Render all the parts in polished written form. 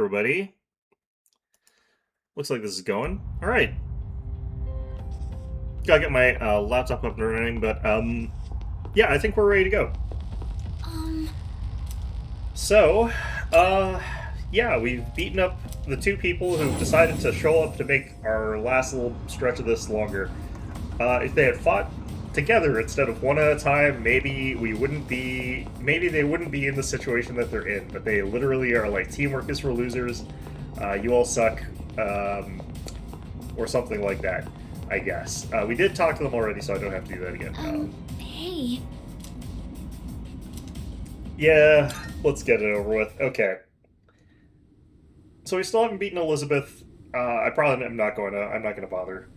everybody. Looks like this is going. All right. Gotta get my laptop up and running, but yeah, I think we're ready to go. Um, So, yeah, we've beaten up the two people who decided to show up to make our last little stretch of this longer. If they had fought together instead of one at a time, maybe they wouldn't be in the situation that they're in. But they literally are like, teamwork is for losers. You all suck, or something like that. I guess we did talk to them already, so I don't have to do that again. hey. Yeah, let's get it over with. Okay. So we still haven't beaten Elizabeth. I probably am not going to. I'm not going to bother.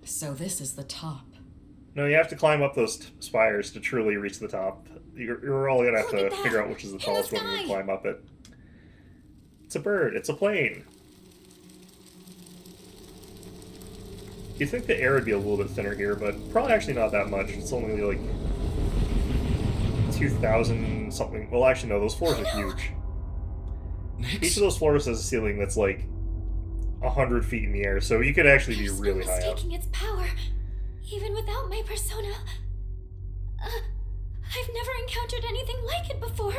So this is the top. No, you have to climb up those spires to truly reach the top. You're all going to have Look to at figure that! out which is the In the tallest one and sky! climb up it. It's a bird. It's a plane. You'd think the air would be a little bit thinner here, but probably actually not that much. It's only like 2,000 something. Well, actually, no, those floors are huge. Each of those floors has a ceiling that's like 100 feet in the air, so you could actually be There's really no high up. mistaking its power, even without my persona. I've never encountered anything like it before.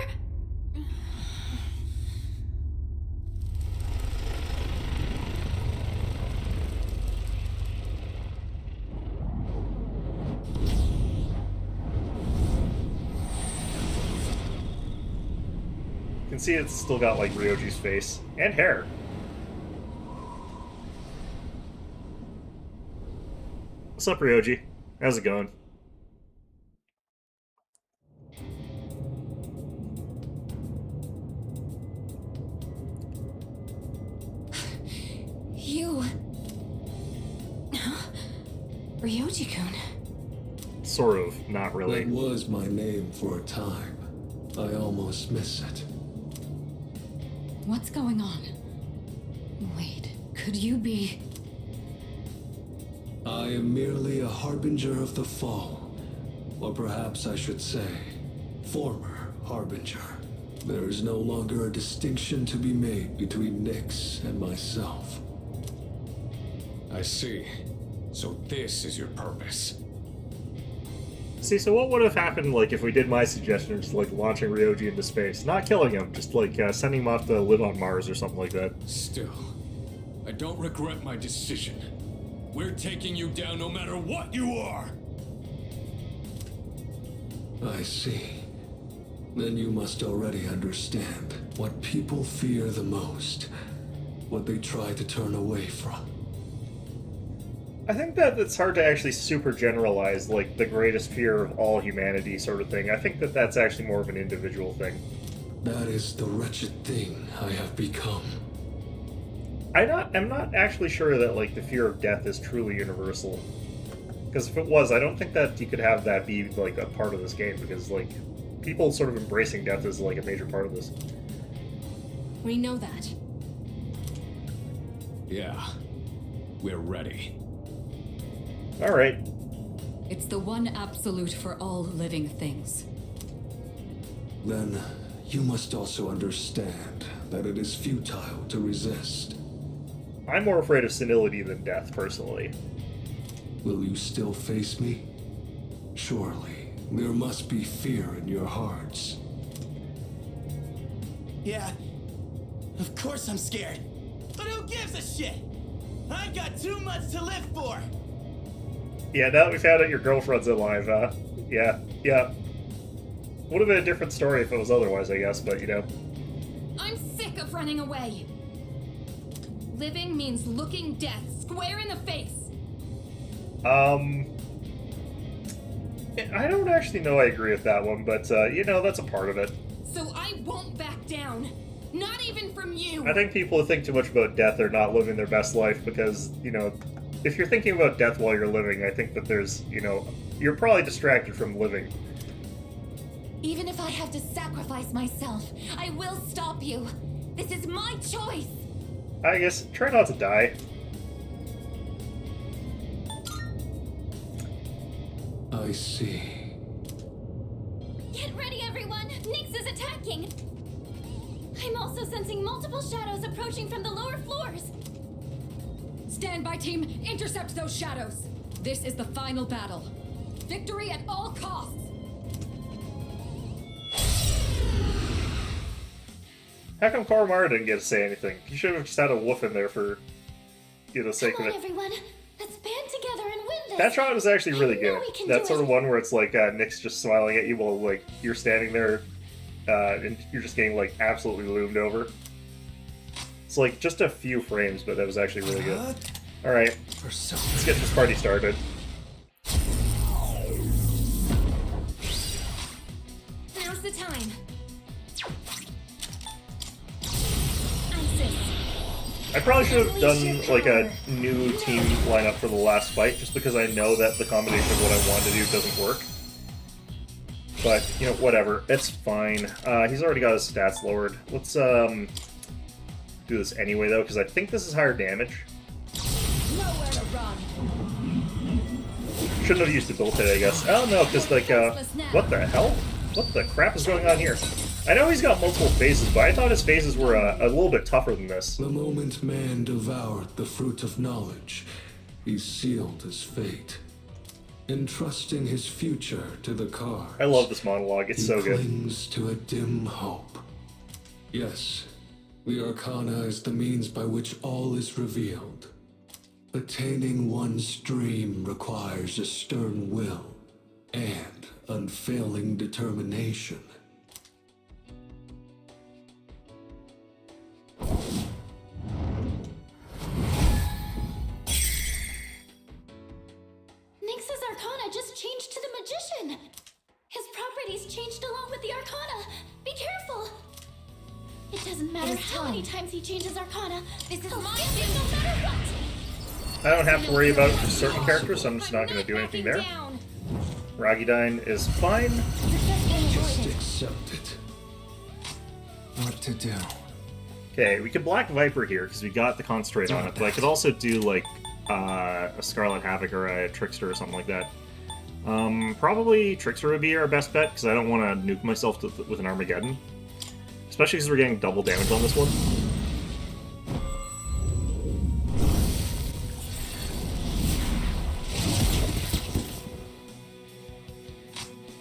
You can see it's still got like Ryoji's face and hair. What's up, Ryoji? How's it going? You... Ryoji-kun. Sort of, not really. That was my name for a time. I almost miss it. What's going on? Wait, could you be... I am merely a harbinger of the fall. Or perhaps I should say, former harbinger. There is no longer a distinction to be made between Nyx and myself. I see. So this is your purpose. See, so what would have happened, like, if we did my suggestion of just, like, launching Ryoji into space? Not killing him, just, like, sending him off to live on Mars or something like that. Still, I don't regret my decision. We're taking you down no matter what you are! I see. Then you must already understand what people fear the most. What they try to turn away from. I think that it's hard to actually super generalize, like, the greatest fear of all humanity sort of thing. I think that that's actually more of an individual thing. That is the wretched thing I have become. I'm not actually sure that, like, the fear of death is truly universal. Because if it was, I don't think that you could have that be, like, a part of this game, because, like, people sort of embracing death is, like, a major part of this. We know that. Yeah, we're ready. Alright. It's the one absolute for all living things. Then you must also understand that it is futile to resist. I'm more afraid of senility than death, personally. Will you still face me? Surely, there must be fear in your hearts. Yeah, of course I'm scared. But who gives a shit? I've got too much to live for. Yeah, now that we found out your girlfriend's alive, yeah. Would have been a different story if it was otherwise, I guess, but, you know. I'm sick of running away. Living means looking death square in the face. I don't actually know I agree with that one, but, you know, that's a part of it. So I won't back down. Not even from you. I think people who think too much about death are not living their best life because, you know, if you're thinking about death while you're living, I think that there's, you know, you're probably distracted from living. Even if I have to sacrifice myself, I will stop you. This is my choice. I guess try not to die. I see. Get ready, everyone! Nyx is attacking! I'm also sensing multiple shadows approaching from the lower floors. Stand by, team. Intercept those shadows. This is the final battle. Victory at all costs. How come Koromara didn't get to say anything? You should have just had a woof in there for, sake Come of on, it. everyone! Let's band together and win this! That shot is actually really I know good. we can That do sort it. of one where it's like Nick's just smiling at you while like you're standing there, and you're just getting like absolutely loomed over. It's like just a few frames, but that was actually really good. All right, let's get this party started. Now's the time. Isis. I probably should have done like a new team lineup for the last fight, just because I know that the combination of what I wanted to do doesn't work. But, whatever. It's fine. He's already got his stats lowered. Let's, do this anyway, though, because I think this is higher damage. Nowhere to run. Shouldn't have used Debilitate, I guess. Oh, no, because, like, what the hell? What the crap is going on here? I know he's got multiple phases, but I thought his phases were a little bit tougher than this. The moment man devoured the fruit of knowledge, he sealed his fate, entrusting his future to the cards. I love this monologue. It's so He good. clings to a dim hope. Yes, the Arcana is the means by which all is revealed. Attaining one's dream requires a stern will and unfailing determination. Nyx's Arcana just changed to the Magician! His properties changed along with the Arcana! Be careful! It doesn't matter how many times he changes Arcana, this is my thing no matter what! I don't have to worry about it for certain characters, so I'm just not going to do anything there. Down. Ragidine is fine. Just accept it. What to do? Okay, we could Black Viper here, because we got the Concentrate on it, but I could also do, like, a Scarlet Havoc or a Trickster or something like that. Probably Trickster would be our best bet, because I don't want to nuke myself with an Armageddon. Especially because we're getting double damage on this one.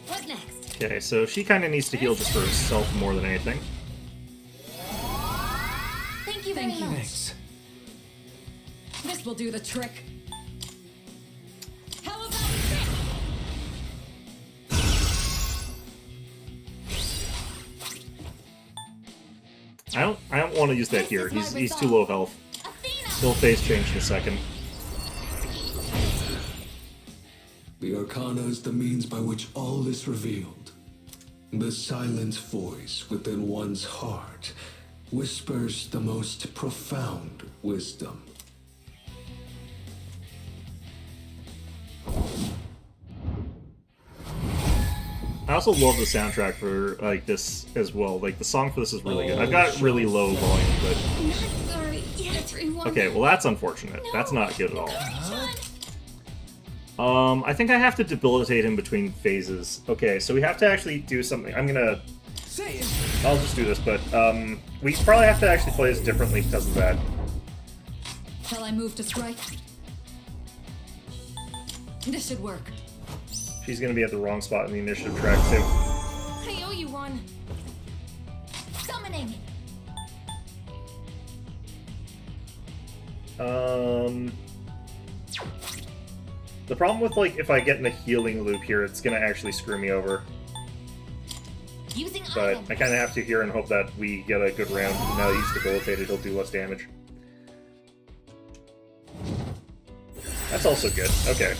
What next? Okay, so she kind of needs to heal just for herself more than anything. Thank you very much. Thanks. This will do the trick. How about this? I don't want to use that here. This is my He's too low health. Athena! He'll phase change in a second. The Arcana is the means by which all is revealed. The silent voice within one's heart whispers the most profound wisdom. I also love the soundtrack for like this as well. Like the song for this is really good. I've got really low volume, but Not sorry yet, everyone. okay. Well, that's unfortunate. That's not good at all. John. I think I have to debilitate him between phases. Okay, so we have to actually do something. Say it. I'll just do this, but we probably have to actually play this differently because of that. Shall I move to strike? This should work. She's gonna be at the wrong spot in the initiative track too. I owe you one. Summoning. The problem with like if I get in a healing loop here, it's gonna actually screw me over. Using But item. I kind of have to here and hope that we get a good round. Now that he's debilitated, he'll do less damage. That's also good. Okay.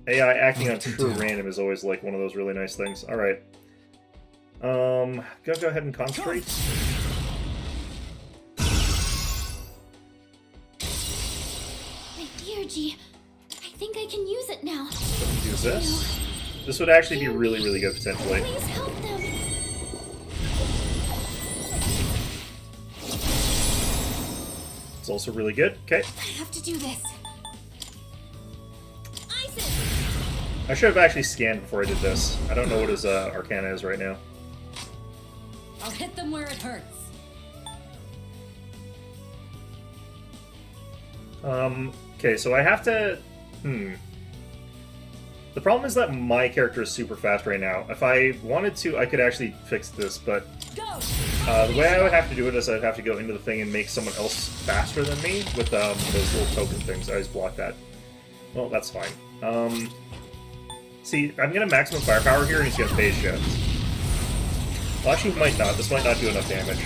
AI acting on true random is always like one of those really nice things. All right. Go ahead and concentrate. My dear G, I think I can use it now. Use this. This would actually be really, really good potentially. Please help them. It's also really good. Okay. I have to do this. Isis! I should have actually scanned before I did this. I don't know what his Arcana is right now. I'll hit them where it hurts. Okay, so I have to... The problem is that my character is super fast right now. If I wanted to, I could actually fix this, but... Go! the way I would have to do it is I'd have to go into the thing and make someone else faster than me with those little token things. I always block that. Well, that's fine. See, I'm gonna maximum firepower here and he's gonna phase shift. Well, actually, he might not. This might not do enough damage.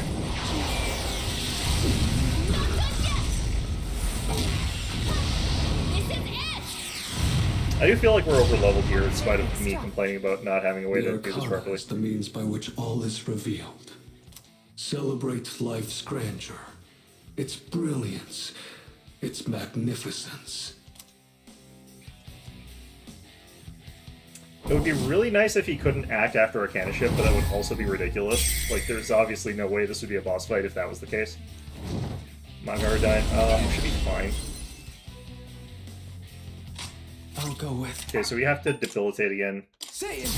I do feel like we're over-leveled here, in spite of me complaining about not having a way to The do this Arcana properly. is the means by which all is revealed. Celebrate life's grandeur, its brilliance, its magnificence. It would be really nice if he couldn't act after Arcana shift, but that would also be ridiculous. Like, there's obviously no way this would be a boss fight if that was the case. Mangaradyne, should be fine. I'll go with. Okay, so we have to debilitate again. Say it.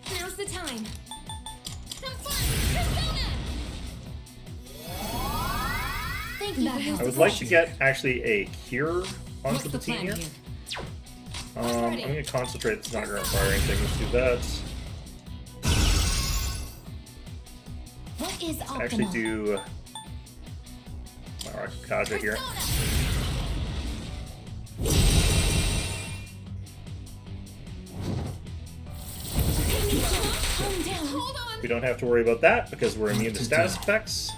Now's the time. Some fun! Persona! Thank you. That helps. I would like to get, actually, a cure onto What's the the team plan here. here? I'm going to concentrate. It's not going to require anything. Let's do that. What is optimal? Actually do... Kaja here. Calm down. Hold on. We don't have to worry about that because we're immune to status effects.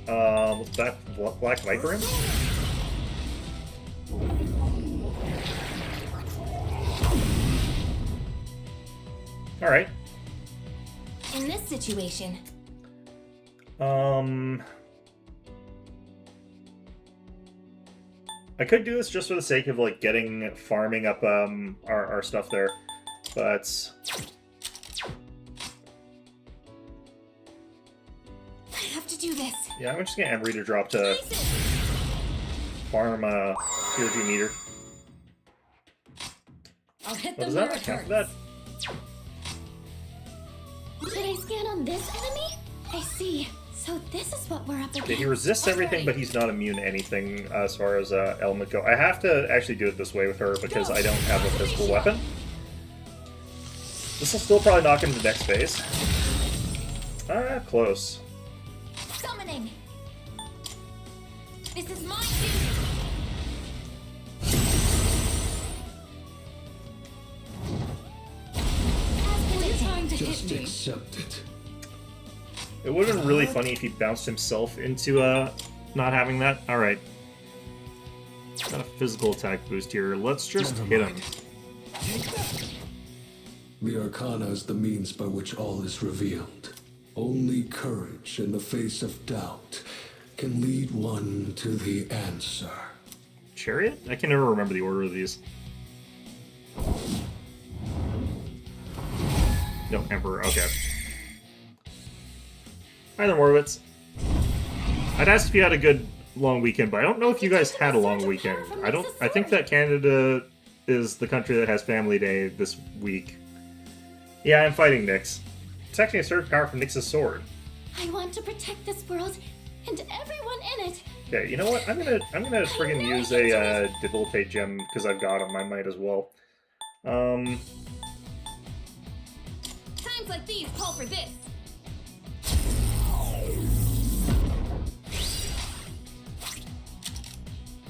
Let's back Black Viper in. Alright. In this situation, I could do this just for the sake of like farming up our stuff there, but I have to do this. yeah, I'm just gonna Emery to drop to farm PRG meter. I'll hit What them is where that? I it count hurts. for that. Should I scan on this enemy? I see. So this is what we're up against. Okay, he resists everything, but he's not immune to anything as far as element go. I have to actually do it this way with her because I don't have a physical weapon. This will still probably knock him to the next phase. Close. Summoning. This is my duty. Time to hit Just me. accept it. It would have been really funny if he bounced himself into not having that. Alright. Got a physical attack boost here. Let's just hit him. The Arcana is the means by which all is revealed. Only courage in the face of doubt can lead one to the answer. Chariot? I can never remember the order of these. No, Emperor, okay. Hi there, Morwitz. I'd ask if you had a good long weekend, but I don't know if you guys had a long weekend. I think that Canada is the country that has Family Day this week. Yeah, I'm fighting Nyx. It's actually a surge power from Nyx's sword. I want to protect this world and everyone in it. Okay, you know what? I'm gonna friggin' use a debilitate gem because I've got him. I might as well. Times like these call for this.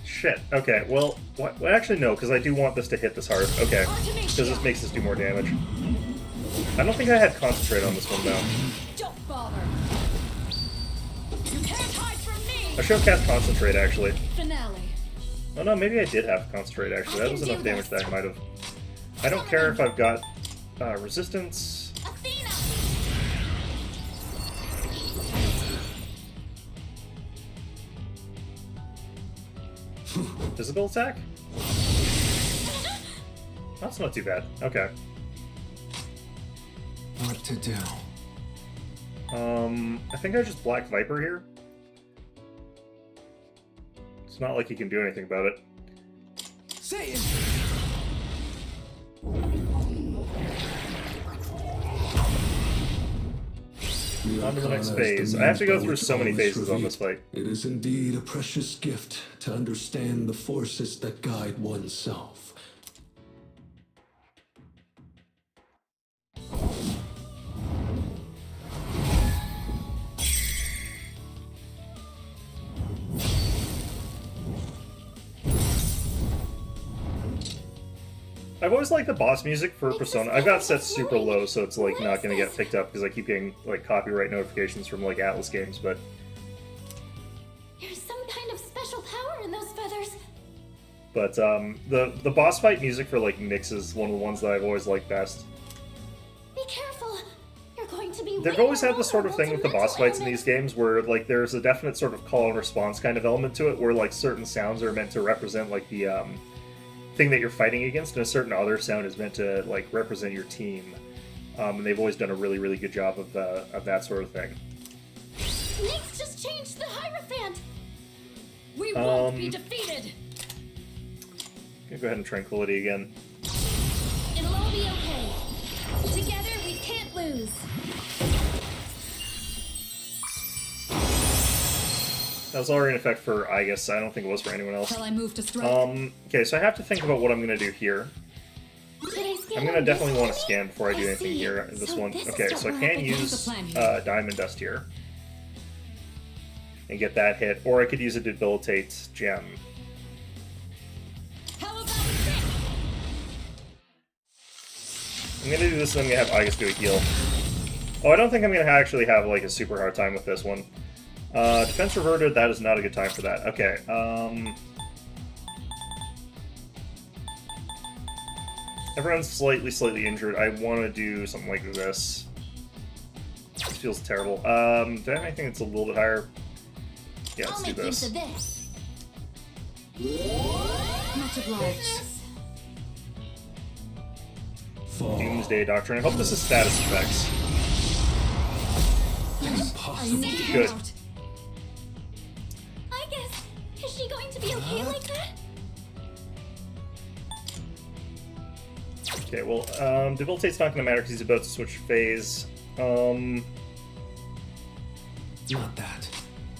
Shit. Okay. Well, what? Well, actually, no, because I do want this to hit this hard. Okay, because this makes us do more damage. I don't think I had concentrate on this one though. Don't bother. You can't hide from me. I should have cast concentrate actually. Finale. Oh no, maybe I did have concentrate actually. That was enough damage that I might have. I don't care if I've got resistance. Athena! Physical attack? That's not too bad. Okay. What to do? I think I just Black Viper here. It's not like you can do anything about it. Say it. On to the next phase. I have to go through so many phases on this fight. It is indeed a precious gift to understand the forces that guide oneself. I've always liked the boss music for Persona. I've got it set super low, so it's like not gonna get picked up because I keep getting like copyright notifications from like Atlas Games, but There's some kind of special power in those feathers. the boss fight music for like Nyx is one of the ones that I've always liked best. Be careful. You're going to be They've way always had more this sort of thing with the vulnerable boss to fights in elements. these games where like there's a definite sort of call and response kind of element to it where like certain sounds are meant to represent like the thing that you're fighting against, and a certain other sound is meant to like represent your team. And they've always done a really, really good job of that sort of thing. Nyx just changed the Hierophant. We won't be defeated! Gonna go ahead and Tranquility again. It'll all be okay. Together we can't lose. That was already in effect for Aigis. I don't think it was for anyone else. Shall I move to strike? Okay, so I have to think about what I'm gonna do here. Should I scan I'm gonna on definitely this want to enemy? scan before I do anything see. here in this So one. this is Okay, what so I we're can up against. use What's the plan here? Diamond Dust here and get that hit, or I could use a Debilitate Gem. How about this? I'm gonna do this, and I'm gonna have Aigis do a heal. Oh, I don't think I'm gonna actually have like a super hard time with this one. Defense reverted. That is not a good time for that. Okay. Everyone's slightly injured. I want to do something like this. This feels terrible. Do I have anything that's a little bit higher? Yeah, I'll let's do make use this. of this. Much obliged. Fall. Doomsday Doctrine. I hope this is status effects. I Impossible. need to Good. get out. I guess. Is she going to be okay like that? Okay, well, Debilitate's not going to matter because he's about to switch phase. Not that.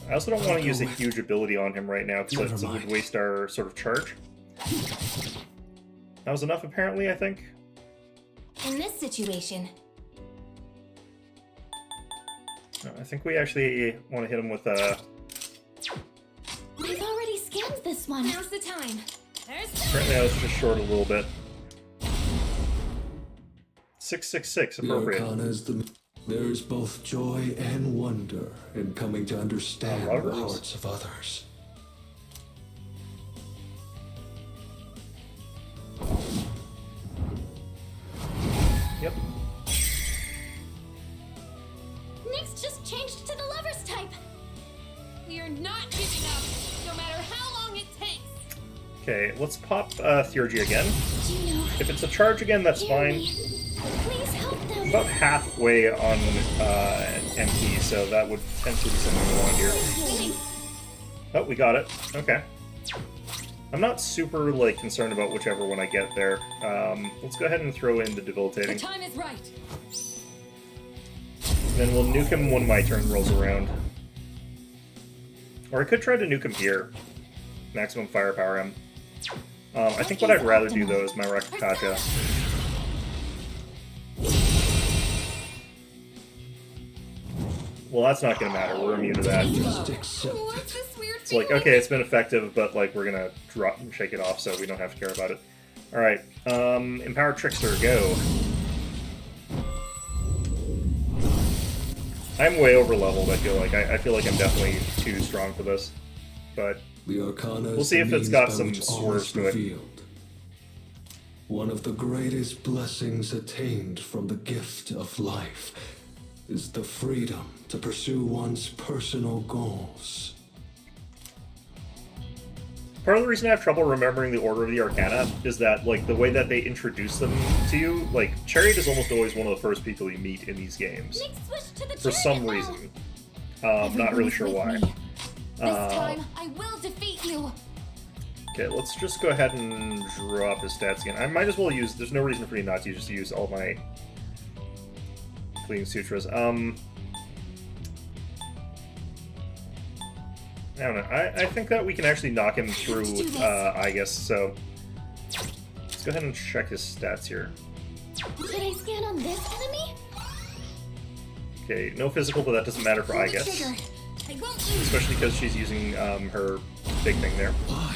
I also don't want to use a huge ability on him right now because Never it would mind. waste our sort of charge. That was enough, apparently, I think. In this situation, I think we actually want to hit him with a... I've already scanned this one. Now's the time. Apparently I was just short a little bit. 666, The appropriate. Arcana is the. There is both joy and wonder in coming to understand the Roberts. hearts of others. Yep. Nyx just changed to the Lover's type. We are not giving up, no matter how long it takes. Okay, let's pop Theurgy again. Juno, If it's a charge again, that's hear fine. me. Please help them. I'm about halfway on MP, so that would potentially be something we want here. Please. Oh, we got it. Okay. I'm not super like concerned about whichever one I get there. Let's go ahead and throw in the The Debilitating. time is right. Then we'll nuke him when my turn rolls around. Or I could try to nuke him here. Maximum firepower him. I think what I'd rather do though is my Rakakacha. Well, that's not gonna matter. We're immune to that. Just accept it. What's this weird It's like, okay, it's been effective, but like we're gonna drop and shake it off, so we don't have to care about it. All right, Empower Trickster, go. I'm way over leveled. I feel like I feel like I'm definitely too strong for this, but The Arcana is We'll see the if it's means got by some which all swerve is to it. revealed. One of the greatest blessings attained from the gift of life is the freedom to pursue one's personal goals. part of the reason I have trouble remembering the order of the Arcana is that like the way that they introduce them to you, like Chariot is almost always one of the first people you meet in these games Nyx switched to the for some chariot now. reason. Not really sure why. Everyone's with me. This time, I will defeat you. Okay, let's just go ahead and drop his stats again. I might as well use... There's no reason for me not to just use all my Fleeting Sutras. I don't know. I think that we can actually knock him through, I guess, so... Let's go ahead and check his stats here. Should I scan on this enemy? Okay, no physical, but that doesn't matter for I guess. Trigger. I won't lose. Especially because she's using her big thing there. Why?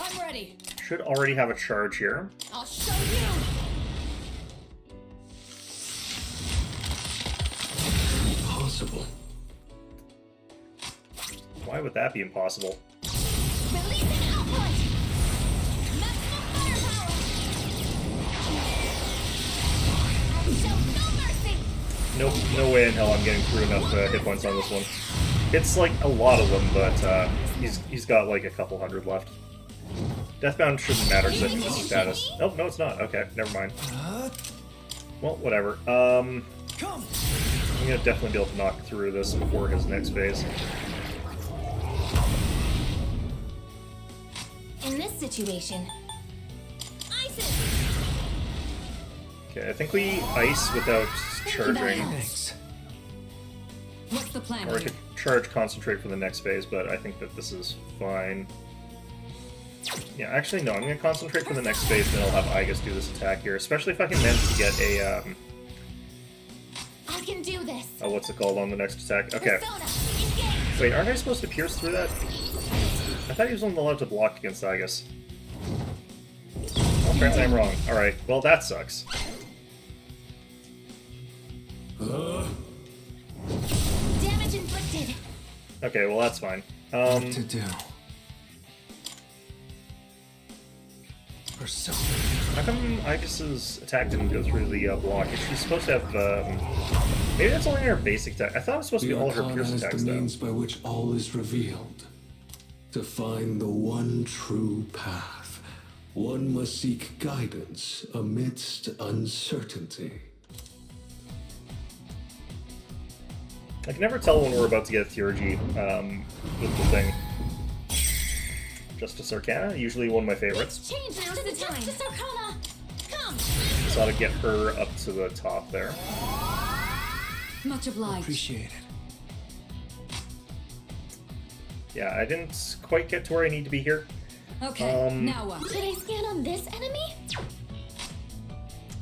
I'm ready. Should already have a charge here. I'll show you. Impossible. Why would that be impossible? Releasing output. Maximum firepower. I show no mercy. No way in hell I'm getting through enough hit points on this one. It's like a lot of them, but he's got like a couple hundred left. Deathbound shouldn't matter because I think this is status. Oh, no, it's not. Okay, never mind. Well, whatever. I'm Come. gonna definitely be able to knock through this before his next phase. In this situation, ISIS. Okay, I think we ice without charging. Thanks. What's the plan Or I here? could charge concentrate for the next phase, but I think that this is fine. Yeah, actually, no, I'm going to concentrate for the next phase, then I'll have Igus do this attack here, especially if I can manage to get a, I can do this. oh, what's it called on the next attack? Okay. Persona, engage. Wait, aren't I supposed to pierce through that? I thought he was only allowed to block against Igus. Well, apparently I'm wrong. Alright, well, that sucks. Damage inflicted. Okay, well, that's fine. What to do? Persona. How come Igus's attack didn't go through the block? She's supposed to have, maybe that's only her basic attack. I thought it was supposed to The be all her Arcana pierce is attacks, the though. means by which all is revealed. To find the one true path, one must seek guidance amidst uncertainty. I can never tell when we're about to get a theurgy with the thing. Justice Arcana, usually one of my favorites. Change now to the Justice Arcana. Come. So to get her up to the top there. Much obliged. Appreciate it. Yeah, I didn't quite get to where I need to be here. Okay, now what? Should I scan on this enemy?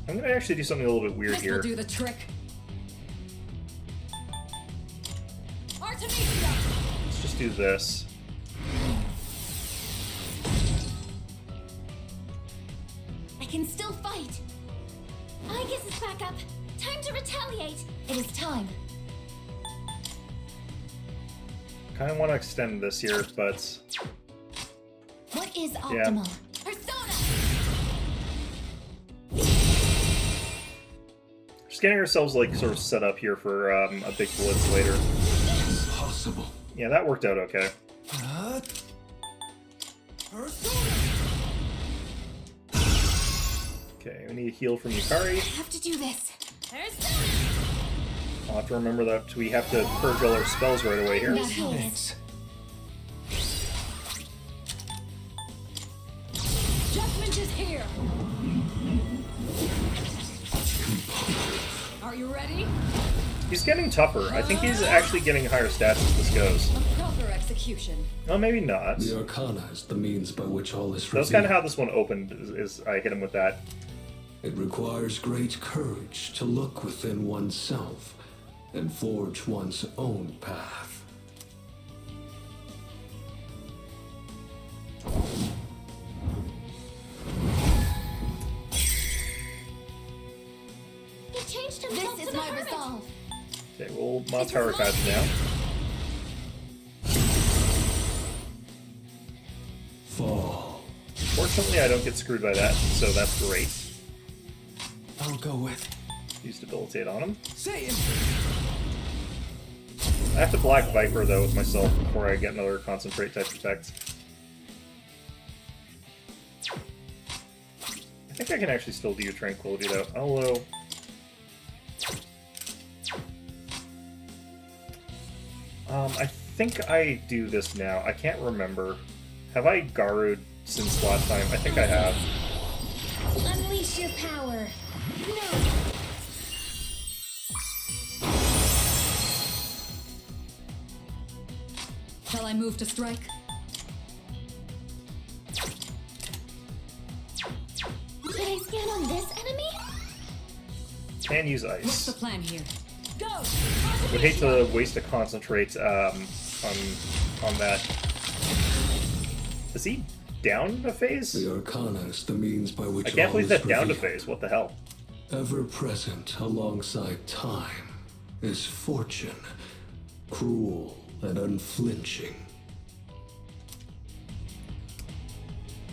I'm gonna actually do something a little bit weird This here. will do the trick. Artemisia! Let's just do this. I can still fight. Igus is back up. Time to retaliate. It is time. Kind of want to extend this here, but What is Yeah. optimal? Persona. just getting ourselves like sort of set up here for a big blitz later. Impossible. Yeah, that worked out okay. Persona. Okay, we need a heal from Yukari. I have to do this. Persona. I'll have to remember that we have to purge all our spells right away here. That helps. Judgment is here. Are you ready? He's getting tougher. I think he's actually getting higher stats as this goes. A proper execution. Well, maybe not. The Arcana is the means by which all is revealed. That's kind of how this one opened, is I hit him with that. It requires great courage to look within oneself and forge one's own path. He changed himself This to is the my hermit. resolve. Okay, we'll Matar Patch now. Fall. Fortunately, I don't get screwed by that, so that's great. I'll go with Use Debilitate on him. Satan. I have to Black Viper, though, with myself before I get another Concentrate type effect. I think I can actually still do Tranquility, though. Although... I think I do this now. I can't remember. Have I Garu'd since last time? I think I have. Unleash your power. No. Shall I move to strike? Should I scan on this enemy? Can use What's the ice. plan here? Go! Would hate to waste a concentrate on that. Is he down a phase? The Arcana is the means by which I can't all believe is that down to revealed. phase. What the hell? Ever present alongside time is fortune, cruel and unflinching.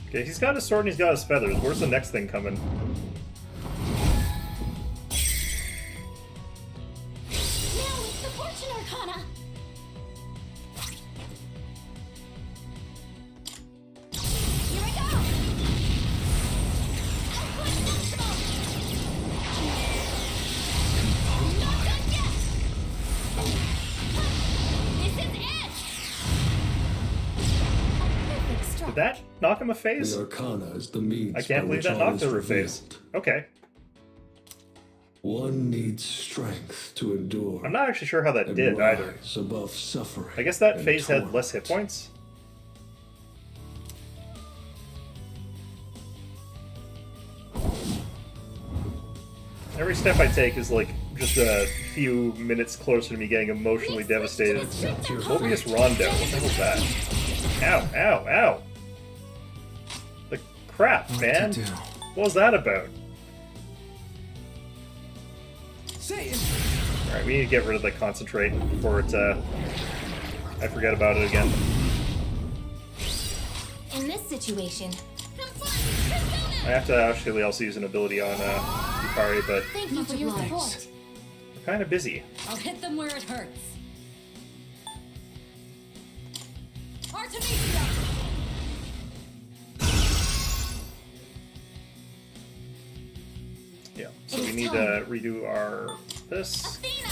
Okay, he's got his sword and he's got his feathers. Where's the next thing coming? Now it's the Fortune Arcana! Here I go! Output maximal! Not done yet! This is it! Perfect strike. Did that knock him a phase? The Arcana is the means I can't by believe which that all knocked is over a phase. revealed. Okay. One needs strength to endure. I'm not actually sure how that and did either. rise above suffering. I guess that and phase had torment. less hit points. Every step I take is like just a few minutes closer to me getting emotionally devastated. That's your Mobius fate. Rondo, what the hell is that? Ow, ow, ow! The crap, What man! to do? What was that about? Satan! Alright, we need to get rid of the concentrate before it, I forget about it again. In this situation, I have to actually also use an ability on, Yukari, but thank you for your support. I'm kinda busy. I'll hit them where it hurts. Artemisia! Yeah, so It we is need time. to redo our... this. Athena!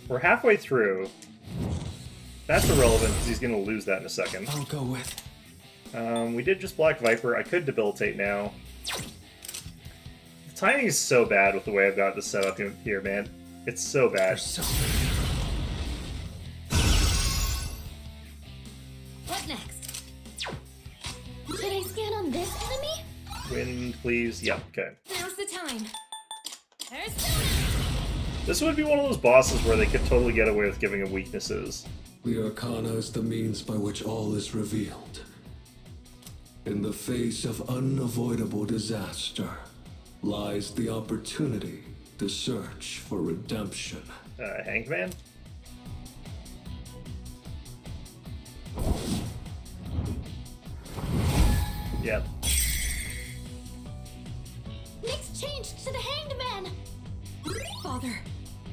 We're halfway through. That's irrelevant, because he's gonna lose that in a second. I'll go with. We did just Black Viper. I could debilitate now. The timing is so bad with the way I've got this set up here, man. It's so bad. So What next? Should I scan on this enemy? Wind, please. Yep, okay. Now's the time. Persona! This would be one of those bosses where they could totally get away with giving him weaknesses. The Arcana is the means by which all is revealed. In the face of unavoidable disaster lies the opportunity to search for redemption. Hanged Man? Yep. Nick's changed to the Hanged Man! Father,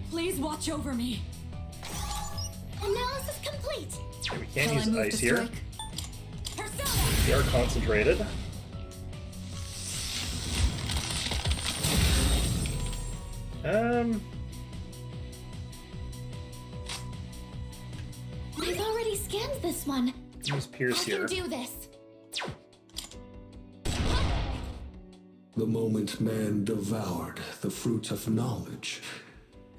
please watch over me. Analysis complete! Okay, we can't Shall I use move ice to here. strike? Persona! We are concentrated. I've already scanned this one. Use Pierce I here. can do this. The moment man devoured the fruit of knowledge,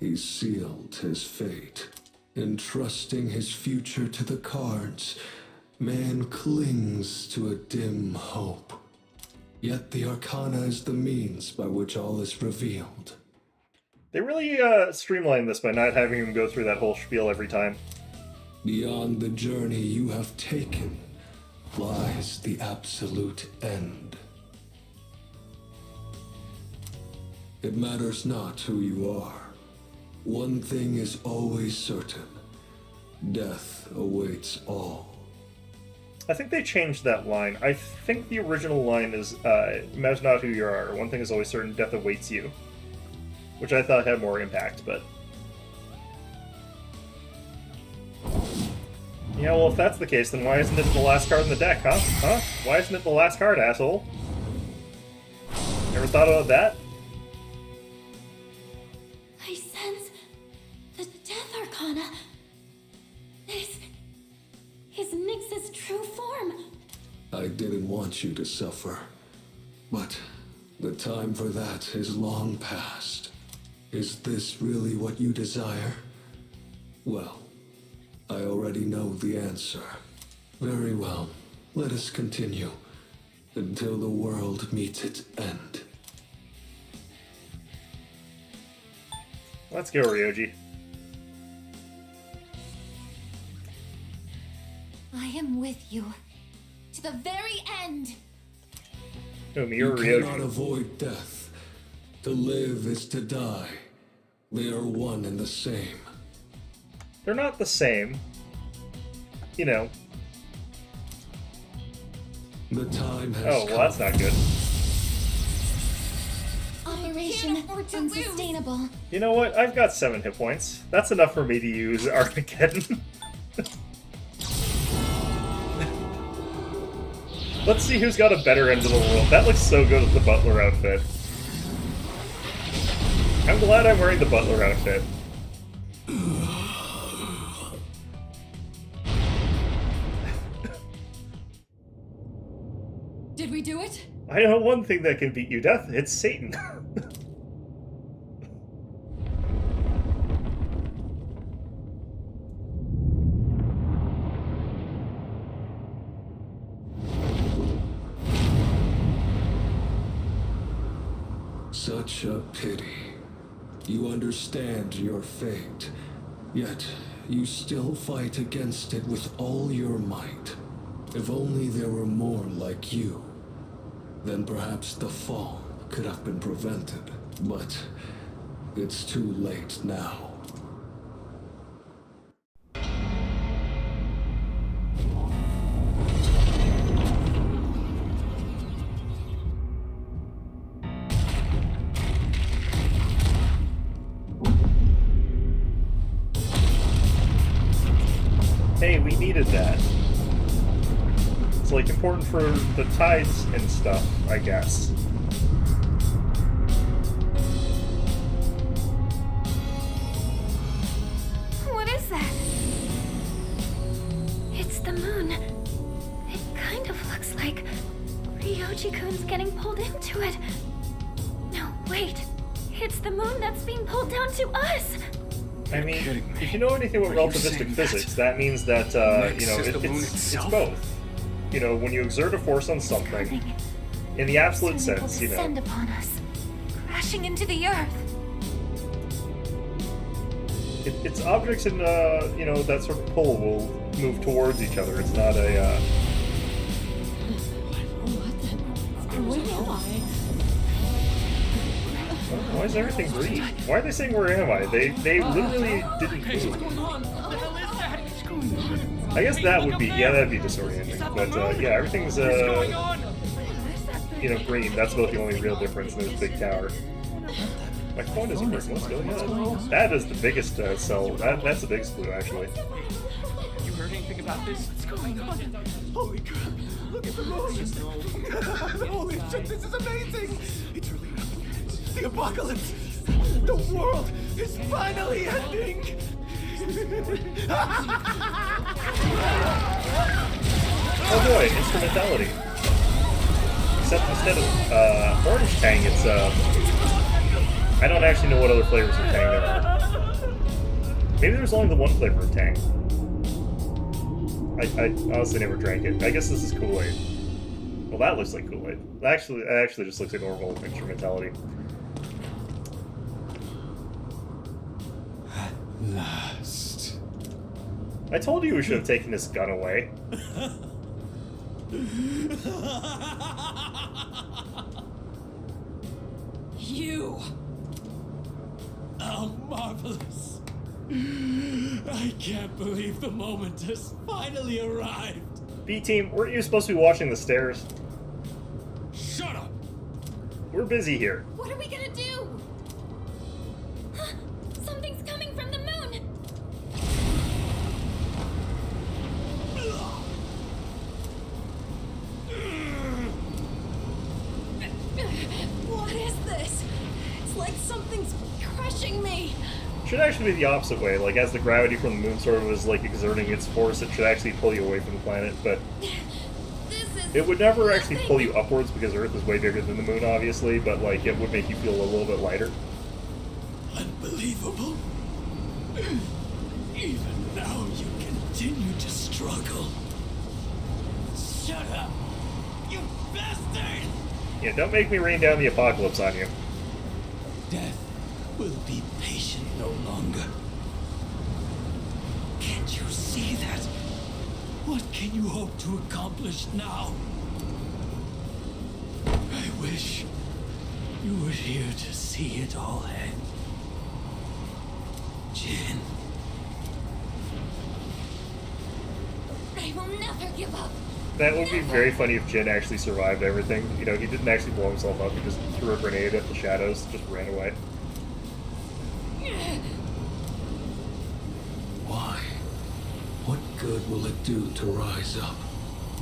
he sealed his fate. Entrusting his future to the cards, man clings to a dim hope. Yet the Arcana is the means by which all is revealed. They really streamlined this by not having him go through that whole spiel every time. Beyond the journey you have taken lies the absolute end. It matters not who you are. One thing is always certain. Death awaits all. I think they changed that line. I think the original line is, matters not who you are. One thing is always certain, death awaits you. Which I thought had more impact, but... Yeah, well, if that's the case, then why isn't it the last card in the deck, huh? Huh? Why isn't it the last card, asshole? Never thought about that? I sense The Death Arcana. This is Nyx's true form. I didn't want you to suffer. But the time for that is long past. Is this really what you desire? Well, I already know the answer. Very well. Let us continue until the world meets its end. Let's go, Ryoji. I am with you. To the very end. Whom You you're cannot Ryoji. avoid death. To live is to die. They are one and the same. They're not the same. You know. The time has Oh, well, that's not good. Operation afford to lose. unsustainable. You know what? I've got 7 hit points. That's enough for me to use Armageddon. Let's see who's got a better end of the world. That looks so good with the butler outfit. I'm glad I'm wearing the butler outfit. Did we do it? I know one thing that can beat you death. It's Satan. Such a pity. You understand your fate, yet you still fight against it with all your might. If only there were more like you, then perhaps the fall could have been prevented. But it's too late now. Hey, we needed that. It's like important for the tides and stuff, I guess. What is that? It's the moon. It kind of looks like Ryoji-kun's getting pulled into it. No, wait. It's the moon that's being pulled down to us. I mean, kidding me. if you know anything about Are you relativistic saying that physics, that means that, Nyx you know, is the moon it's itself? both. You know, when you exert a force on something, Coming. in the absolute Soon it will sense, you know, descend upon us, crashing into the earth. it's objects in, you know, that sort of pull will move towards each other. It's not a, why is everything green? Why are they saying where am I? They literally didn't move. I guess that would be, yeah, that'd be disorienting. But, yeah, everything's, you know, green. That's about the only real difference in this big tower. My phone isn't working. What's going on? That is the biggest cell. That's the biggest clue, actually. You heard anything about this? What's going on? Holy crap! Look at the moon! Holy shit, this is amazing! It's really happening. The apocalypse! The world is finally ending! Oh boy, instrumentality. Except instead of orange tang, it's I don't actually know what other flavors of tang there are. Maybe there's only the one flavor of tang. I honestly never drank it. I guess this is Kool-Aid. Well, that looks like Kool-Aid. It actually just looks like normal instrumentality. Last. I told you we should have taken this gun away. You! Oh, marvelous. I can't believe the moment has finally arrived. B-Team, weren't you supposed to be watching the stairs? Shut up! We're busy here. What are we gonna do? Something's coming from the moon. What is this? It's like something's crushing me. should actually be the opposite way. Like, as the gravity from the moon sort of is, like, exerting its force, it should actually pull you away from the planet, but This is. it would never actually pull you upwards because Earth is way bigger than the moon, obviously, but, like, it would make you feel a little bit lighter. Unbelievable. Even now you continue to struggle. Shut up, you bastard! Yeah, don't make me rain down the apocalypse on you. Death will be patient no longer. Can't you see that? What can you hope to accomplish now? I wish you were here to see it all end. Jin. I will never give up. That would be very funny if Jin actually survived everything. You know, he didn't actually blow himself up, he just threw a grenade at the shadows, just ran away. Why? What good will it do to rise up?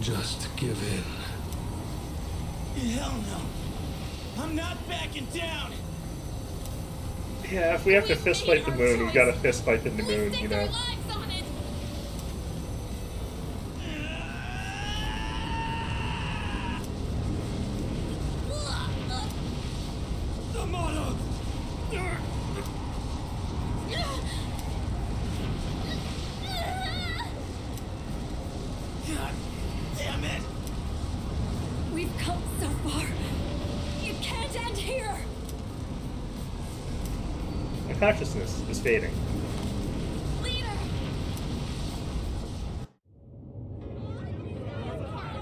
Just give in. Hell no. I'm not backing down. Yeah, if we have to fistfight the moon, we've got to fistfight the moon, you know. Lives on it. Amada! God damn it! We've come so far. You can't end here. My consciousness is fading. Leader.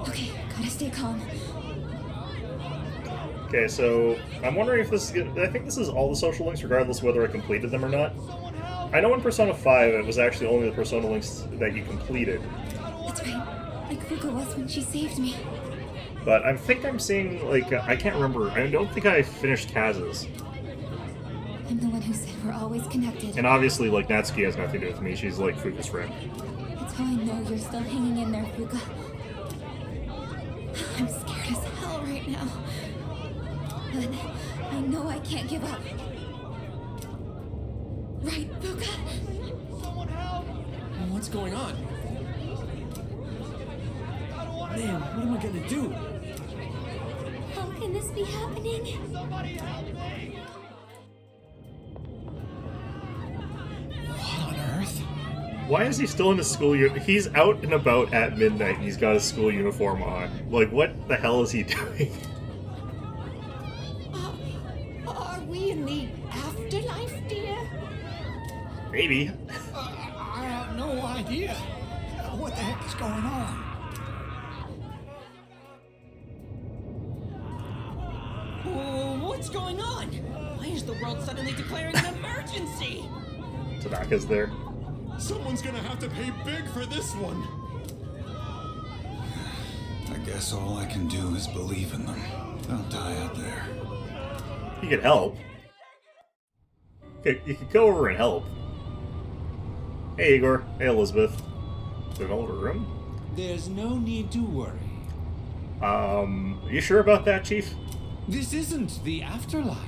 Okay, gotta stay calm. Okay, so I'm wondering if this is... I think this is all the social links, regardless of whether I completed them or not. I know in Persona 5 it was actually only the Persona links that you completed, That's right. Like Fuka was when she saved me. but I think I'm seeing, like, I can't remember. I don't think I finished Kaz's. I'm the one who said we're always connected. And obviously, like, Natsuki has nothing to do with me. She's, like, Fuka's friend. That's how I know you're still hanging in there, Fuka. I'm scared as hell right now. But I know I can't give up. Right, Fuka? What's going on? Man, what am I gonna do? How can this be happening? What on earth? Why is he still in his school He's out and about at midnight and he's got his school uniform on. Like, what the hell is he doing? Are we in the afterlife, dear? Maybe. I have no idea. What the heck is going on? What's going on? Why is the world suddenly declaring an emergency? Tanaka's there. Someone's gonna have to pay big for this one. I guess all I can do is believe in them. I'll die out there. He could help. Okay, you could go over and help. Hey, Igor. Hey, Elizabeth. Is there an older room? There's no need to worry. You sure about that, Chief? This isn't the afterlife.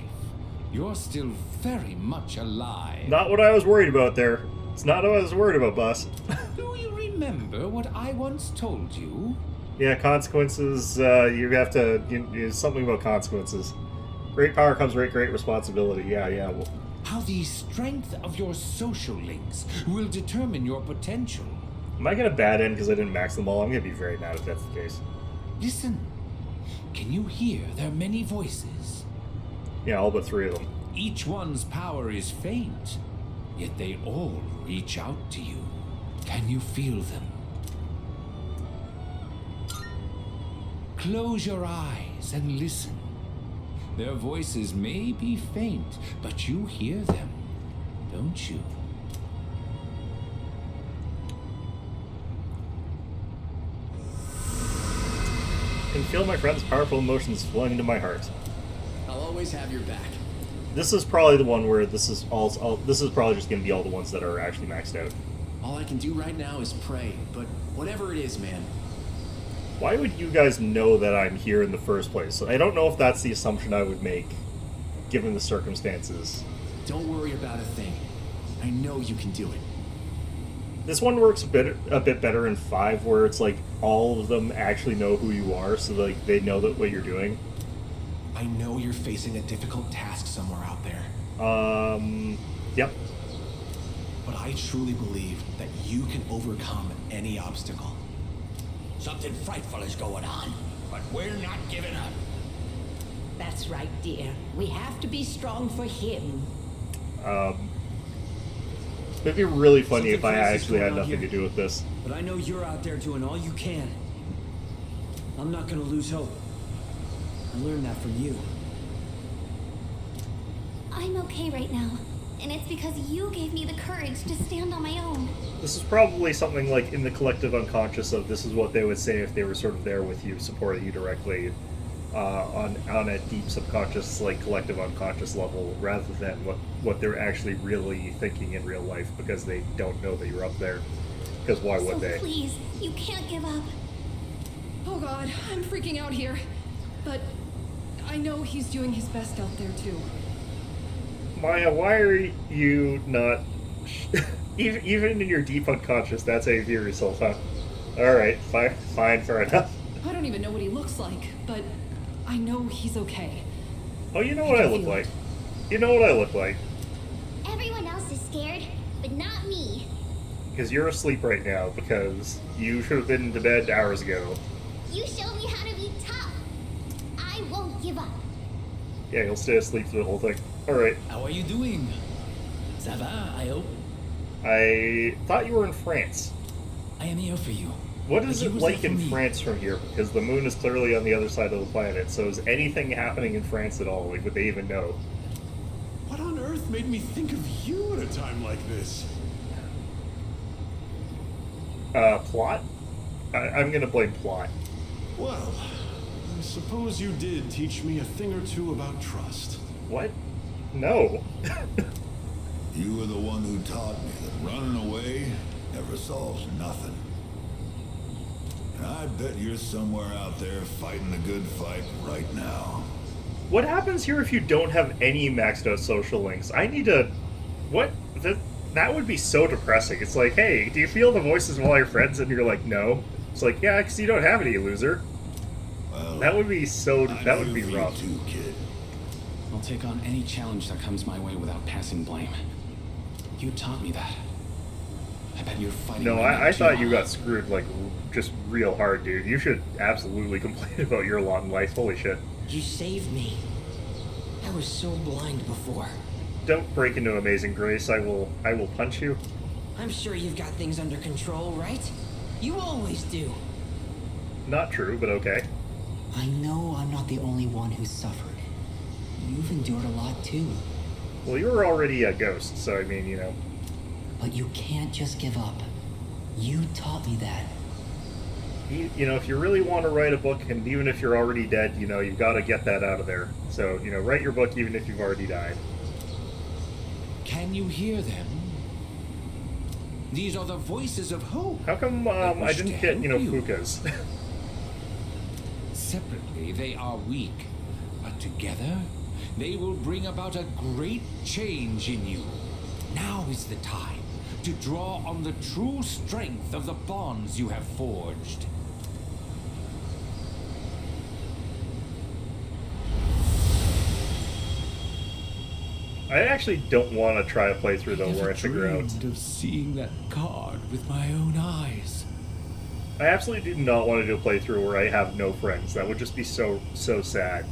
You're still very much alive. Not what I was worried about there. It's not what I was worried about, boss. Do you remember what I once told you? Yeah, consequences, you have to... something about consequences. Great power comes with great responsibility. Yeah. Well, How the strength of your social links will determine your potential. am I gonna bad end because I didn't max them all? I'm gonna be very mad if that's the case. Listen. Can you hear their many voices? Yeah, all but 3 of them. Each one's power is faint, yet they all reach out to you. Can you feel them? Close your eyes and listen. Their voices may be faint, but you hear them, don't you? I can feel my friend's powerful emotions flowing into my heart. I'll always have your back. This is probably the one where this is all this is probably just gonna be all the ones that are actually maxed out. All I can do right now is pray, but whatever it is, man. Why would you guys know that I'm here in the first place? I don't know if that's the assumption I would make, given the circumstances. Don't worry about a thing. I know you can do it. This one works a bit better in 5, where it's like all of them actually know who you are, so like they know that what you're doing. I know you're facing a difficult task somewhere out there. Yep. But I truly believe that you can overcome any obstacle. Something frightful is going on, but we're not giving up. That's right, dear. We have to be strong for him. It'd be really funny if I Something crazy's actually had going on nothing to here. do with this. But I know you're out there doing all you can. I'm not gonna lose hope. I learned that from you. I'm okay right now, and it's because you gave me the courage to stand on my own. This is probably something like in the collective unconscious of this is what they would say if they were sort of there with you, supporting you directly on a deep subconscious, like collective unconscious level, rather than what they're actually really thinking in real life, because they don't know that you're up there. Because why would So they? please, you can't give up. Oh god, I'm freaking out here. But I know he's doing his best out there too. Maya, why are you not... even in your deep unconscious, that's how you view yourself, huh? Alright, fine, fair enough. I don't even know what he looks like, but I know he's okay. Oh, you know what I look like. You know what I look like. Everyone else is scared, but not me. Because you're asleep right now, because you should have been to bed hours ago. You showed me how to be tough. I won't give up. Yeah, you'll stay asleep through the whole thing. Alright. How are you doing? Ça va, I hope. I thought you were in France. I am here for you. What is But it you was like there for in me. France from here? Because the moon is clearly on the other side of the planet, so is anything happening in France at all? Like, would they even know? What on earth made me think of you at a time like this? Plot? I'm gonna blame plot. Well, I suppose you did teach me a thing or two about trust. What? No. You were the one who taught me that running away never solves nothing. And I bet you're somewhere out there fighting the good fight right now. What happens here if you don't have any maxed out social links? I need to... What? That would be so depressing. It's like, hey, do you feel the voices of all your friends? And you're like, no. It's like, yeah, because you don't have any, loser. Well, That would be so... That would be for you rough. too, kid. I'll take on any challenge that comes my way without passing blame. You taught me that. I bet you're fighting. No, right now, I too. thought you got screwed, like, just real hard, dude. You should absolutely complain about your lot in life. Holy shit. You saved me. I was so blind before. Don't break into Amazing Grace. I will punch you. I'm sure you've got things under control, right? You always do. Not true, but okay. I know I'm not the only one who's suffered. You've endured a lot too. Well, you were already a ghost, so I mean, you know. But you can't just give up. You taught me that. You know, if you really want to write a book, and even if you're already dead, you know, you've got to get that out of there. So, you know, write your book even if you've already died. Can you hear them? These are the voices of hope. How come I wish didn't to get, you know, help you. Fukas? Separately, they are weak, but together, they will bring about a great change in you. Now is the time to draw on the true strength of the bonds you have forged. I actually don't want to try a playthrough, though, where I figure out... of seeing that card with my own eyes. I absolutely do not want to do a playthrough where I have no friends. That would just be so sad.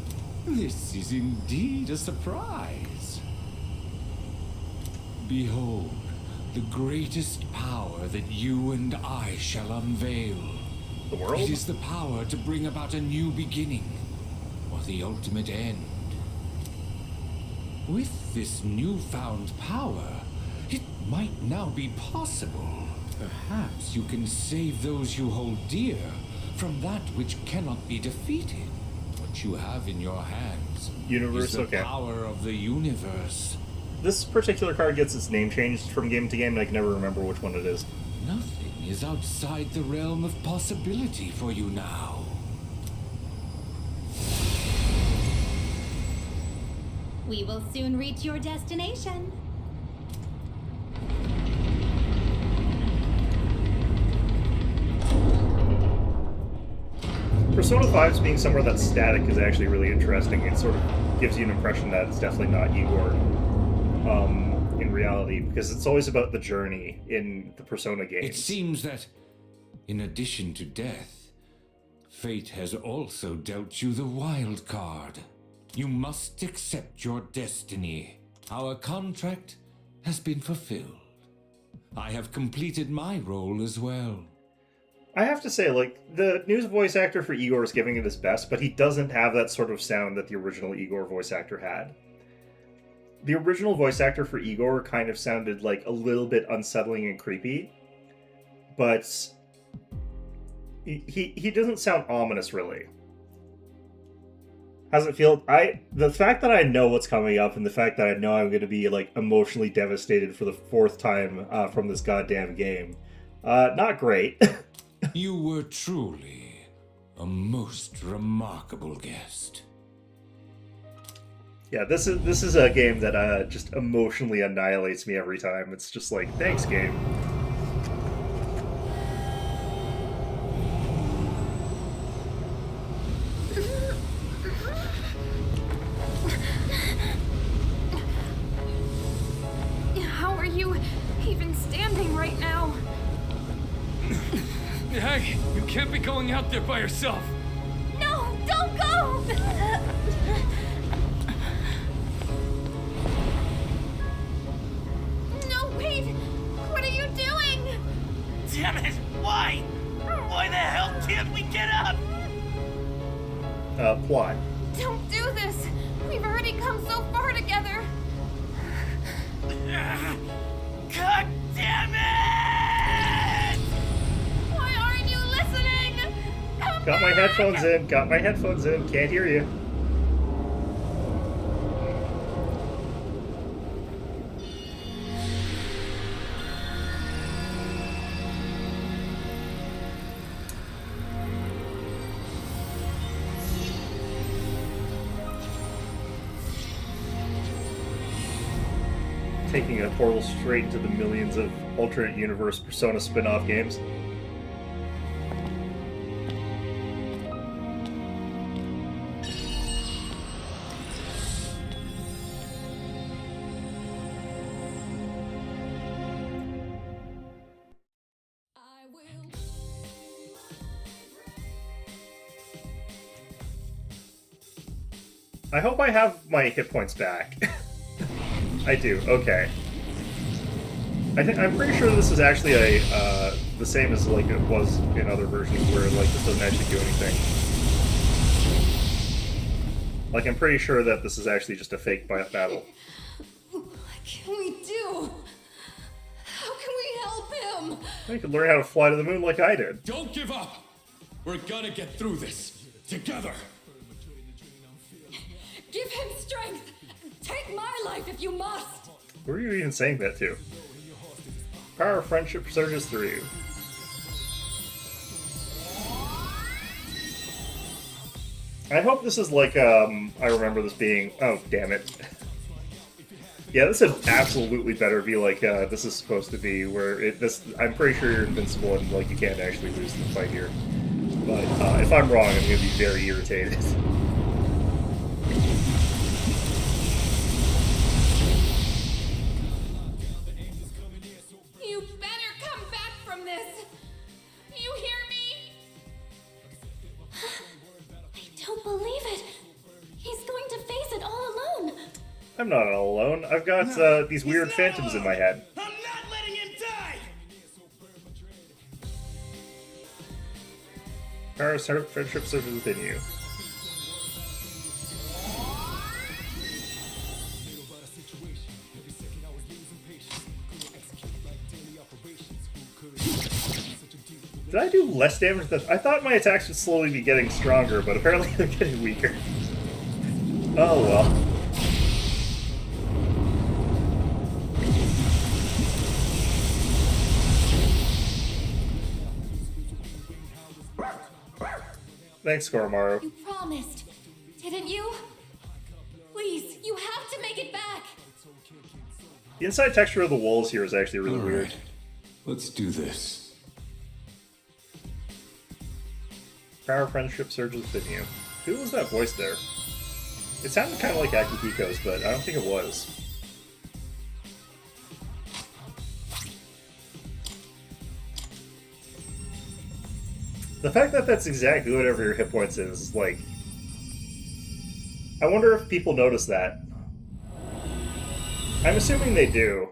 This is indeed a surprise. Behold, the greatest power that you and I shall unveil. The world? It is the power to bring about a new beginning, or the ultimate end. With this newfound power, it might now be possible. Perhaps you can save those you hold dear from that which cannot be defeated. What you have in your hands Universe, is the okay. power of the universe. This particular card gets its name changed from game to game, and I can never remember which one it is. Nothing is outside the realm of possibility for you now. We will soon reach your destination. Persona 5's being somewhere that's static is actually really interesting. It sort of gives you an impression that it's definitely not Igor in reality, because it's always about the journey in the Persona games. It seems that, in addition to death, fate has also dealt you the wild card. You must accept your destiny. Our contract has been fulfilled. I have completed my role as well. I have to say, like, the new voice actor for Igor is giving it his best, but he doesn't have that sort of sound that the original Igor voice actor had. The original voice actor for Igor kind of sounded like a little bit unsettling and creepy, but he doesn't sound ominous, really. How's it feel? The fact that I know what's coming up and the fact that I know I'm going to be, like, emotionally devastated for the 4th time from this goddamn game, not great. You were truly a most remarkable guest. Yeah, this is a game that just emotionally annihilates me every time. It's just like, thanks, game. How are you even standing right now? Hey, you can't be going out there by yourself. No, don't go! No, wait! What are you doing? Damn it! Why? Why the hell can't we get up? Plot. Don't do this! We've already come so far together! God damn it! Why aren't you listening? Come Got my headphones in, can't hear you. Taking a portal straight into the millions of alternate universe Persona spin-off games. I hope I have my hit points back. I do. Okay. I'm pretty sure this is actually the same as like it was in other versions where like this doesn't actually do anything. Like I'm pretty sure that this is actually just a fake battle. What can we do? How can we help him? You could learn how to fly to the moon like I did. Don't give up. We're gonna get through this together. Give him strength. Take my life if you must. Who are you even saying that to? Power of friendship surges through you. I hope this is like, I remember this being... Oh, damn it. Yeah, this would absolutely better be like, this is supposed to be, where I'm pretty sure you're invincible and, like, you can't actually lose the fight here. But, if I'm wrong, I'm gonna be very irritated. I'm not all alone. I've got these weird phantoms in my head. I'm not letting him die! Power of friendship surges within you. Did I do less damage than... I thought my attacks would slowly be getting stronger, but apparently they're getting weaker. Oh well. Thanks, Koromaru. You promised, didn't you? Please, you have to make it back! The inside texture of the walls here is actually really weird. Let's do this. Our friendship surges within you. Who was that voice there? It sounded kind of like Akihiko's, but I don't think it was. The fact that that's exactly whatever your hit points is, like... I wonder if people notice that. I'm assuming they do.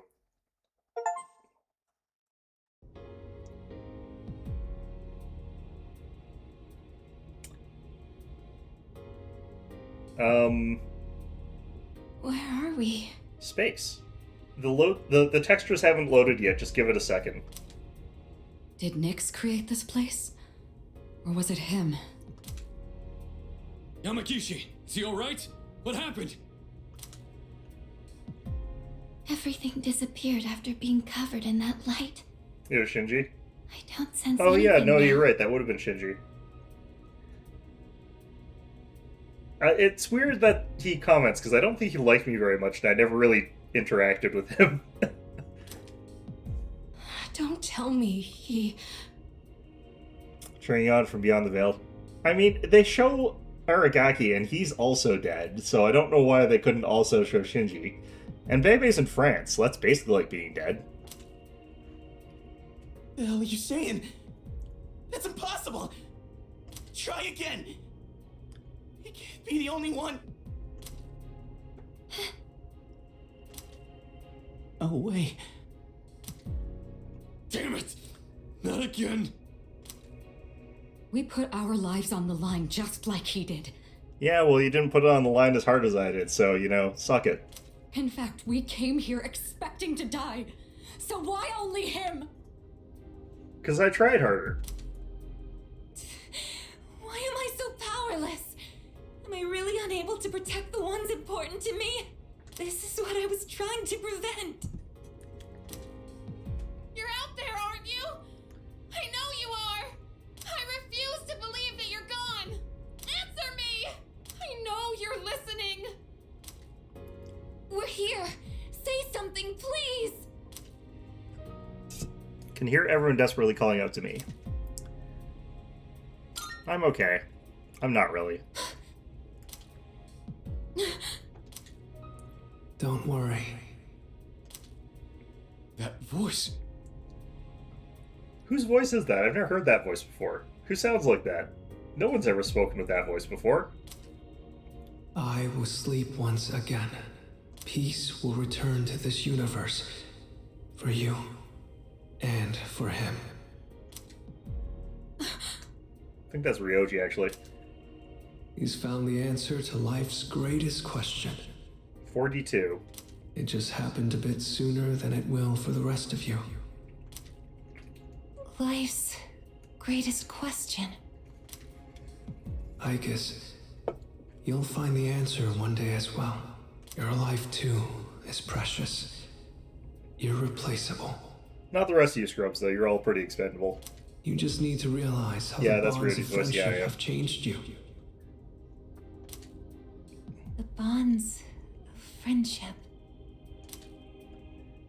Where are we? Space. The textures haven't loaded yet, just give it a second. Did Nyx create this place? Or was it him? Yamagishi, is he alright? What happened? Everything disappeared after being covered in that light. It was Shinji? I don't sense Oh yeah, anything no, now. you're right, that would have been Shinji. It's weird that he comments, because I don't think he liked me very much, and I never really interacted with him. Don't tell me he... Trion from Beyond the Veil. I mean, they show Aragaki, and he's also dead, so I don't know why they couldn't also show Shinji. And Bebe's in France, so that's basically like being dead. The hell are you saying? That's impossible! Try again! You can't be the only one! Oh, wait. Damn it! Not again! We put our lives on the line just like he did. Yeah, well, you didn't put it on the line as hard as I did, so, you know, suck it. In fact, we came here expecting to die. So why only him? Because I tried harder. Why am I so powerless? Am I really unable to protect the ones important to me? This is what I was trying to prevent. You're out there, aren't you? I know you are! I refuse to believe that you're gone! Answer me! I know you're listening. We're here. Say something, please. Can hear everyone desperately calling out to me. I'm okay. I'm not really. Don't worry. That voice. Whose voice is that? I've never heard that voice before. Who sounds like that? No one's ever spoken with that voice before. I will sleep once again. Peace will return to this universe. For you. And for him. I think that's Ryoji, actually. He's found the answer to life's greatest question. 42. It just happened a bit sooner than it will for the rest of you. Life's greatest question. Icus, you'll find the answer one day as well. Your life, too, is precious. Irreplaceable. Not the rest of you scrubs, though. You're all pretty expendable. You just need to realize how Yeah, the that's bonds Rudy's of voice. friendship Yeah, yeah. have changed you. The bonds of friendship.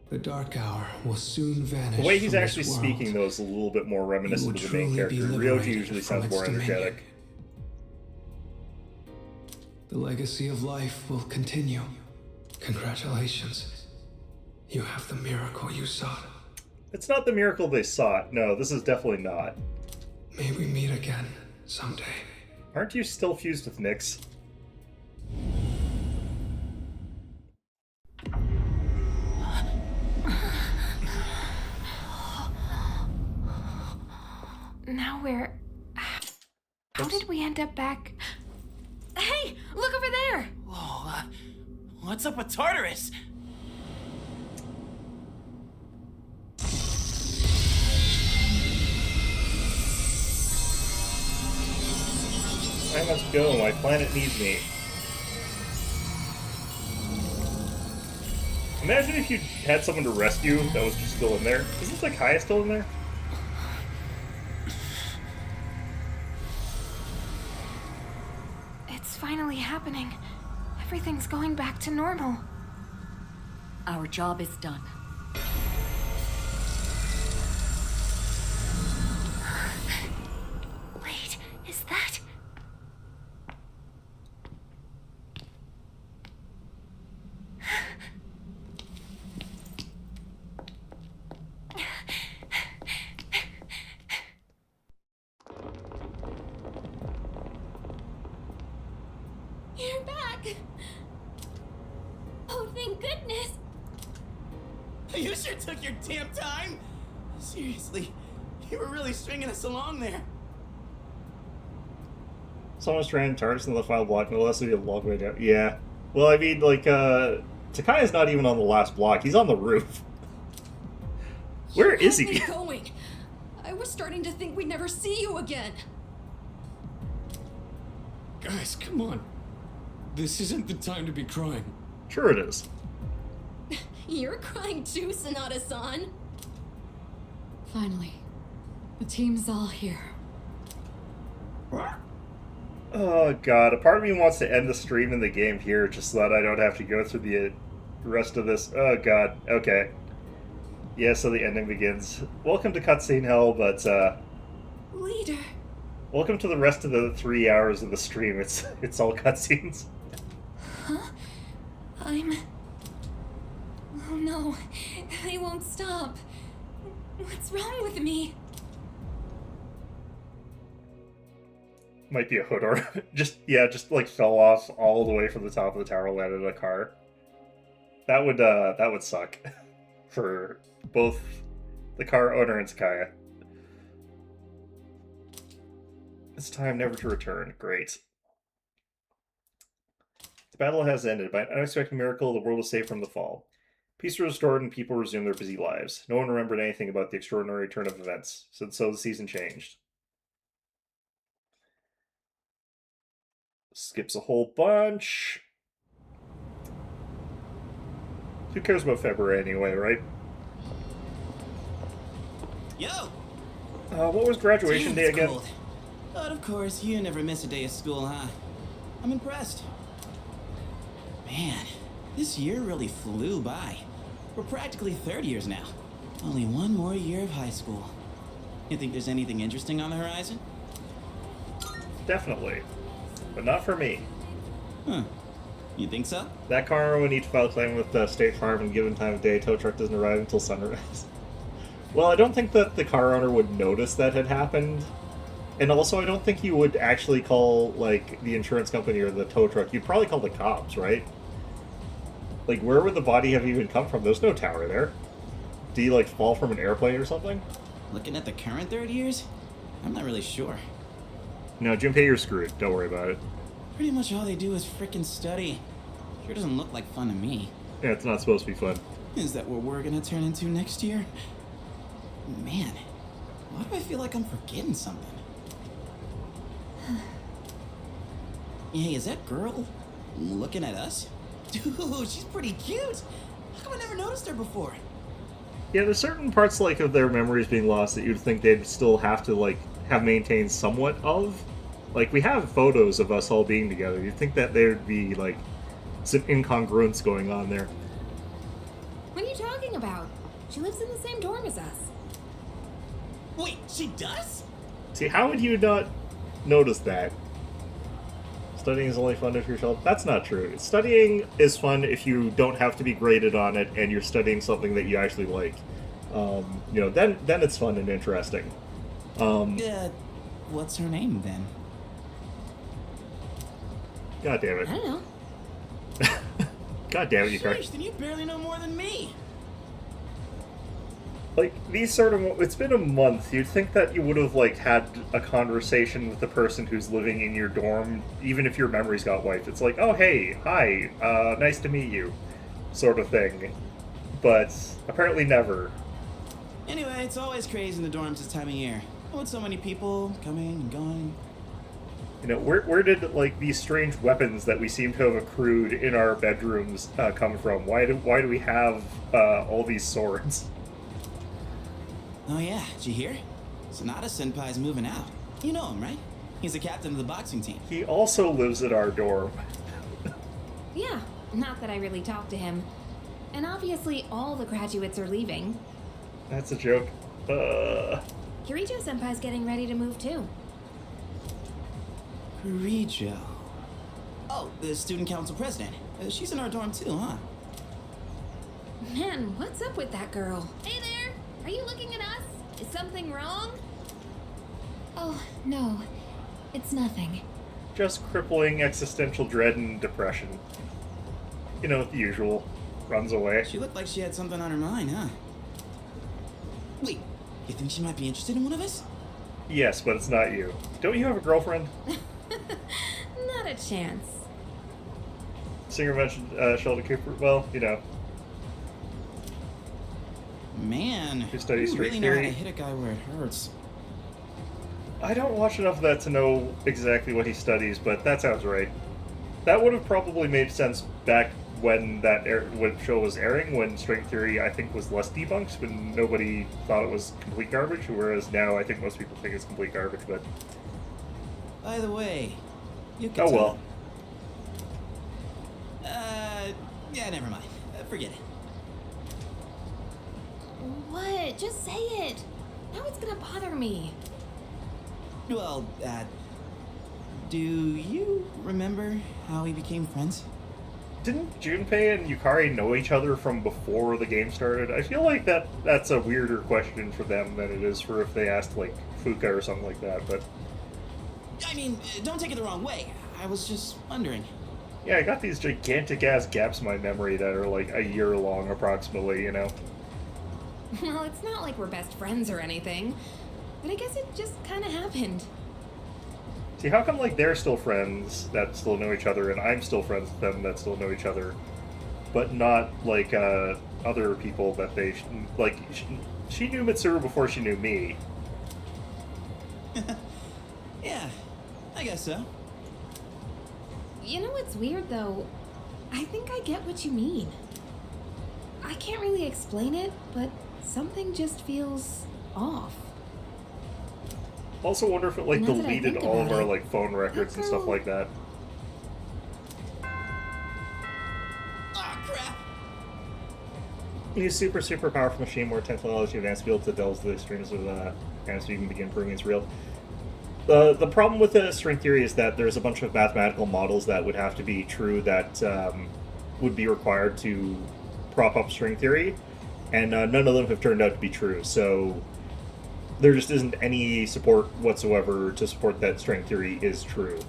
The dark hour will soon vanish. The way he's from actually this world. speaking, though, is a little bit more reminiscent You of will the main truly be character. Ryoji liberated usually from sounds more its dominion. energetic. The legacy of life will continue. Congratulations. You have the miracle you sought. It's not the miracle they sought. No, this is definitely not. May we meet again someday. Aren't you still fused with Nyx? Now we're... How did we end up back? Hey, look over there! Whoa, what's up with Tartarus? I must go. My planet needs me. Imagine if you had someone to rescue that was just still in there. Isn't like Kaya still in there? It's finally happening. Everything's going back to normal. Our job is done. Wait, is that... You sure took your damn time. Seriously, you were really stringing us along there. Someone's trying to target in the final block, no less than a long way down. Yeah. Well, I mean, like, Takaya's not even on the last block. He's on the roof. Where is he? How's it going? I was starting to think we'd never see you again. Guys, come on. This isn't the time to be crying. Sure it is. You're crying too, Sonata-san. Finally, the team's all here. Oh god, a part of me wants to end the stream and the game here just so that I don't have to go through the rest of this. Oh god, okay. Yeah, so the ending begins. Welcome to Cutscene Hell, but Leader. welcome to the rest of the 3 hours of the stream. It's all cutscenes. Huh? Oh no, they won't stop. What's wrong with me? Might be a Hodor. just like fell off all the way from the top of the tower, landed in a car. That would suck. For both the car owner and Takaya. It's time never to return. Great. The battle has ended. By an unexpected miracle, the world was saved from the fall. Peace was restored and people resumed their busy lives. No one remembered anything about the extraordinary turn of events, so the season changed. Skips a whole bunch. Who cares about February anyway, right? Yo! What was graduation Damn, day it's again? cold. But of course, you never miss a day of school, huh? I'm impressed. Man, this year really flew by. We're practically third years now. Only one more year of high school. You think there's anything interesting on the horizon? Definitely. But not for me. Huh. You think so? That car would need to file a claim with State Farm and given time of day, tow truck doesn't arrive until sunrise. Well, I don't think that the car owner would notice that had happened. And also, I don't think you would actually call, like, the insurance company or the tow truck. You'd probably call the cops, right? Like, where would the body have even come from? There's no tower there. Do you, like, fall from an airplane or something? Looking at the current third years, I'm not really sure. No, Junpei, you're screwed. Don't worry about it. Pretty much all they do is frickin' study. Sure doesn't look like fun to me. Yeah, it's not supposed to be fun. Is that what we're gonna turn into next year? Man, why do I feel like I'm forgetting something? Hey, is that girl looking at us? Dude, she's pretty cute! How come I never noticed her before? Yeah, there's certain parts, like, of their memories being lost that you'd think they'd still have to, like, have maintained somewhat of. Like, we have photos of us all being together. You'd think that there'd be, like, some incongruence going on there. What are you talking about? She lives in the same dorm as us. Wait, she does? See, how would you not notice that? Studying is only fun if you're self. That's not true. Studying is fun if you don't have to be graded on it and you're studying something that you actually like. Then it's fun and interesting. What's her name then? God damn it. I don't know. God damn it, you guys. Sheesh, then you barely know more than me. Like, these sort of... It's been a month. You'd think that you would have, like, had a conversation with the person who's living in your dorm, even if your memories got wiped. It's like, oh, hey, hi, nice to meet you, sort of thing. But apparently never. Anyway, it's always crazy in the dorms this time of year. With so many people coming and going. You know, where did, like, these strange weapons that we seem to have accrued in our bedrooms come from? Why do we have all these swords? Oh yeah, did you hear? Sonata Senpai's moving out. You know him, right? He's the captain of the boxing team. He also lives at our dorm. Yeah, not that I really talked to him. And obviously all the graduates are leaving. That's a joke. Kirijo-senpai's getting ready to move too. Kirijo. Oh, the student council president. She's in our dorm too, huh? Man, what's up with that girl? Hey there! Are you looking at us? Is something wrong? Oh, no. It's nothing. Just crippling existential dread and depression. You know, the usual. runs away. She looked like she had something on her mind, huh? Wait, you think she might be interested in one of us? Yes, but it's not you. Don't you have a girlfriend? Not a chance. Singer mentioned Sheldon Cooper. Well, you know. Man, Who studies you string really know how to theory. hit a guy where it hurts. I don't watch enough of that to know exactly what he studies, but that sounds right. That would have probably made sense back when when show was airing, when string theory I think was less debunked, when nobody thought it was complete garbage, whereas now I think most people think it's complete garbage. But By the way, you can oh tell- well. Yeah, never mind. Forget it. What? Just say it. Now it's gonna bother me. Well, do you remember how we became friends? Didn't Junpei and Yukari know each other from before the game started? I feel like that's a weirder question for them than it is for if they asked like Fuka or something like that. But I mean, don't take it the wrong way. I was just wondering. yeah, I got these gigantic ass gaps in my memory that are like a year long approximately, you know. Well, it's not like we're best friends or anything. But I guess it just kind of happened. See, how come like they're still friends that still know each other, and I'm still friends with them that still know each other, but not like other people that they like? She knew Mitsuru before she knew me. Yeah, I guess so. You know what's weird, though? I think I get what you mean. I can't really explain it, but something just feels off. Also, wonder if it like Now that I deleted think all of about our it, like phone records and stuff like that. Ah, crap! Use super powerful machine, more technology advanced to be able to delve to the extremes of and so you can begin proving it's real. The problem with the string theory is that there's a bunch of mathematical models that would have to be true that would be required to prop up string theory, and none of them have turned out to be true. So there just isn't any support whatsoever to support that string theory is true.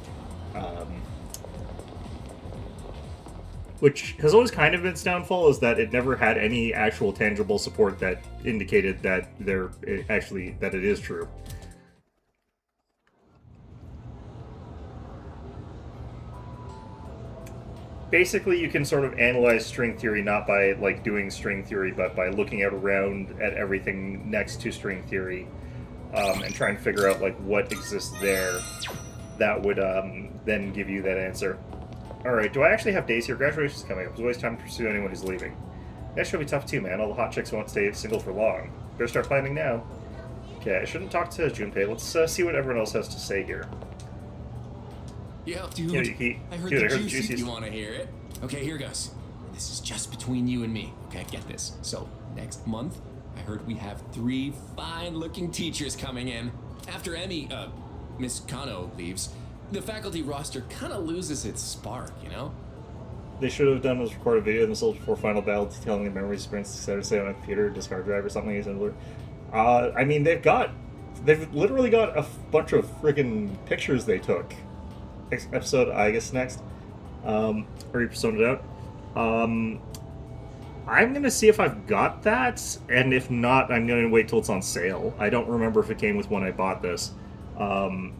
Which has always kind of been its downfall, is that it never had any actual tangible support that indicated that that it is true. Basically, you can sort of analyze string theory not by like doing string theory, but by looking out around at everything next to string theory, and trying to figure out like what exists there that would then give you that answer. Alright, do I actually have days here? Graduation's coming up. There's always time to pursue anyone who's leaving. That should be tough too, man. All the hot chicks won't stay single for long. Better start planning now. Okay, I shouldn't talk to Junpei. Let's see what everyone else has to say here. Yeah, dude. You know, Yuki, I heard dude, the I heard the juices. juices. You want to hear it? Okay, here goes. This is just between you and me. Okay, get this. So, next month, I heard we have 3 fine-looking teachers coming in. After Miss Kano leaves, the faculty roster kind of loses its spark, you know? They should have done was record a video of themselves before final battle detailing their memories, experiences, etc. Say on a computer, discard drive, or something similar. I mean, they've literally got a bunch of friggin' pictures they took. Episode, I guess, next. Or you personed it out. I'm gonna see if I've got that, and if not, I'm gonna wait till it's on sale. I don't remember if it came with when I bought this. I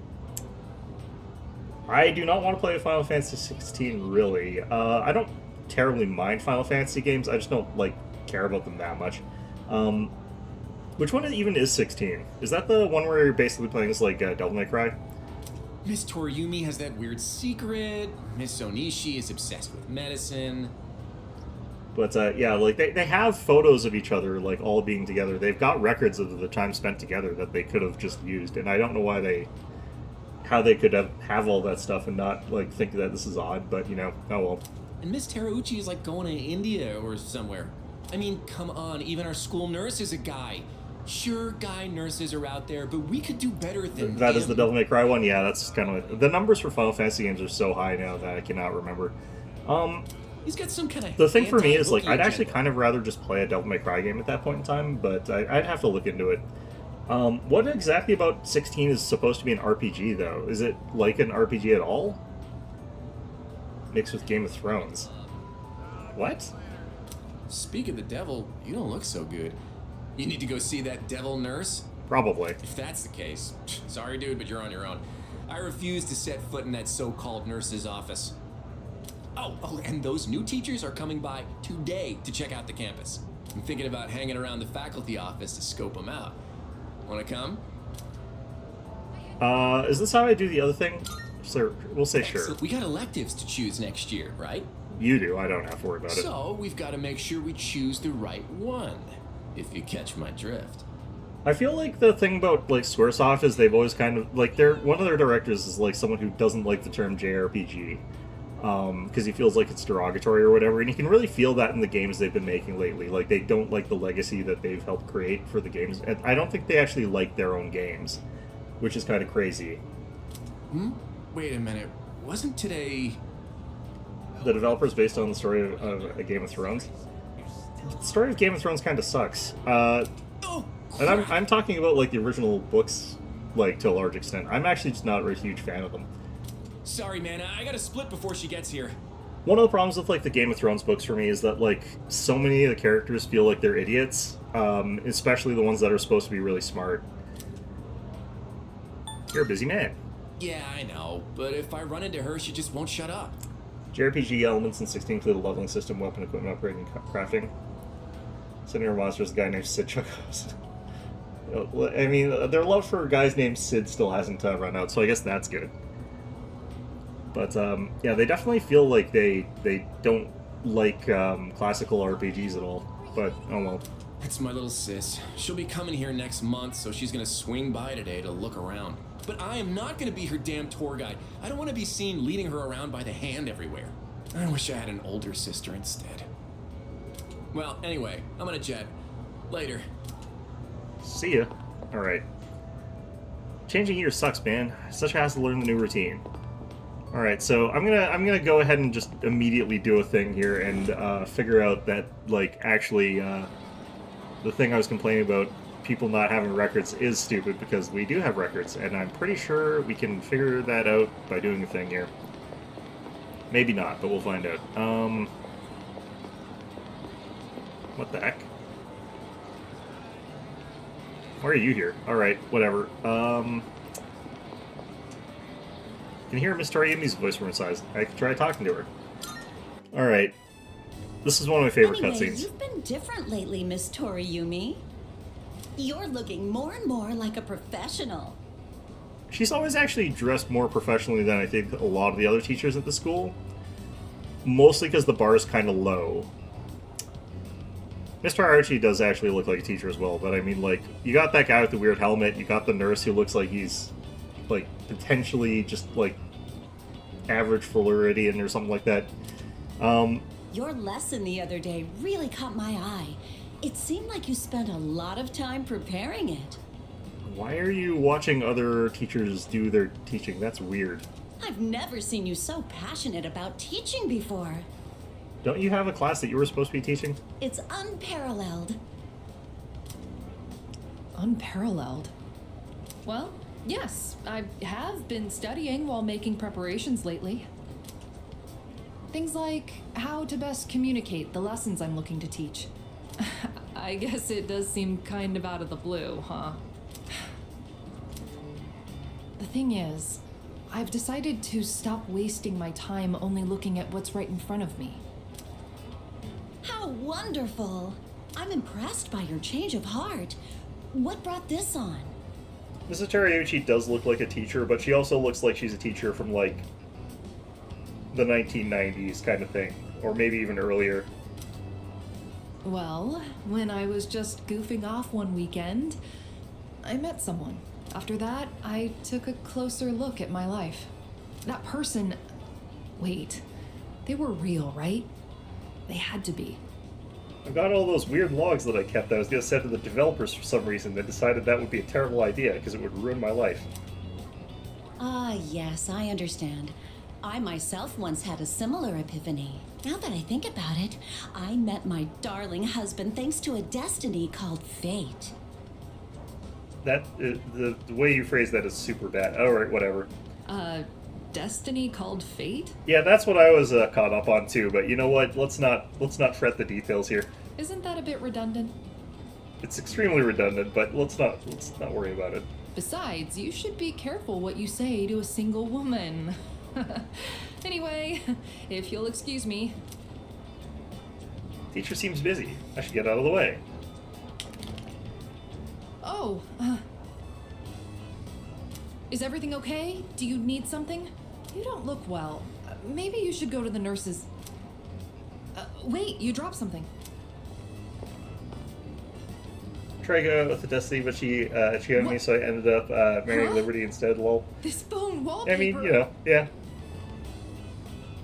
do not want to play Final Fantasy 16, really. I don't terribly mind Final Fantasy games, I just don't, care about them that much. Which one even is 16? Is that the one where you're basically playing as, Devil May Cry? Miss Toriumi has that weird secret. Miss Onishi is obsessed with medicine. But, yeah, they have photos of each other, all being together. They've got records of the time spent together that they could have just used, and I don't know why how they could have all that stuff and not, think that this is odd, but, oh well. And Miss Terauchi is, going to India or somewhere. I mean, come on, even our school nurse is a guy. Sure, guy nurses are out there, but we could do better than That him. is the Devil May Cry one? Yeah, that's kind of... The numbers for Final Fantasy games are so high now that I cannot remember. He's got some kind of... The thing for me is, anti-hooky I'd actually agenda. kind of rather just play a Devil May Cry game at that point in time, but I'd have to look into it. What exactly about 16 is supposed to be an RPG, though? Is it like an RPG at all? Mixed with Game of Thrones. What? speak of the devil, you don't look so good. You need to go see that devil nurse? Probably. If that's the case, sorry dude, but you're on your own. I refuse to set foot in that so-called nurse's office. Oh, and those new teachers are coming by today to check out the campus. I'm thinking about hanging around the faculty office to scope them out. Wanna come? Is this how I do the other thing? Sir, we'll say sure. Excellent. We got electives to choose next year, right? You do, I don't have to worry about it. So, we've got to make sure we choose the right one, if you catch my drift. I feel like the thing about, like, Squaresoft is they've always kind of, like, one of their directors is, like, someone who doesn't like the term JRPG. Because he feels like it's derogatory or whatever, and you can really feel that in the games they've been making lately. Like, they don't like the legacy that they've helped create for the games. And I don't think they actually like their own games, which is kind of crazy. Wait a minute, wasn't today... The developer's based on the story of a Game of Thrones? The story of Game of Thrones kind of sucks. And I'm talking about, like, the original books, like, to a large extent. I'm actually just not a huge fan of them. Sorry, man, I gotta split before she gets here. One of the problems with, like, the Game of Thrones books for me is that, like, so many of the characters feel like they're idiots, especially the ones that are supposed to be really smart. You're a busy man. Yeah, I know, but if I run into her, she just won't shut up. JRPG elements in 16 include a leveling system, weapon equipment upgrading, and crafting. Sending your monsters a guy named Sid Chuckos. I mean, their love for guys named Sid still hasn't run out, so I guess that's good. But, yeah, they definitely feel like they don't like classical RPGs at all. But, oh well. That's my little sis. She'll be coming here next month, so she's gonna swing by today to look around. But I am not gonna be her damn tour guide. I don't want to be seen leading her around by the hand everywhere. I wish I had an older sister instead. Well, anyway, I'm gonna jet. Later. See ya. Alright. Changing years sucks, man. Such a hassle to learn the new routine. Alright, so I'm gonna go ahead and just immediately do a thing here and figure out that, like, actually, the thing I was complaining about, people not having records, is stupid, because we do have records, and I'm pretty sure we can figure that out by doing a thing here. Maybe not, but we'll find out. What the heck? Why are you here? Alright, whatever. Can hear Miss Toriumi's voice from inside. I can try talking to her. Alright. This is one of my favorite cutscenes. You've been different lately, Miss Toriumi. You're looking more and more like a professional. She's always actually dressed more professionally than I think a lot of the other teachers at the school. Mostly because the bar is kind of low. Mr. Archie does actually look like a teacher as well, but I mean, like, you got that guy with the weird helmet, you got the nurse who looks like he's, like, potentially just, like, average Floridian or something like that. Your lesson the other day really caught my eye. It seemed like you spent a lot of time preparing it. Why are you watching other teachers do their teaching? That's weird. I've never seen you so passionate about teaching before. Don't you have a class that you were supposed to be teaching? It's unparalleled. Unparalleled? Well, yes, I have been studying while making preparations lately. Things like how to best communicate the lessons I'm looking to teach. I guess it does seem kind of out of the blue, huh? The thing is, I've decided to stop wasting my time only looking at what's right in front of me. How wonderful! I'm impressed by your change of heart. What brought this on? Mrs. Toriuchi does look like a teacher, but she also looks like she's a teacher from, like, the 1990s kind of thing. Or maybe even earlier. Well, when I was just goofing off one weekend, I met someone. After that, I took a closer look at my life. That person... Wait, they were real, right? They had to be. I've got all those weird logs that I kept that I was going to send to the developers for some reason. They decided that would be a terrible idea because it would ruin my life. Ah, yes, I understand. I myself once had a similar epiphany. Now that I think about it, I met my darling husband thanks to a destiny called fate. That, the way you phrase that is super bad. Alright, whatever. Destiny called fate? Yeah, that's what I was caught up on too, but you know what? Let's not fret the details here. Isn't that a bit redundant? It's extremely redundant, but let's not worry about it. Besides, you should be careful what you say to a single woman. Anyway, if you'll excuse me. Teacher seems busy. I should get out of the way. Oh, is everything okay? Do you need something? You don't look well. Maybe you should go to the nurses. Wait, you dropped something. Tried to go with the Destiny, but she owned me, so I ended up marrying Liberty instead, lol. This phone wallpaper. I mean, you know, yeah.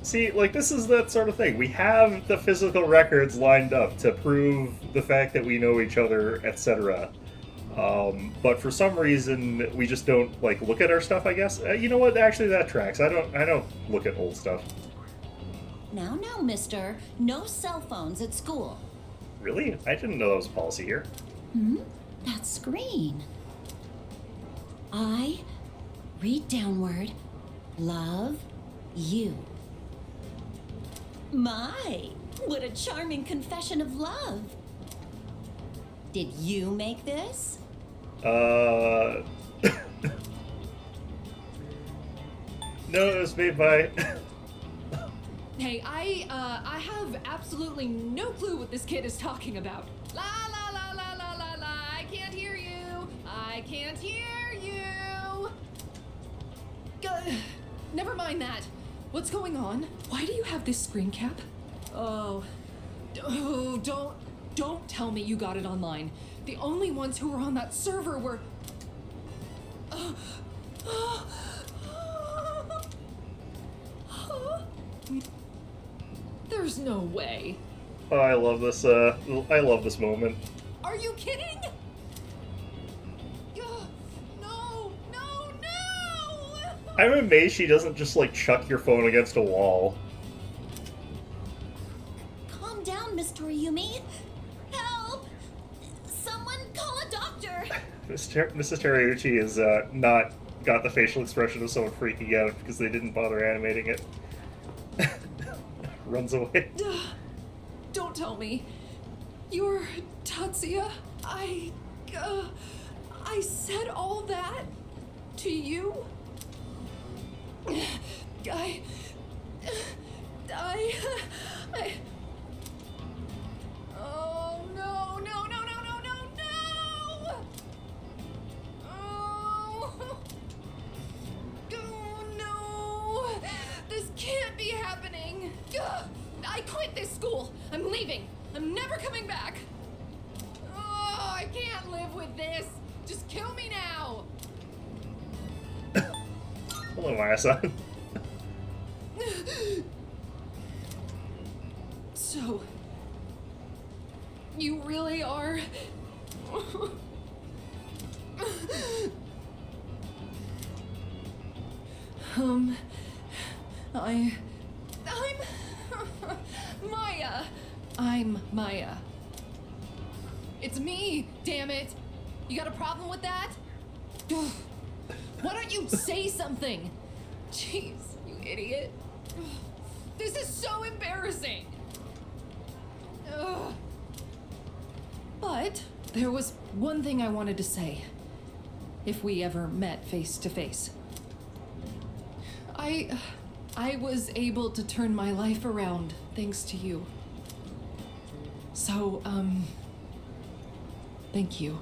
See, like, this is that sort of thing. We have the physical records lined up to prove the fact that we know each other, etc. But for some reason, we just don't, like, look at our stuff, I guess. You know what? Actually, that tracks. I don't look at old stuff. Now, mister. No cell phones at school. Really? I didn't know that was a policy here. That screen. I read downward. Love you. My, what a charming confession of love. Did you make this? No, it was made by... Hey, I have absolutely no clue what this kid is talking about. La la la la la la la, I can't hear you. I can't hear you. Never mind that. What's going on? Why do you have this screen cap? Oh, don't tell me you got it online. The only ones who were on that server were... There's no way. Oh, I love this, I love this moment. Are you kidding? No! I'm amazed she doesn't just, like, chuck your phone against a wall. Calm down, Mr. Yumi. Help! Someone call a doctor! Mrs. Teriyuchi has, not got the facial expression of someone freaking out because they didn't bother animating it. Runs away. Don't tell me. You're Tatsuya? I said all that to you? I oh no. Oh no. This can't be happening. I quit this school. I'm leaving. I'm never coming back. Oh, I can't live with this. Just kill me now. Hello, Maya-san. So, you really are... I'm Maya. I'm Maya. It's me, damn it. You got a problem with that? Why don't you say something? Jeez, you idiot. This is so embarrassing. But there was one thing I wanted to say. If we ever met face to face. I was able to turn my life around thanks to you. So, thank you.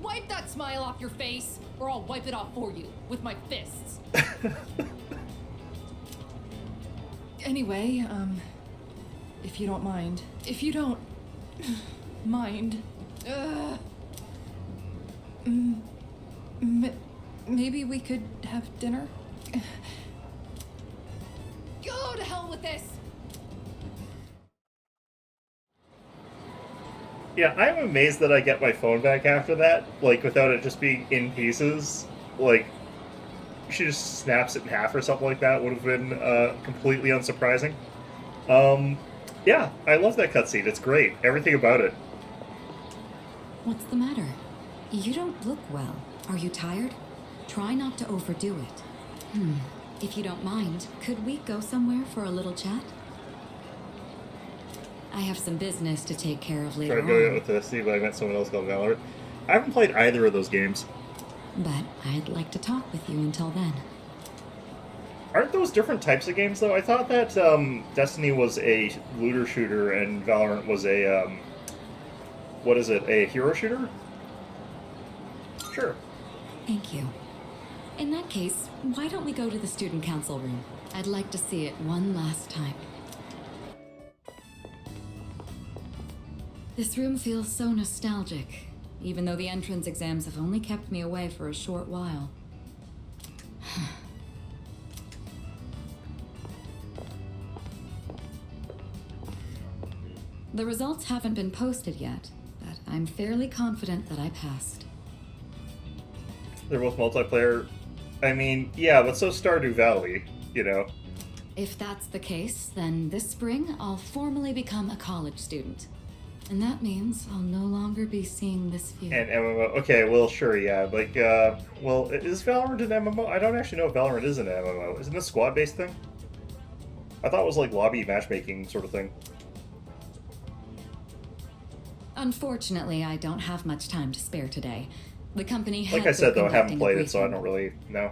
Wipe that smile off your face, or I'll wipe it off for you with my fists. Anyway, if you don't mind. If you don't mind, maybe we could have dinner? Go to hell with this! Yeah, I'm amazed that I get my phone back after that, like, without it just being in pieces. Like, she just snaps it in half or something like that would have been completely unsurprising. Yeah, I love that cutscene. It's great. Everything about it. What's the matter? You don't look well. Are you tired? Try not to overdo it. If you don't mind, could we go somewhere for a little chat? I have some business to take care of later Tried doing it on. with Destiny, but I met someone else called Valorant. I haven't played either of those games. But I'd like to talk with you until then. Aren't those different types of games, though? I thought that Destiny was a looter shooter and Valorant was a, what is it, a hero shooter? Sure. Thank you. In that case, why don't we go to the student council room? I'd like to see it one last time. This room feels so nostalgic, even though the entrance exams have only kept me away for a short while. The results haven't been posted yet, but I'm fairly confident that I passed. They're both multiplayer. I mean, yeah, but so Stardew Valley, you know. If that's the case, then this spring I'll formally become a college student. And that means I'll no longer be seeing this view. And MMO. Okay, well, sure, yeah. Like, well, is Valorant an MMO? I don't actually know if Valorant is an MMO. Isn't it a squad-based thing? I thought it was like lobby matchmaking sort of thing. Unfortunately, I don't have much time to spare today. The company Like I heads are said, though, I haven't conducting a played it, so I briefing. don't really know.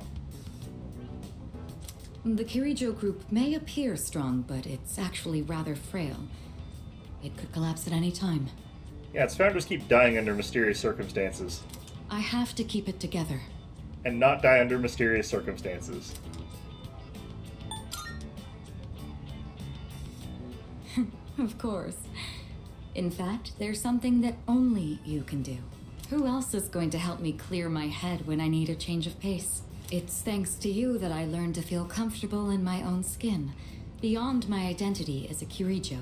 The Kirijo group may appear strong, but it's actually rather frail. It could collapse at any time. Yeah, its founders keep dying under mysterious circumstances. I have to keep it together. And not die under mysterious circumstances. Of course. In fact, there's something that only you can do. Who else is going to help me clear my head when I need a change of pace? It's thanks to you that I learned to feel comfortable in my own skin, beyond my identity as a Kirijo.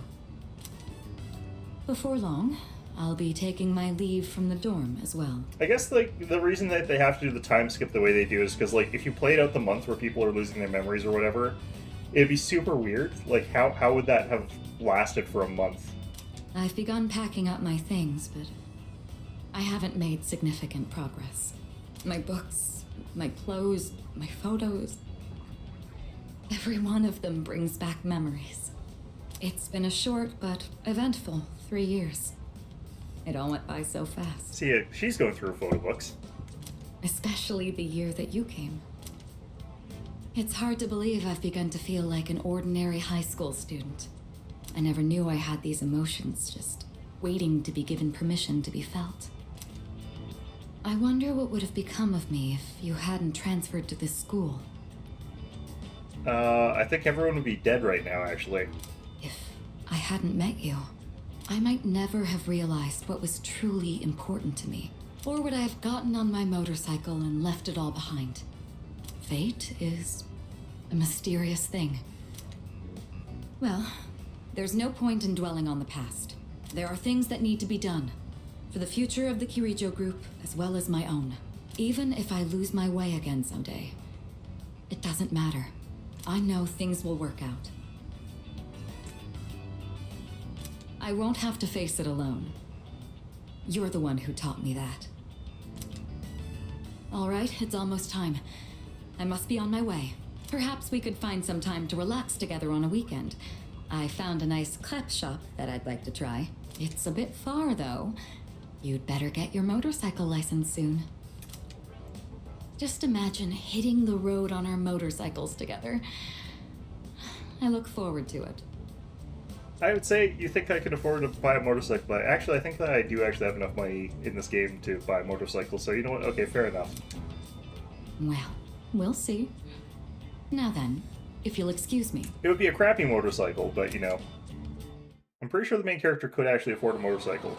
Before long, I'll be taking my leave from the dorm as well. I guess, like, the reason that they have to do the time skip the way they do is because, like, if you played out the month where people are losing their memories or whatever, it'd be super weird. Like, how would that have lasted for a month? I've begun packing up my things, but I haven't made significant progress. My books, my clothes, my photos, every one of them brings back memories. It's been a short but eventful 3 years. It all went by so fast. See, she's going through her photo books. Especially the year that you came. It's hard to believe I've begun to feel like an ordinary high school student. I never knew I had these emotions, just waiting to be given permission to be felt. I wonder what would have become of me if you hadn't transferred to this school. I think everyone would be dead right now, actually. If I hadn't met you, I might never have realized what was truly important to me. Or would I have gotten on my motorcycle and left it all behind? Fate is a mysterious thing. Well, there's no point in dwelling on the past. There are things that need to be done. For the future of the Kirijo group, as well as my own. Even if I lose my way again someday. It doesn't matter. I know things will work out. I won't have to face it alone. You're the one who taught me that. All right, it's almost time. I must be on my way. Perhaps we could find some time to relax together on a weekend. I found a nice crepe shop that I'd like to try. It's a bit far, though. You'd better get your motorcycle license soon. Just imagine hitting the road on our motorcycles together. I look forward to it. I would say you think I could afford to buy a motorcycle, but actually I think that I do actually have enough money in this game to buy a motorcycle, so you know what? Okay, fair enough. Well, we'll see. Now then, if you'll excuse me. It would be a crappy motorcycle, but you know. I'm pretty sure the main character could actually afford a motorcycle.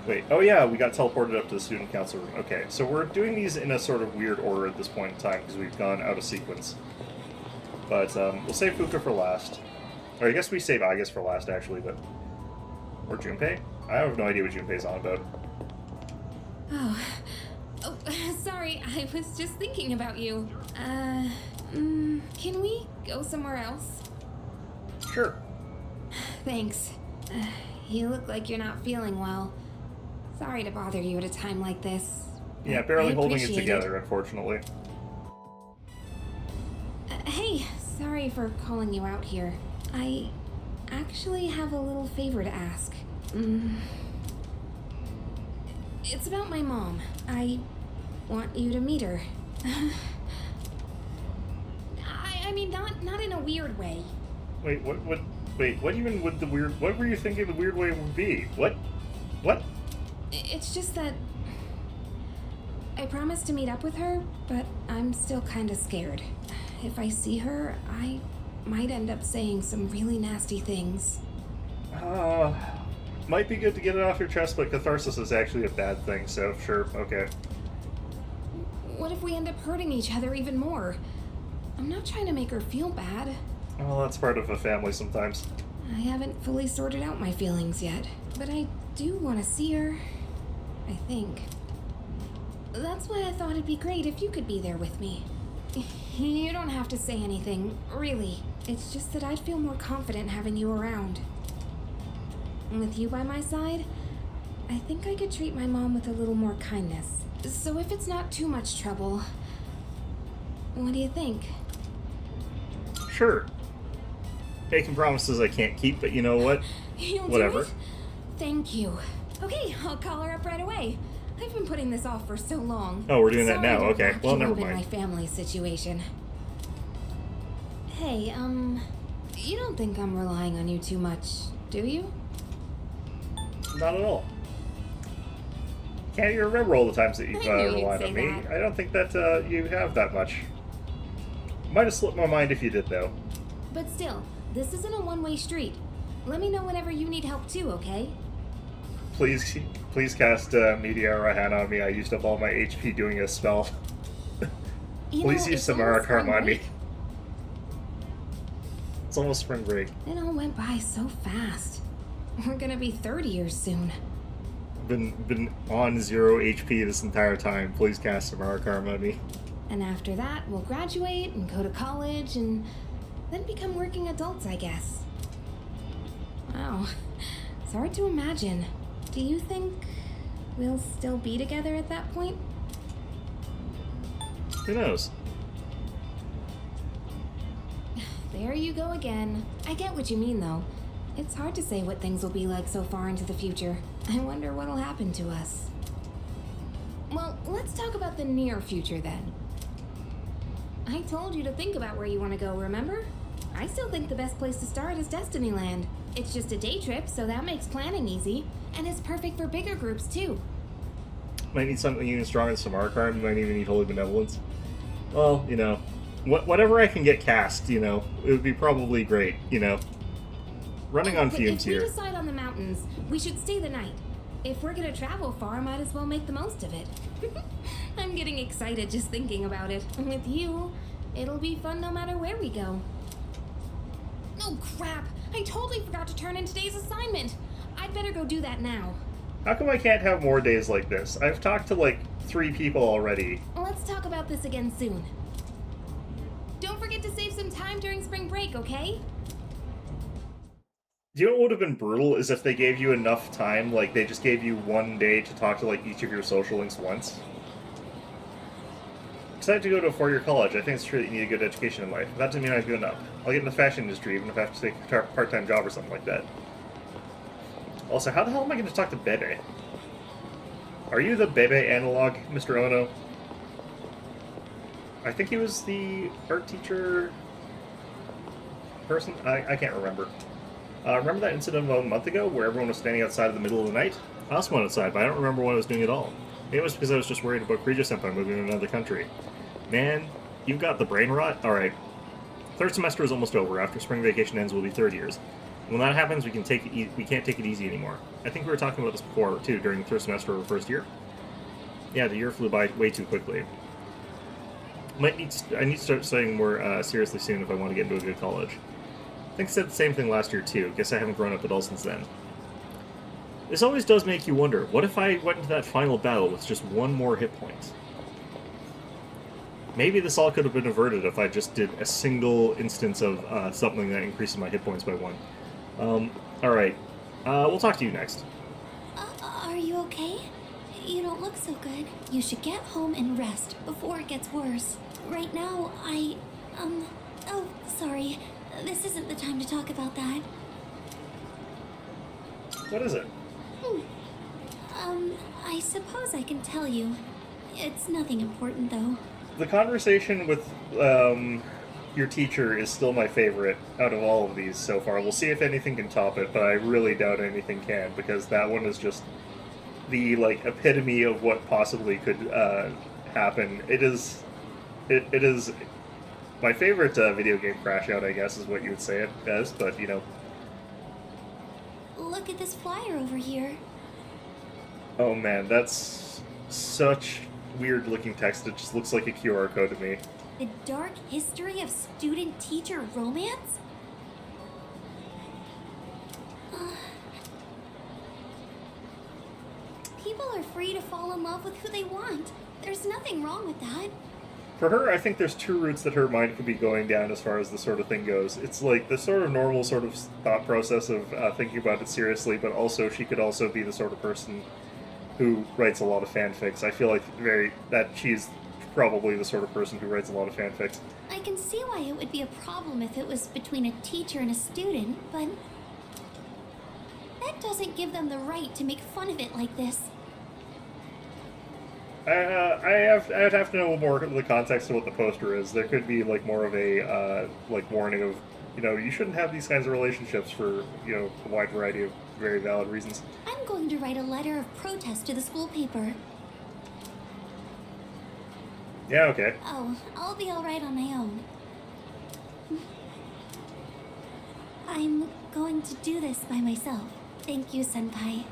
Wait, oh yeah, we got teleported up to the student council room. Okay, so we're doing these in a sort of weird order at this point in time, because we've gone out of sequence. But, we'll save Fuka for last. Or I guess we save Aigis for last, actually, but... Or Junpei? I have no idea what Junpei's on about. Oh, sorry, I was just thinking about you. Can we go somewhere else? Sure. Thanks. You look like you're not feeling well. Sorry to bother you at a time like this. Yeah, barely I holding it appreciate together, unfortunately. Hey, sorry for calling you out here. I actually have a little favor to ask. It's about my mom. I want you to meet her. I mean, not in a weird way. Wait, what even would the weird... What were you thinking the weird way would be? What? It's just that... I promised to meet up with her, but I'm still kinda scared. If I see her, I might end up saying some really nasty things. Might be good to get it off your chest, but catharsis is actually a bad thing, so sure, okay. What if we end up hurting each other even more? I'm not trying to make her feel bad. Well, that's part of a family sometimes. I haven't fully sorted out my feelings yet, but I do want to see her. I think. That's why I thought it'd be great if you could be there with me. You don't have to say anything, really. It's just that I'd feel more confident having you around. With you by my side, I think I could treat my mom with a little more kindness. So if it's not too much trouble, what do you think? Sure. Making promises I can't keep, but you know what? You'll Whatever. do it? Thank you. Okay, I'll call her up right away. I've been putting this off for so long. Oh, we're doing that Sorry now. to Okay. rock Well, you never up in mind. my family situation. Hey, you don't think I'm relying on you too much, do you? Not at all. Can't even remember all the times that you've I knew you'd relied say on me. that. I don't think that you have that much. Might have slipped my mind if you did, though. But still, this isn't a one-way street. Let me know whenever you need help too, okay? Please cast Media Rahana on me. I used up all my HP doing a spell. Please use Samara Karma on me. It's almost spring break. It all went by so fast. We're gonna be 30 years soon. Been on 0 HP this entire time. Please cast Samara Karma on me. And after that, we'll graduate and go to college and then become working adults, I guess. Wow. It's hard to imagine. Do you think we'll still be together at that point? Who knows? There you go again. I get what you mean, though. It's hard to say what things will be like so far into the future. I wonder what'll happen to us. Well, let's talk about the near future then. I told you to think about where you want to go, remember? I still think the best place to start is Destinyland. It's just a day trip, so that makes planning easy. And it's perfect for bigger groups, too. Might need something even stronger than Samara Karma. Might even need Holy Benevolence. Well, you know, whatever I can get cast, you know, it would be probably great, you know. Running on fumes if here. we decide on the mountains, we should stay the night. If we're gonna travel far, might as well make the most of it. I'm getting excited just thinking about it. With you, it'll be fun no matter where we go. Oh crap! I totally forgot to turn in today's assignment. I'd better go do that now. How come I can't have more days like this? I've talked to like 3 people already. Let's talk about this again soon. Don't forget to save some time during spring break, okay? Do you know what would have been brutal is if they gave you enough time, like they just gave you 1 day to talk to like each of your social links once? Decided to go to a 4-year college. I think it's true that you need a good education in life. That doesn't mean I'm good enough. I'll get in the fashion industry even if I have to take a part-time job or something like that. Also, how the hell am I going to talk to Bebe? Are you the Bebe analog, Mr. Ono? I think he was the art teacher person? I can't remember. Remember that incident about a month ago where everyone was standing outside in the middle of the night? I also went outside, but I don't remember what I was doing at all. Maybe it was because I was just worried about Krijo-senpai moving to another country. Man, you've got the brain rot? Alright. 3rd semester is almost over. After spring vacation ends, we'll be 3rd years. When that happens, we can't take it easy anymore. I think we were talking about this before, too, during the 3rd semester of our 1st year. Yeah, the year flew by way too quickly. I need to start studying more seriously soon if I want to get into a good college. I think I said the same thing last year, too. Guess I haven't grown up at all since then. This always does make you wonder, what if I went into that final battle with just 1 more hit point? Maybe this all could have been averted if I just did a single instance of something that increases my hit points by 1. Alright. We'll talk to you next. Are you okay? You don't look so good. You should get home and rest before it gets worse. Right now, oh, sorry. this isn't the time to talk about that. What is it? I suppose I can tell you. It's nothing important, though. The conversation with your teacher is still my favorite out of all of these so far. We'll see if anything can top it, but I really doubt anything can, because that one is just the like epitome of what possibly could happen. It is my favorite video game crash out, I guess, is what you would say it as, but you know. Look at this flyer over here. Oh man, that's such weird looking text. It just looks like a QR code to me. The dark history of student-teacher romance? People are free to fall in love with who they want. There's nothing wrong with that. For her, I think there's two routes that her mind could be going down as far as this sort of thing goes. It's like the sort of normal sort of thought process of thinking about it seriously, but also she could also be the sort of person who writes a lot of fanfics. I feel like that she's probably the sort of person who writes a lot of fanfics. I can see why it would be a problem if it was between a teacher and a student, but that doesn't give them the right to make fun of it like this. I'd have to know more of the context of what the poster is. There could be like more of a like warning of, you know, you shouldn't have these kinds of relationships for, you know, a wide variety of very valid reasons. I'm going to write a letter of protest to the school paper. Yeah, okay. Oh, I'll be alright on my own. I'm going to do this by myself. Thank you, Senpai.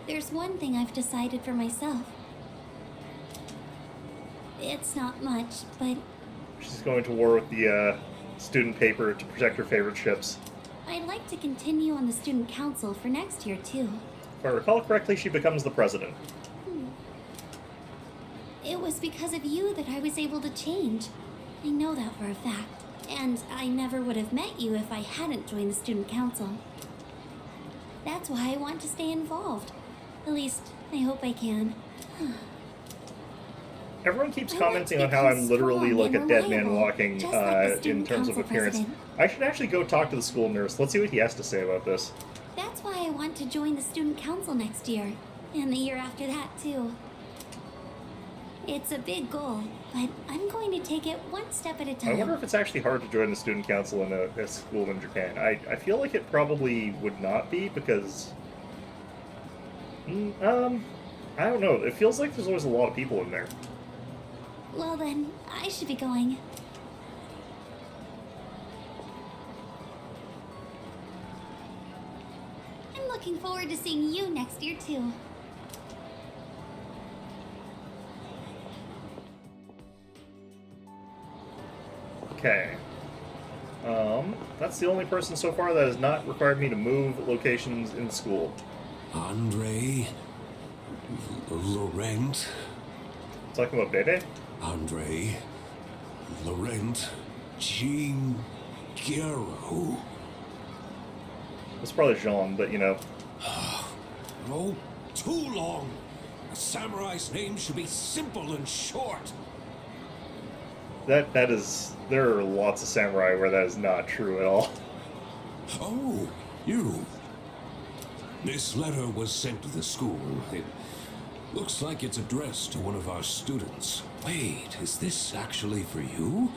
There's one thing I've decided for myself. It's not much, but She's going to war with the student paper to protect her favorite ships. I'd like to continue on the student council for next year, too. If I recall correctly, she becomes the president. It was because of you that I was able to change. I know that for a fact. And I never would have met you if I hadn't joined the student council. That's why I want to stay involved. At least, I hope I can. Everyone keeps commenting on how I'm literally like a dead man walking in terms of appearance. I should actually go talk to the school nurse. Let's see what he has to say about this. That's why I want to join the student council next year. And the year after that, too. It's a big goal, but I'm going to take it one step at a time. I wonder if it's actually hard to join the student council in a school in Japan. I feel like it probably would not be, because... I don't know. It feels like there's always a lot of people in there. Well then, I should be going. I'm looking forward to seeing you next year, too. Okay. That's the only person so far that has not required me to move locations in school. Andre... Laurent... Talking about Bebe? Andre... Laurent... Jean... Guerrero... It's probably Jean, but you know. Oh, too long! A samurai's name should be simple and short. That is... There are lots of samurai where that is not true at all. Oh, you. This letter was sent to the school. It looks like it's addressed to one of our students. Wait, is this actually for you?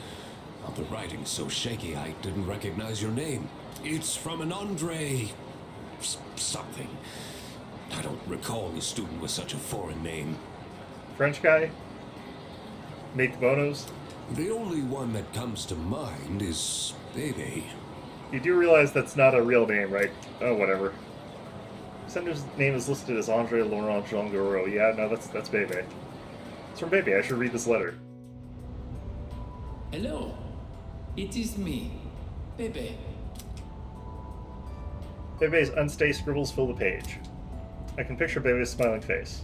Oh, the writing's so shaky I didn't recognize your name. It's from an Andre... something. I don't recall a student with such a foreign name. French guy? Mate Bonos? The only one that comes to mind is Bebe. You do realize that's not a real name, right? Oh, whatever. Sender's name is listed as Andre Laurent Jean Guerrero. Yeah, no, that's Bebe. It's from Bebe. I should read this letter. Hello. It is me, Bebe. Bebe's unstay scribbles fill the page. I can picture Bebe's smiling face.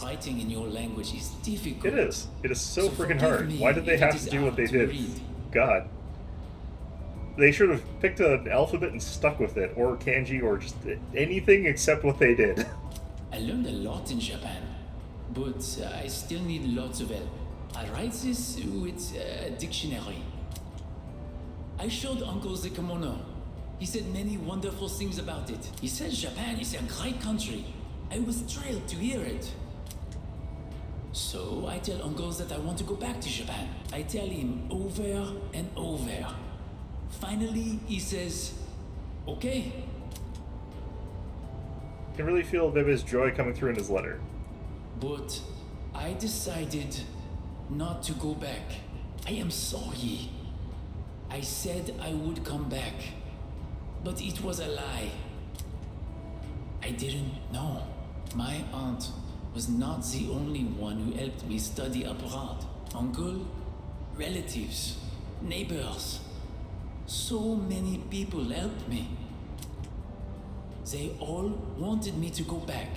Writing in your language is difficult. It is. It is so freaking forgive hard. me Why did they if have it is to do what they hard to did? read. God. They should have picked an alphabet and stuck with it, or kanji, or just anything except what they did. I learned a lot in Japan, but I still need lots of help. I write this with a dictionary. I showed Uncle the kimono. He said many wonderful things about it. He says Japan is a great country. I was thrilled to hear it. So I tell Uncle that I want to go back to Japan. I tell him over and over. Finally, he says, okay. You can really feel Bebe's joy coming through in his letter. But I decided not to go back. I am sorry. I said I would come back, but it was a lie. I didn't know. My aunt was not the only one who helped me study abroad. Uncle, relatives, neighbors. So many people helped me. They all wanted me to go back.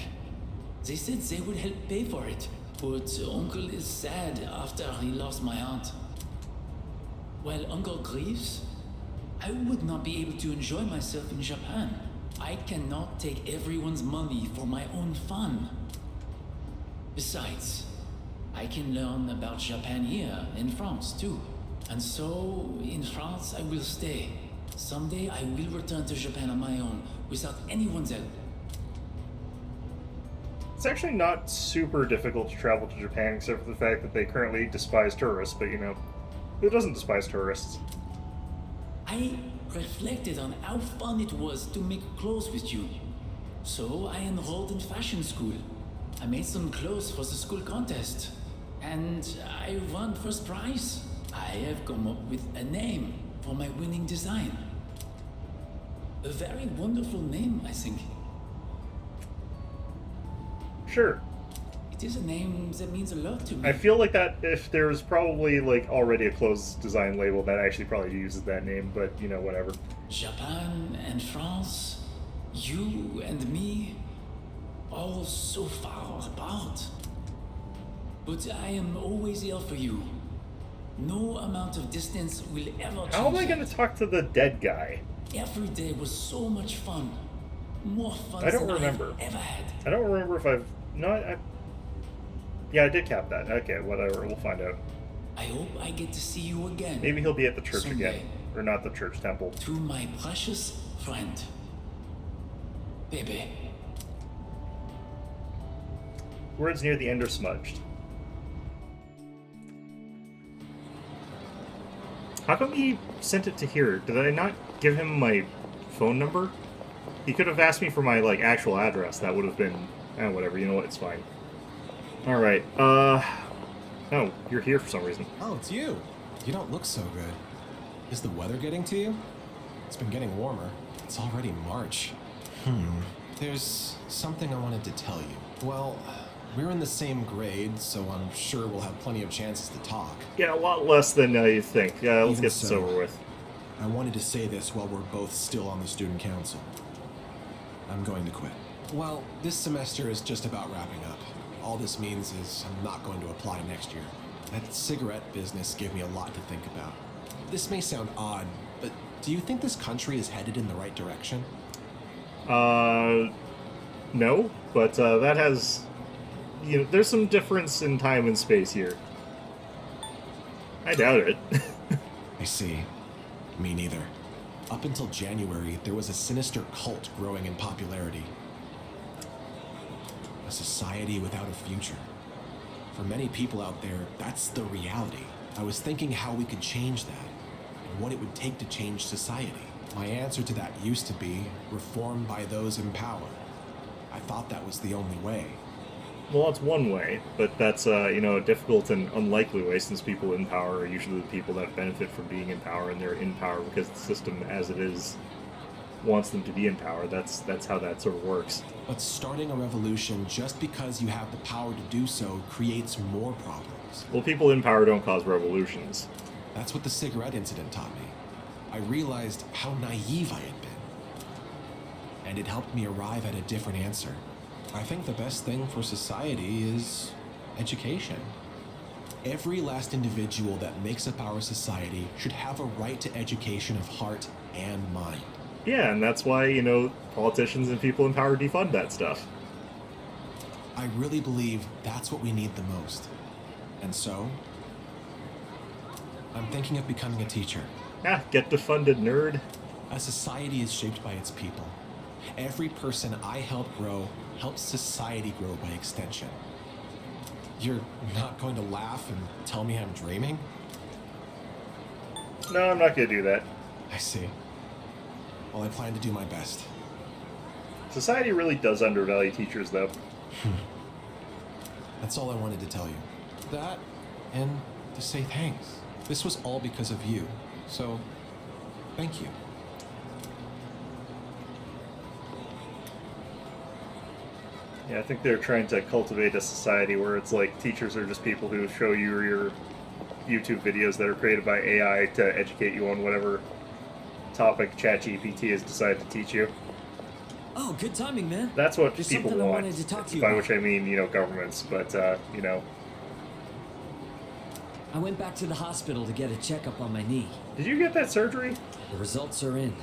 They said they would help pay for it. But Uncle is sad after he lost my aunt. While Uncle grieves, I would not be able to enjoy myself in Japan. I cannot take everyone's money for my own fun. Besides, I can learn about Japan here in France too. And so, in France I will stay. Someday I will return to Japan on my own, without anyone's help. It's actually not super difficult to travel to Japan, except for the fact that they currently despise tourists, but you know, who doesn't despise tourists? I reflected on how fun it was to make clothes with you. So I enrolled in fashion school. I made some clothes for the school contest. And I won first prize. I have come up with a name for my winning design. A very wonderful name, I think. Sure. It is a name that means a lot to me. I feel like that if there's probably like already a clothes design label that actually probably uses that name, but you know, whatever. Japan and France, you and me, all so far apart. But I am always here for you. No amount of distance will ever change. How am I going to talk to the dead guy? Every day was so much fun. More fun I don't than remember. I've ever had. I don't remember if I've... No, yeah, I did cap that. Okay, whatever. We'll find out. I hope I get to see you again. Maybe he'll be at the church someday. again. Or not the church, temple. To my precious friend, Bebe. Words near the end are smudged. How come he sent it to here? Did I not give him my phone number? He could have asked me for my, like, actual address. That would have been... whatever. You know what? It's fine. Alright, Oh, you're here for some reason. Oh, it's you. You don't look so good. Is the weather getting to you? It's been getting warmer. It's already March. There's something I wanted to tell you. Well, we're in the same grade, so I'm sure we'll have plenty of chances to talk. Yeah, a lot less than you think. Let's Even get this so, over with. I wanted to say this while we're both still on the student council. I'm going to quit. Well, this semester is just about wrapping up. All this means is I'm not going to apply next year. That cigarette business gave me a lot to think about. This may sound odd, but do you think this country is headed in the right direction? No, but that has... You know, there's some difference in time and space here. I doubt it. I see. Me neither. Up until January, there was a sinister cult growing in popularity. A society without a future. For many people out there, that's the reality. I was thinking how we could change that, and what it would take to change society. My answer to that used to be reform by those in power. I thought that was the only way. Well, that's one way, but that's, you know, a difficult and unlikely way, since people in power are usually the people that benefit from being in power, and they're in power because the system, as it is, wants them to be in power. That's how that sort of works. But starting a revolution just because you have the power to do so creates more problems. Well, people in power don't cause revolutions. That's what the cigarette incident taught me. I realized how naive I had been. And it helped me arrive at a different answer. I think the best thing for society is education. Every last individual that makes up our society should have a right to education of heart and mind. Yeah, and that's why, you know, politicians and people in power defund that stuff. I really believe that's what we need the most. And so, I'm thinking of becoming a teacher. Ah, get defunded, nerd. A society is shaped by its people. Every person I help grow helps society grow by extension. You're not going to laugh and tell me I'm dreaming? No, I'm not gonna do that. I see. Well, I plan to do my best. Society really does undervalue teachers, though. That's all I wanted to tell you. That, and to say thanks. This was all because of you. So, thank you. Yeah, I think they're trying to cultivate a society where it's like teachers are just people who show you your YouTube videos that are created by AI to educate you on whatever topic ChatGPT has decided to teach you. Oh, good timing, man. That's what There's people something I want. wanted to talk to you By about. which I mean, you know, governments, but, you know. I went back to the hospital to get a checkup on my knee. Did you get that surgery? The results are in.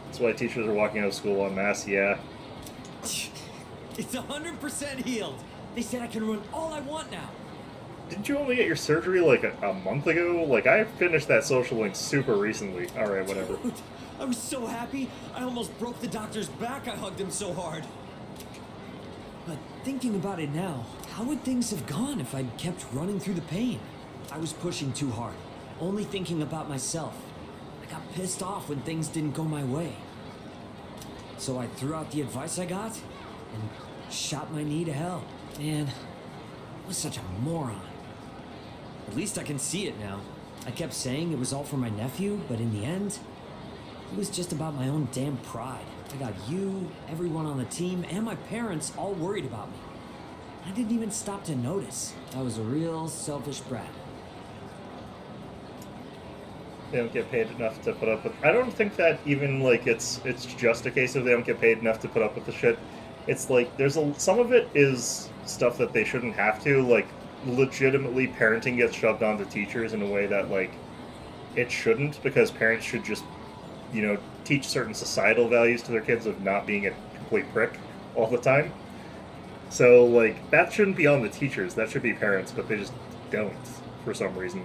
That's why teachers are walking out of school en masse, yeah. It's 100% healed. They said I can run all I want now. Didn't you only get your surgery like a month ago? Like, I finished that social link super recently. Alright, whatever. Dude, I was so happy. I almost broke the doctor's back. I hugged him so hard. But thinking about it now, how would things have gone if I'd kept running through the pain? I was pushing too hard, only thinking about myself. I got pissed off when things didn't go my way. So I threw out the advice I got and shot my knee to hell. Man, I was such a moron. At least I can see it now. I kept saying it was all for my nephew, but in the end, it was just about my own damn pride. I got you, everyone on the team, and my parents all worried about me. I didn't even stop to notice. I was a real selfish brat. They don't get paid enough to put up with. I don't think that even like it's just a case of they don't get paid enough to put up with the shit. It's like there's some of it is stuff that they shouldn't have to. Like legitimately, parenting gets shoved onto teachers in a way that like it shouldn't, because parents should just, you know, teach certain societal values to their kids of not being a complete prick all the time. So like that shouldn't be on the teachers. That should be parents, but they just don't for some reason.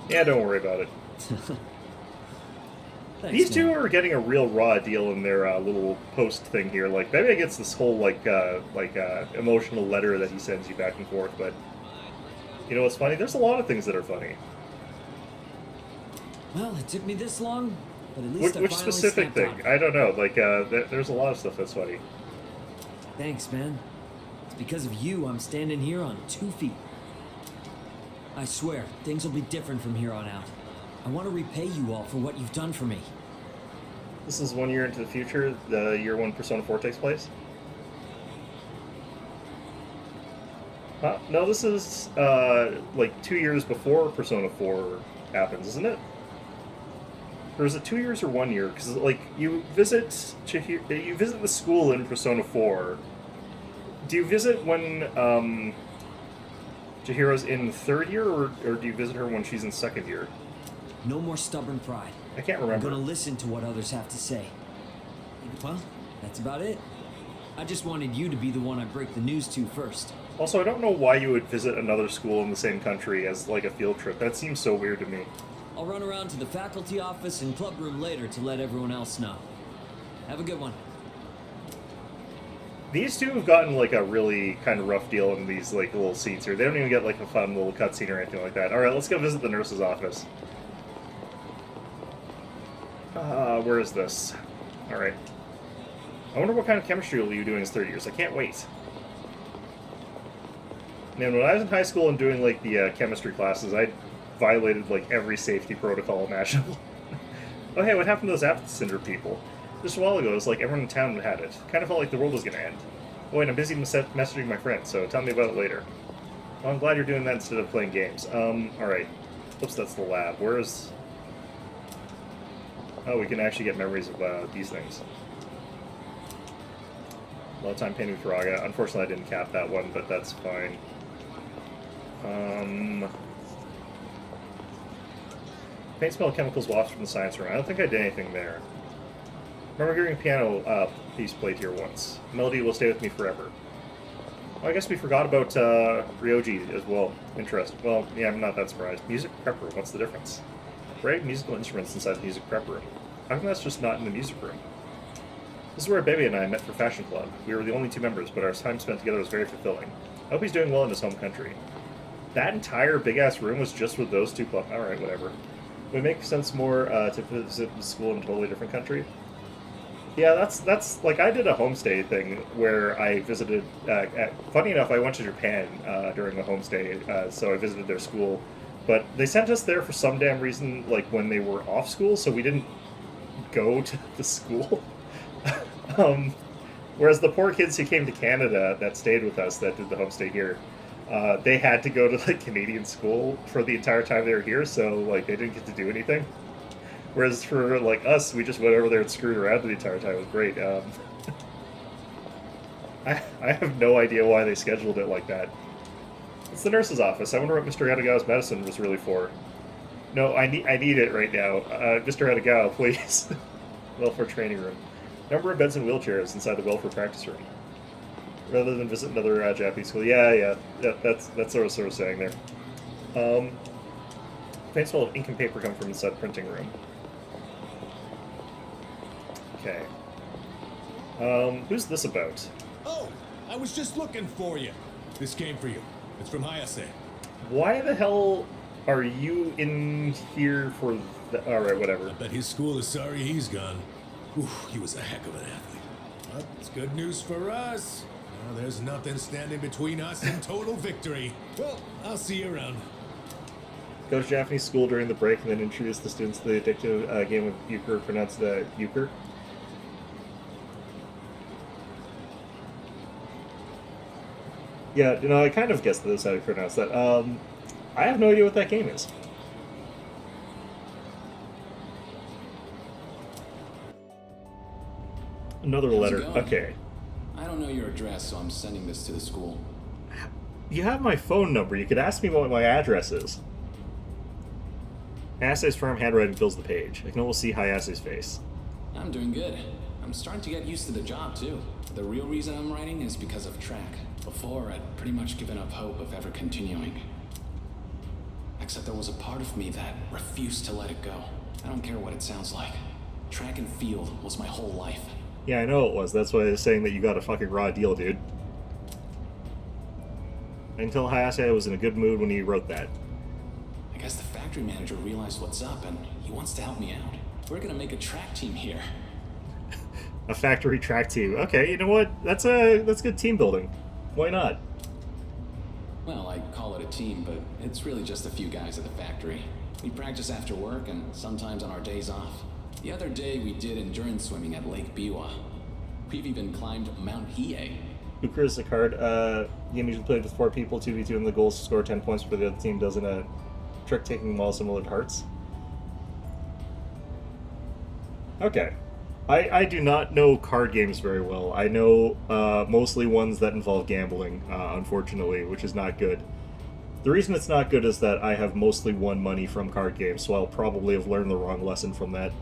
Yeah, don't worry about it. Thanks, These two man. are getting a real raw deal in their little post thing here. Like, maybe gets this whole emotional letter that he sends you back and forth. But you know what's funny? There's a lot of things that are funny. Well, it took me this long, but at least I Which finally specific snapped thing? out. I don't know. Like, there's a lot of stuff that's funny. Thanks, man. It's because of you I'm standing here on 2 feet. I swear, things will be different from here on out. I want to repay you all for what you've done for me. This is 1 year into the future, the year when Persona 4 takes place. No, this is like 2 years before Persona 4 happens, isn't it? Or is it 2 years or 1 year? Because like you visit the school in Persona 4. Do you visit when Chihiro's in third year, or do you visit her when she's in second year? No more stubborn pride. I can't remember. I'm gonna listen to what others have to say. Well, that's about it. I just wanted you to be the one I break the news to first. Also, I don't know why you would visit another school in the same country as like a field trip. That seems so weird to me. I'll run around to the faculty office and club room later to let everyone else know. Have a good one. These two have gotten like a really kind of rough deal in these like little scenes here. They don't even get like a fun little cutscene or anything like that. All right, let's go visit the nurse's office. Where is this? All right. I wonder what kind of chemistry will you do in his third years. I can't wait. Man, when I was in high school and doing like the chemistry classes, I violated like every safety protocol imaginable. Oh hey, what happened to those Apathy Syndrome people? Just a while ago, it was like everyone in town had it. Kind of felt like the world was going to end. Oh wait, I'm busy messaging my friends, so tell me about it later. Well, I'm glad you're doing that instead of playing games. Alright. Oops, that's the lab. Where's... Oh, we can actually get memories of these things. A lot of time painting Faraga. Unfortunately, I didn't cap that one, but that's fine. Paint smell chemicals wafted from the science room. I don't think I did anything there. Remember hearing a piano piece played here once. Melody will stay with me forever. I guess we forgot about Ryoji as well. Interesting. Well, yeah, I'm not that surprised. Music prep room, what's the difference? Right? Musical instruments inside the music prep room. How come that's just not in the music room? This is where Bebe and I met for Fashion Club. We were the only 2 members, but our time spent together was very fulfilling. I hope he's doing well in his home country. That entire big-ass room was just with those 2 club. Alright, whatever. Would it make sense more to visit the school in a totally different country? Yeah, that's like, I did a homestay thing where I visited, funny enough, I went to Japan during the homestay, so I visited their school, but they sent us there for some damn reason, like, when they were off school, so we didn't go to the school. Whereas the poor kids who came to Canada that stayed with us, that did the homestay here, they had to go to, like, Canadian school for the entire time they were here, so, like, they didn't get to do anything. Whereas for, like, us, we just went over there and screwed around the entire time. It was great. I have no idea why they scheduled it like that. It's the nurse's office. I wonder what Mr. Yadagawa's medicine was really for. No, I need it right now. Mr. Yadagawa, please. Welfare training room. Number of beds and wheelchairs inside the welfare practice room. Rather than visit another Japanese school. Yeah, that's what I was sort of saying there. Faint smell of ink and paper come from inside the printing room. Okay. Who's this about? Oh, I was just looking for you. This came for you. It's from Hayase. Why the hell are you in here for the... Alright, whatever. I bet his school is sorry he's gone. Oof, he was a heck of an athlete. But it's good news for us. Now there's nothing standing between us and total victory. Well, I'll see you around. Go to Japanese school during the break and then introduce the students to the addictive game of euchre, pronounced euchre. Yeah, you know, I kind of guessed this how to pronounce that. I have no idea what that game is. Another letter. Okay. I don't know your address, so I'm sending this to the school. You have my phone number. You could ask me what my address is. Hayase's firm handwriting fills the page. I can almost see Hayase's face. I'm doing good. I'm starting to get used to the job, too. The real reason I'm writing is because of track. Before, I'd pretty much given up hope of ever continuing. Except there was a part of me that refused to let it go. I don't care what it sounds like. Track and field was my whole life. Yeah, I know it was. That's why I was saying that you got a fucking raw deal, dude. Until Hayase was in a good mood when he wrote that. I guess the factory manager realized what's up, and he wants to help me out. We're gonna make a track team here. A factory track team. Okay, you know what? That's good team building. Why not? Well, I call it a team, but it's really just a few guys at the factory. We practice after work and sometimes on our days off. The other day we did endurance swimming at Lake Biwa. We've even climbed Mount Hiei. Euchre is a card. You usually play with 4 people, 2v2, and the goal is to score 10 points for the other team doesn't a trick-taking while similar to Hearts. Okay. I do not know card games very well. I know mostly ones that involve gambling, unfortunately, which is not good. The reason it's not good is that I have mostly won money from card games, so I'll probably have learned the wrong lesson from that.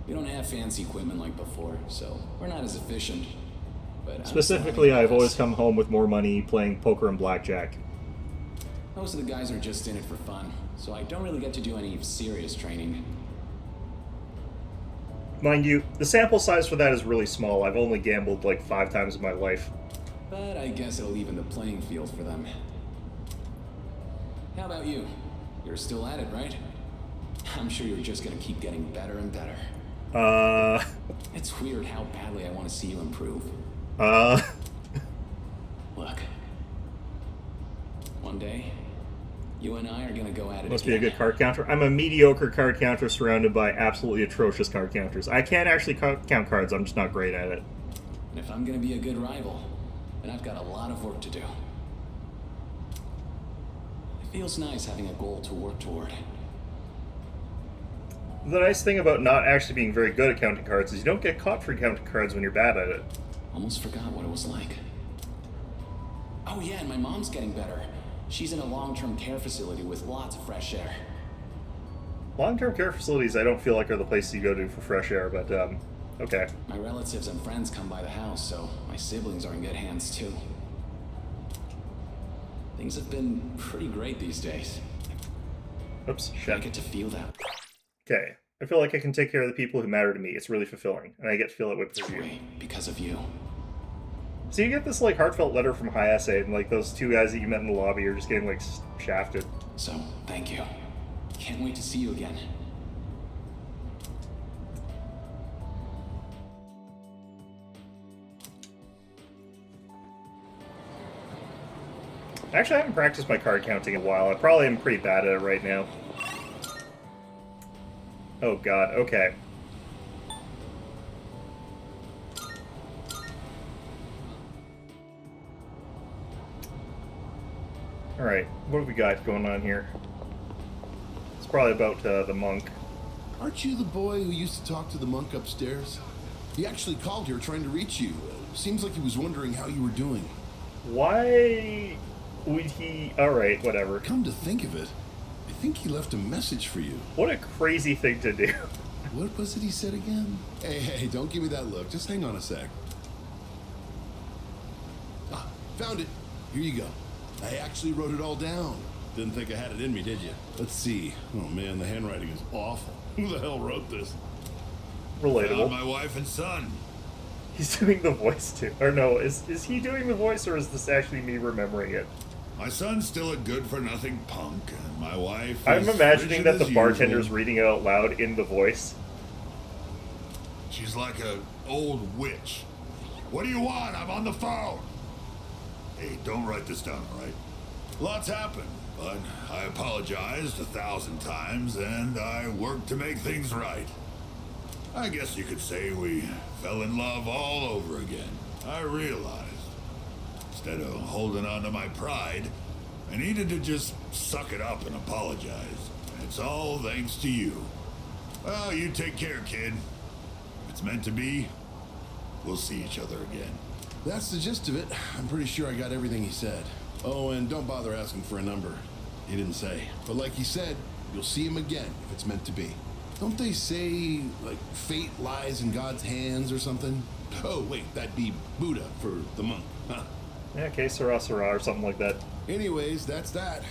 We don't have fancy equipment like before, so we're not as efficient. But specifically, I've always come home with more money playing poker and blackjack. Most of the guys are just in it for fun, so I don't really get to do any serious training. Mind you, the sample size for that is really small. I've only gambled like 5 times in my life. But I guess it'll even the playing field for them. How about you? You're still at it, right? I'm sure you're just gonna keep getting better and better. It's weird how badly I want to see you improve. Look. One day, you and I are gonna go at it Must again. be a good card counter. I'm a mediocre card counter surrounded by absolutely atrocious card counters. I can't actually count cards, I'm just not great at it. And if I'm gonna be a good rival, then I've got a lot of work to do. It feels nice having a goal to work toward. The nice thing about not actually being very good at counting cards is you don't get caught for counting cards when you're bad at it. Almost forgot what it was like. Oh yeah, and my mom's getting better. She's in a long-term care facility with lots of fresh air. Long-term care facilities I don't feel like are the places you go to for fresh air, but okay. My relatives and friends come by the house, so my siblings are in good hands too. Things have been pretty great these days. Oops, I shit. get to feel that Okay. I feel like I can take care of the people who matter to me. It's really fulfilling, and I get to feel it with you. way because of you. So you get this like heartfelt letter from High Essay, and like those two guys that you met in the lobby are just getting like shafted. So, thank you. Can't wait to see you again. Actually, I haven't practiced my card counting in a while. I probably am pretty bad at it right now. Oh god, okay. Alright, what have we got going on here? It's probably about the monk. Aren't you the boy who used to talk to the monk upstairs? He actually called here trying to reach you. Seems like he was wondering how you were doing. Why would he... Alright, whatever. Come to think of it, I think he left a message for you. What a crazy thing to do. What was it he said again? Hey, don't give me that look. Just hang on a sec. Ah, found it. Here you go. I actually wrote it all down. Didn't think I had it in me, did you? Let's see. Oh man, the handwriting is awful. Who the hell wrote this? Relatable. Found my wife and son. He's doing the voice too. Or no, is he doing the voice, or is this actually me remembering it? My son's still a good-for-nothing punk, and my wife I'm is imagining frigid that the as bartender's usual. reading it out loud in the voice. She's like a old witch. What do you want? I'm on the phone. Hey, don't write this down, all right? Lots happened, but I apologized 1,000 times, and I worked to make things right. I guess you could say we fell in love all over again. I realized, instead of holding on to my pride, I needed to just suck it up and apologize. It's all thanks to you. Well, you take care, kid. If it's meant to be, we'll see each other again. That's the gist of it. I'm pretty sure I got everything he said. Oh, and don't bother asking for a number. He didn't say. But like he said, you'll see him again if it's meant to be. Don't they say, like, fate lies in God's hands or something? Oh, wait, that'd be Buddha for the monk, huh? Yeah, okay, Sarah or something like that. Anyways, that's that.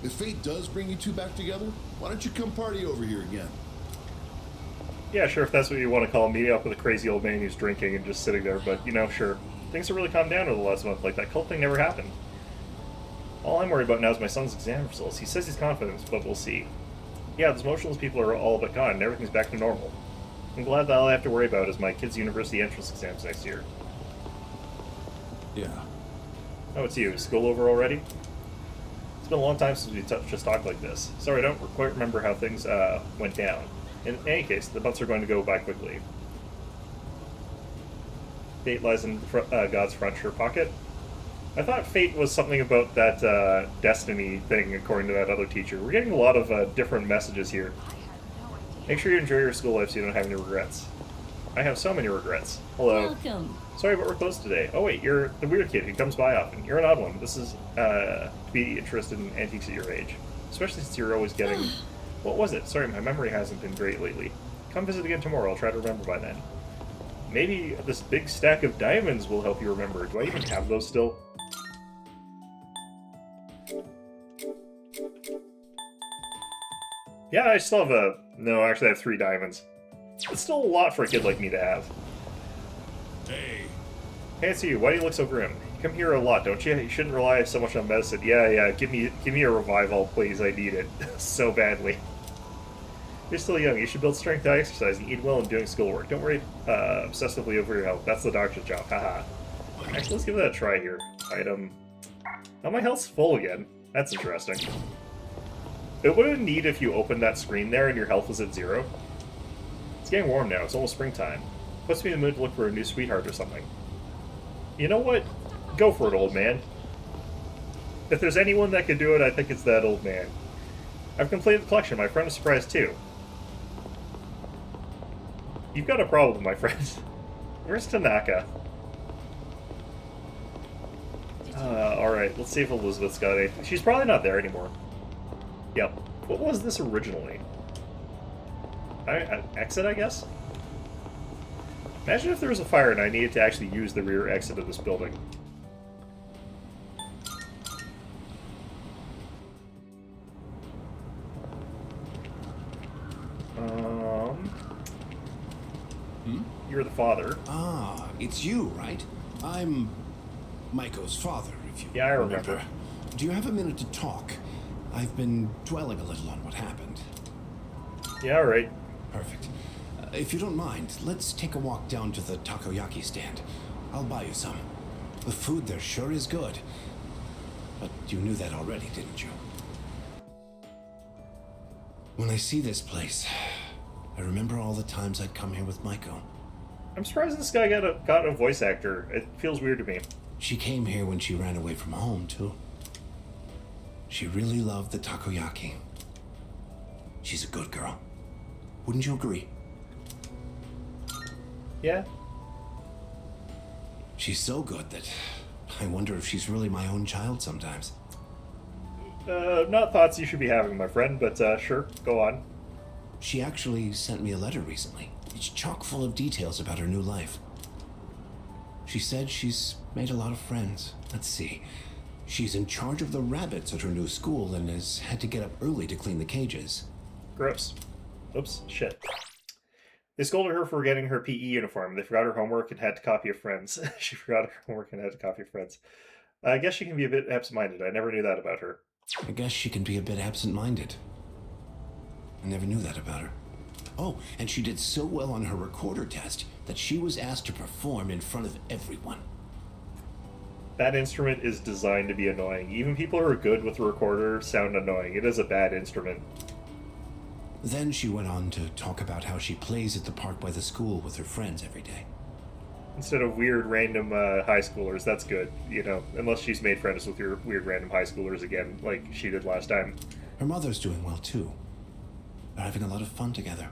If fate does bring you two back together, why don't you come party over here again? Yeah, sure, if that's what you want to call meeting up with a crazy old man who's drinking and just sitting there, but, you know, sure. Things have really calmed down over the last month, like that cult thing never happened. All I'm worried about now is my son's exam results. He says he's confident, but we'll see. Yeah, those motionless people are all but gone, and everything's back to normal. I'm glad that all I have to worry about is my kid's university entrance exams next year. Yeah. Oh, it's you. School over already? It's been a long time since we just talked like this. Sorry, I don't quite remember how things went down. In any case, the months are going to go by quickly. Fate lies in God's front shirt pocket. I thought fate was something about that destiny thing, according to that other teacher. We're getting a lot of different messages here. Make sure you enjoy your school life so you don't have any regrets. I have so many regrets. Hello. Welcome. Sorry, but we're closed today. Oh wait, you're the weird kid who comes by often. You're an odd one. This is to be interested in antiques at your age. Especially since you're always getting... What was it? Sorry, my memory hasn't been great lately. Come visit again tomorrow. I'll try to remember by then. Maybe this big stack of diamonds will help you remember. Do I even have those still? Yeah, I still have a... No, actually I have 3 diamonds. It's still a lot for a kid like me to have. Hey. Hey, it's you. Why do you look so grim? You come here a lot, don't you? You shouldn't rely so much on medicine. Yeah, give me a revival, please. I need it. So badly. You're still young. You should build strength by exercising, eat well, and doing schoolwork. Don't worry obsessively over your health. That's the doctor's job. Haha. Actually, let's give that a try here. Item. Oh, my health's full again. That's interesting. It would have been neat if you opened that screen there and your health was at 0. It's getting warm now. It's almost springtime. Puts me in the mood to look for a new sweetheart or something. You know what? Go for it, old man. If there's anyone that could do it, I think it's that old man. I've completed the collection. My friend is surprised too. You've got a problem, my friend. Where's Tanaka? Alright, let's see if Elizabeth's got anything. She's probably not there anymore. Yep. What was this originally? Exit, I guess? Imagine if there was a fire and I needed to actually use the rear exit of this building. you're the father. Ah, it's you, right? I'm Maiko's father, if you Yeah, I remember. Do you have a minute to talk? I've been dwelling a little on what happened. Yeah, all right. Perfect. If you don't mind, let's take a walk down to the takoyaki stand. I'll buy you some. The food there sure is good. But you knew that already, didn't you? When I see this place, I remember all the times I'd come here with Maiko. I'm surprised this guy got a voice actor. It feels weird to me. She came here when she ran away from home, too. She really loved the takoyaki. She's a good girl. Wouldn't you agree? Yeah. She's so good that I wonder if she's really my own child sometimes. Not thoughts you should be having, my friend, but sure, go on. She actually sent me a letter recently. It's chock full of details about her new life. She said she's made a lot of friends. Let's see. She's in charge of the rabbits at her new school and has had to get up early to clean the cages. Gross. Oops, shit. They scolded her for getting her PE uniform. They forgot her homework and had to copy of friends. She forgot her homework and had to copy of friends. I guess she can be a bit absent-minded. I never knew that about her. I guess she can be a bit absent-minded. I never knew that about her. Oh, and she did so well on her recorder test that she was asked to perform in front of everyone. That instrument is designed to be annoying. Even people who are good with the recorder sound annoying. It is a bad instrument. Then she went on to talk about how she plays at the park by the school with her friends every day. Instead of weird random high schoolers, that's good, you know, unless she's made friends with your weird random high schoolers again, like she did last time. Her mother's doing well, too. They're having a lot of fun together.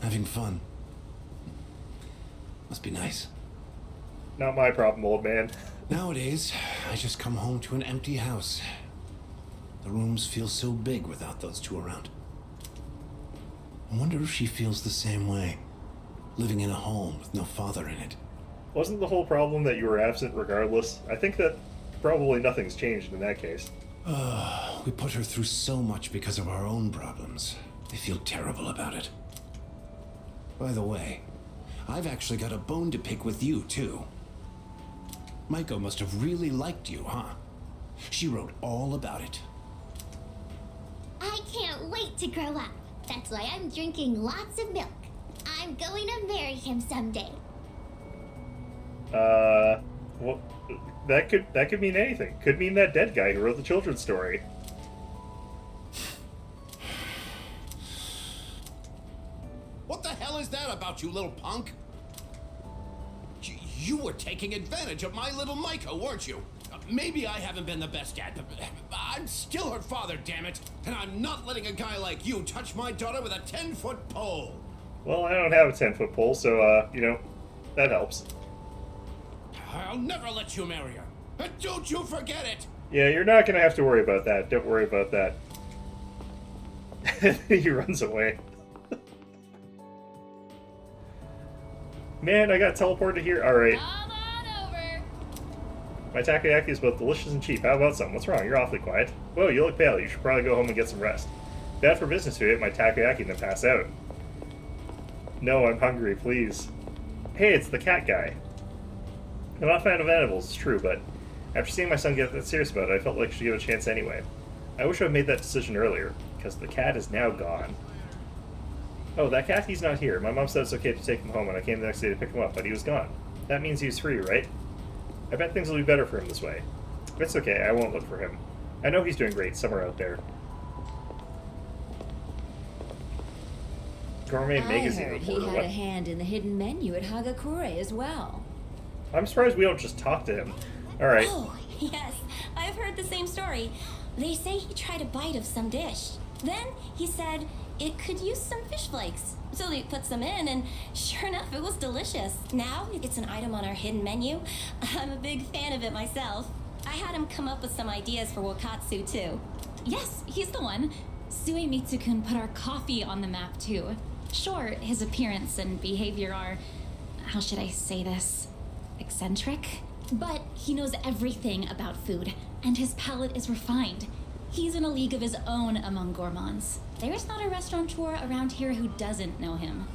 Having fun. Must be nice. Not my problem, old man. Nowadays, I just come home to an empty house. The rooms feel so big without those two around. I wonder if she feels the same way, living in a home with no father in it. Wasn't the whole problem that you were absent regardless? I think that probably nothing's changed in that case. We put her through so much because of our own problems. I feel terrible about it. By the way, I've actually got a bone to pick with you, too. Maiko must have really liked you, huh? She wrote all about it. I can't wait to grow up. That's why I'm drinking lots of milk. I'm going to marry him someday. Well, that could mean anything. Could mean that dead guy who wrote the children's story. What the hell is that about, you little punk? You were taking advantage of my little Maiko, weren't you? Maybe I haven't been the best dad, but I'm still her father, damn it! And I'm not letting a guy like you touch my daughter with a 10-foot pole! Well, I don't have a 10-foot pole, so, you know, that helps. I'll never let you marry her. And don't you forget it! Yeah, you're not gonna have to worry about that. Don't worry about that. He runs away. Man, I got teleported here. Alright. Come on over. My takoyaki is both delicious and cheap. How about some? What's wrong? You're awfully quiet. Whoa, you look pale. You should probably go home and get some rest. Bad for business to eat my takoyaki and then pass out. No, I'm hungry, please. Hey, it's the cat guy. I'm not a fan of animals, it's true, but after seeing my son get that serious about it, I felt like I should give it a chance anyway. I wish I had made that decision earlier, because the cat is now gone. Oh, that cat? He's not here. My mom said it's okay to take him home, and I came the next day to pick him up, but he was gone. That means he's free, right? I bet things will be better for him this way. It's okay, I won't look for him. I know he's doing great somewhere out there. Gourmet magazine I heard he reporter. had What? a hand in the hidden menu at Hagakure as well. I'm surprised we don't just talk to him. Alright. Oh, yes. I've heard the same story. They say he tried a bite of some dish. Then he said it could use some fish flakes. So he put some in, and sure enough, it was delicious. Now it's an item on our hidden menu. I'm a big fan of it myself. I had him come up with some ideas for Wakatsu, too. Yes, he's the one. Suemitsu-kun put our coffee on the map, too. Sure, his appearance and behavior are, how should I say this, eccentric? But he knows everything about food, and his palate is refined. He's in a league of his own among gourmands. There's not a restaurateur around here who doesn't know him.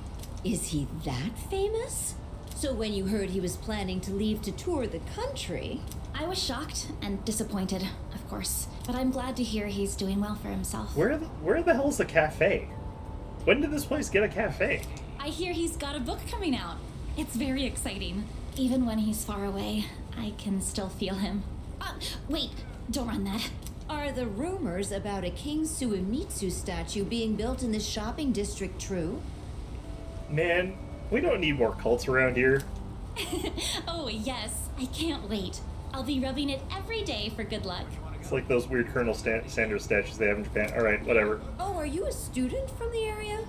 Is he that famous? So when you heard he was planning to leave to tour the country... I was shocked and disappointed, of course. But I'm glad to hear he's doing well for himself. Where the hell is the cafe? When did this place get a cafe? I hear he's got a book coming out. It's very exciting. Even when he's far away, I can still feel him. Wait, don't run that. Are the rumors about a King Suemitsu statue being built in this shopping district true? Man, we don't need more cults around here. Oh, yes. I can't wait. I'll be rubbing it every day for good luck. It's like those weird Colonel Sanders statues they have in Japan. Alright, whatever. Oh, are you a student from the area?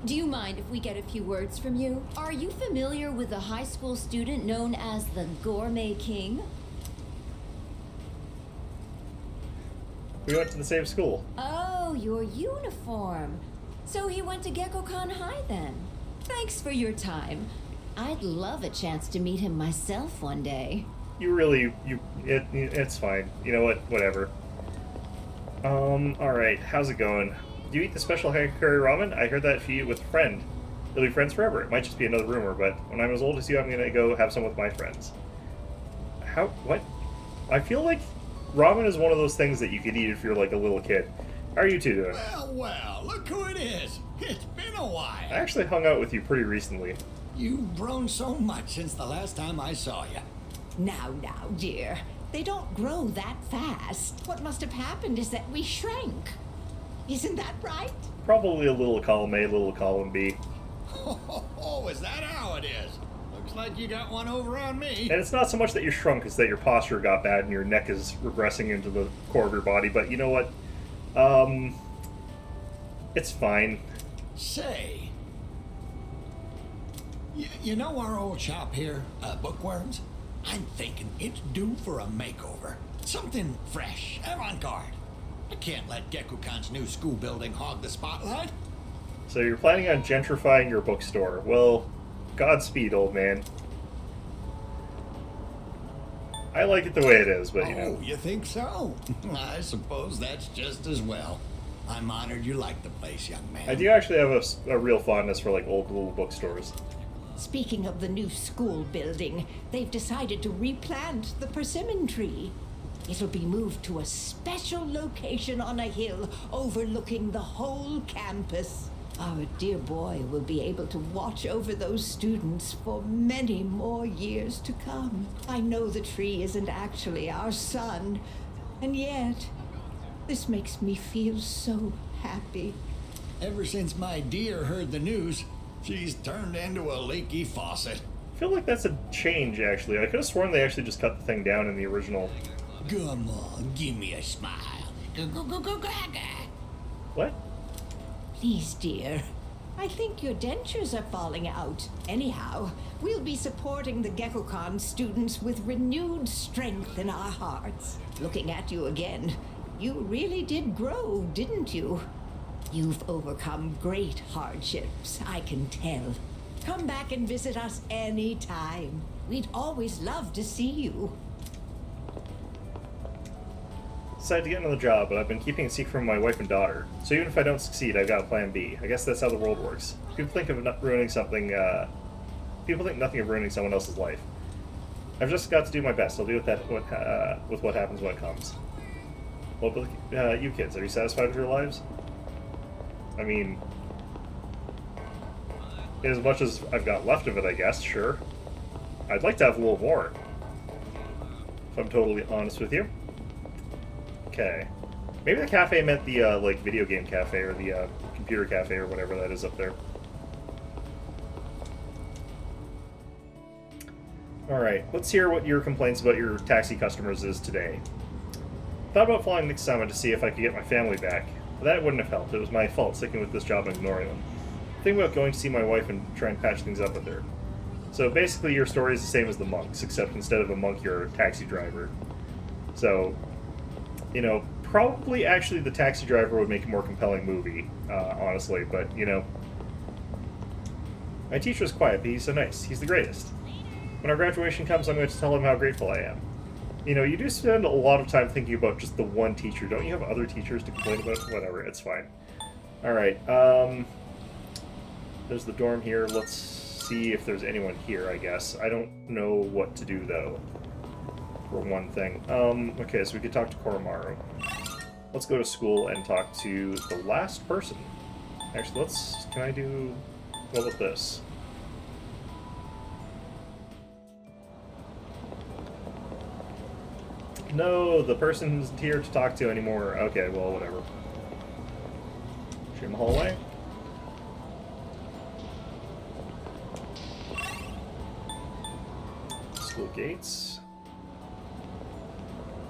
Do you mind if we get a few words from you? Are you familiar with a high school student known as the Gourmet King? We went to the same school. Oh, your uniform. So he went to Gekkoukan High then. Thanks for your time. I'd love a chance to meet him myself one day. It's fine. You know what? Whatever. Alright, how's it going? Do you eat the special curry ramen? I heard that if you eat with a friend, you'll be friends forever. It might just be another rumor, but when I'm as old as you, I'm gonna go have some with my friends. What? I feel like ramen is one of those things that you could eat if you're like a little kid. How are you two doing? Well, look who it is. It's been a while. I actually hung out with you pretty recently. You've grown so much since the last time I saw you. Now, dear. They don't grow that fast. What must have happened is that we shrank. Isn't that right? Probably a little column A, little column B. Oh, is that how it is? Looks like you got one over on me. And it's not so much that you're shrunk, it's that your posture got bad and your neck is regressing into the core of your body, but you know what? It's fine. Say, you know our old shop here, Bookworms? I'm thinking it's due for a makeover. Something fresh, avant-garde. I can't let Gekkoukan's new school building hog the spotlight. So you're planning on gentrifying your bookstore. Well, Godspeed, old man. I like it the way it is, but you know. Oh, you think so? I suppose that's just as well. I'm honored you like the place, young man. I do actually have a real fondness for like old little bookstores. Speaking of the new school building, they've decided to replant the persimmon tree. It'll be moved to a special location on a hill overlooking the whole campus. Our dear boy will be able to watch over those students for many more years to come. I know the tree isn't actually our son, and yet this makes me feel so happy. Ever since my dear heard the news, she's turned into a leaky faucet. I feel like that's a change, actually. I could have sworn they actually just cut the thing down in the original. Come on, give me a smile. What? Please, dear. I think your dentures are falling out. Anyhow, we'll be supporting the Gekkoukan students with renewed strength in our hearts. Looking at you again, you really did grow, didn't you? You've overcome great hardships, I can tell. Come back and visit us any time. We'd always love to see you. Decided to get another job, but I've been keeping a secret from my wife and daughter. So even if I don't succeed, I've got a plan B. I guess that's how the world works. People think of ruining something. People think nothing of ruining someone else's life. I've just got to do my best. I'll deal with that. With what happens when it comes. Well, but, you kids, are you satisfied with your lives? I mean, as much as I've got left of it, I guess. Sure. I'd like to have a little more. If I'm totally honest with you. Okay. Maybe the cafe meant the, like, video game cafe or the, computer cafe or whatever that is up there. Alright, let's hear what your complaints about your taxi customers is today. Thought about flying next summer to see if I could get my family back, but that wouldn't have helped. It was my fault sticking with this job and ignoring them. Thinking about going to see my wife and try and patch things up with her. So basically your story is the same as the monks, except instead of a monk, you're a taxi driver. So, you know, probably actually the taxi driver would make a more compelling movie, honestly, but, you know. My teacher's quiet, but he's so nice. He's the greatest. When our graduation comes, I'm going to tell him how grateful I am. You know, you do spend a lot of time thinking about just the one teacher. Don't you have other teachers to complain about? Whatever, it's fine. Alright, There's the dorm here. Let's see if there's anyone here, I guess. I don't know what to do, though, for one thing. Okay, so we could talk to Koromaru. Let's go to school and talk to the last person. Actually, can I do... What about this? No, the person who's here to talk to anymore. Okay, well, whatever. Show him the hallway. School gates.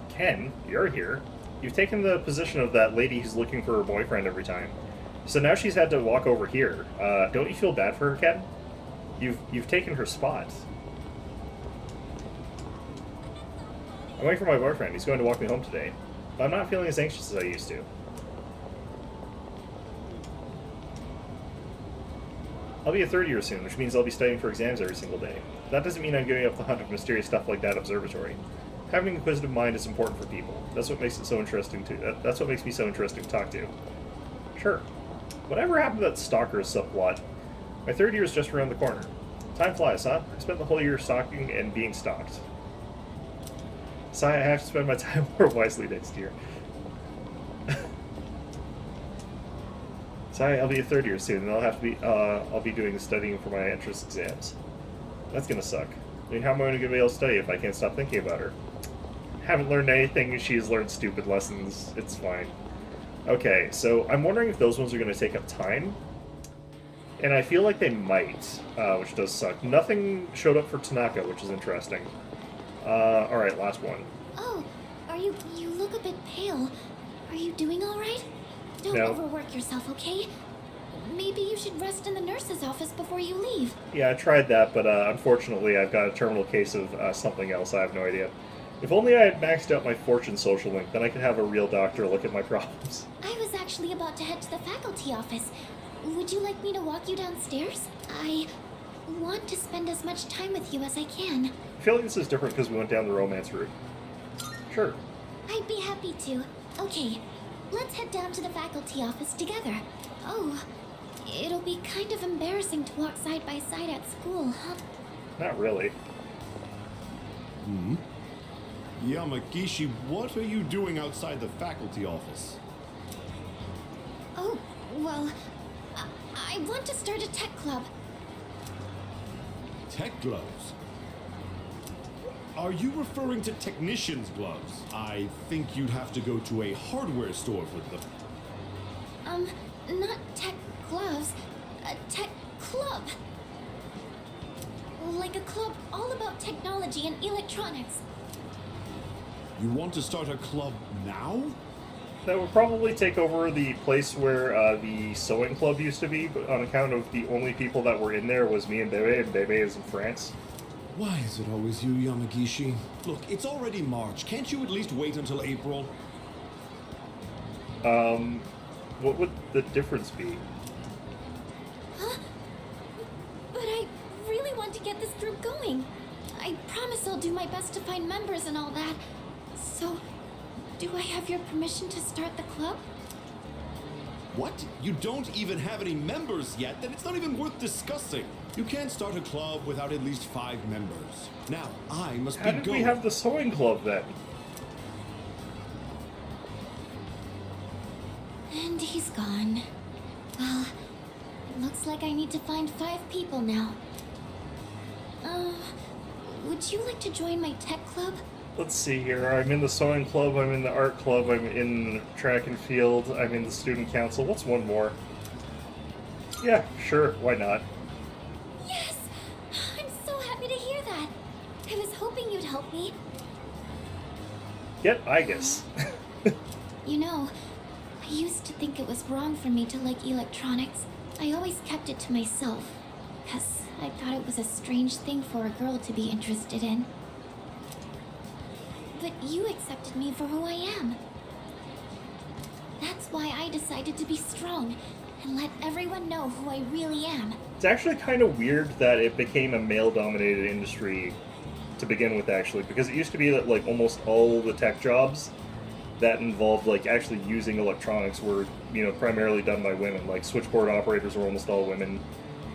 Ken, you're here. You've taken the position of that lady who's looking for her boyfriend every time. So now she's had to walk over here. Don't you feel bad for her, Ken? You've taken her spot. I'm waiting for my boyfriend. He's going to walk me home today. But I'm not feeling as anxious as I used to. I'll be a third year soon, which means I'll be studying for exams every single day. That doesn't mean I'm giving up the hunt of mysterious stuff like that observatory. Having an inquisitive mind is important for people. That's what makes it so interesting that's what makes me so interesting to talk to. Sure. Whatever happened to that stalker subplot? My third year is just around the corner. Time flies, huh? I spent the whole year stalking and being stalked. So I have to spend my time more wisely next year. Sorry, I'll be a third year soon, and I'll be doing the studying for my entrance exams. That's gonna suck. I mean, how am I gonna be able to study if I can't stop thinking about her? Haven't learned anything, she's learned stupid lessons, it's fine. Okay, so I'm wondering if those ones are gonna take up time. And I feel like they might, which does suck. Nothing showed up for Tanaka, which is interesting. Alright, last one. Oh, you look a bit pale. Are you doing alright? Don't overwork yourself, okay? Maybe you should rest in the nurse's office before you leave. Yeah, I tried that, but unfortunately I've got a terminal case of something else, I have no idea. If only I had maxed out my Fortune social link, then I could have a real doctor look at my problems. I was actually about to head to the faculty office. Would you like me to walk you downstairs? I want to spend as much time with you as I can. I feel like this is different because we went down the romance route. Sure. I'd be happy to. Okay, let's head down to the faculty office together. Oh, it'll be kind of embarrassing to walk side by side at school, huh? Not really. Yamagishi, what are you doing outside the faculty office? Oh, well, I want to start a tech club. Tech gloves? Are you referring to technician's gloves? I think you'd have to go to a hardware store for them. Not tech gloves, a tech club. Like a club all about technology and electronics. You want to start a club now? That would probably take over the place where the sewing club used to be, but on account of the only people that were in there was me and Bebe is in France. Why is it always you, Yamagishi? Look, it's already March. Can't you at least wait until April? What would the difference be? Huh? But I really want to get this group going. I promise I'll do my best to find members and all that. So, do I have your permission to start the club? What? You don't even have any members yet? Then it's not even worth discussing. You can't start a club without at least 5 members. Now, I must How be did going. we have the sewing club then? And he's gone. Well, it looks like I need to find 5 people now. Would you like to join my tech club? Let's see here. I'm in the sewing club, I'm in the art club, I'm in track and field, I'm in the student council. What's one more? Yeah, sure, why not? Yes! I'm so happy to hear that. I was hoping you'd help me. Get Igus. You know, I used to think it was wrong for me to like electronics. I always kept it to myself, because I thought it was a strange thing for a girl to be interested in. But you accepted me for who I am. That's why I decided to be strong and let everyone know who I really am. It's actually kind of weird that it became a male-dominated industry to begin with, actually, because it used to be that, like, almost all the tech jobs that involved, like, actually using electronics were, you know, primarily done by women. Like, switchboard operators were almost all women.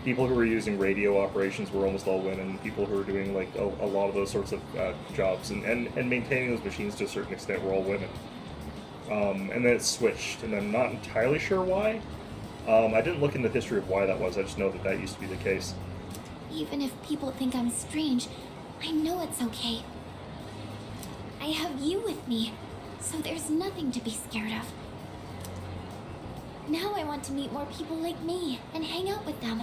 people who were using radio operations were almost all women. People who were doing like a lot of those sorts of jobs and maintaining those machines to a certain extent were all women. And then it switched, and I'm not entirely sure why. I didn't look into the history of why that was. I just know that that used to be the case. Even if people think I'm strange, I know it's okay. I have you with me, so there's nothing to be scared of. Now I want to meet more people like me and hang out with them.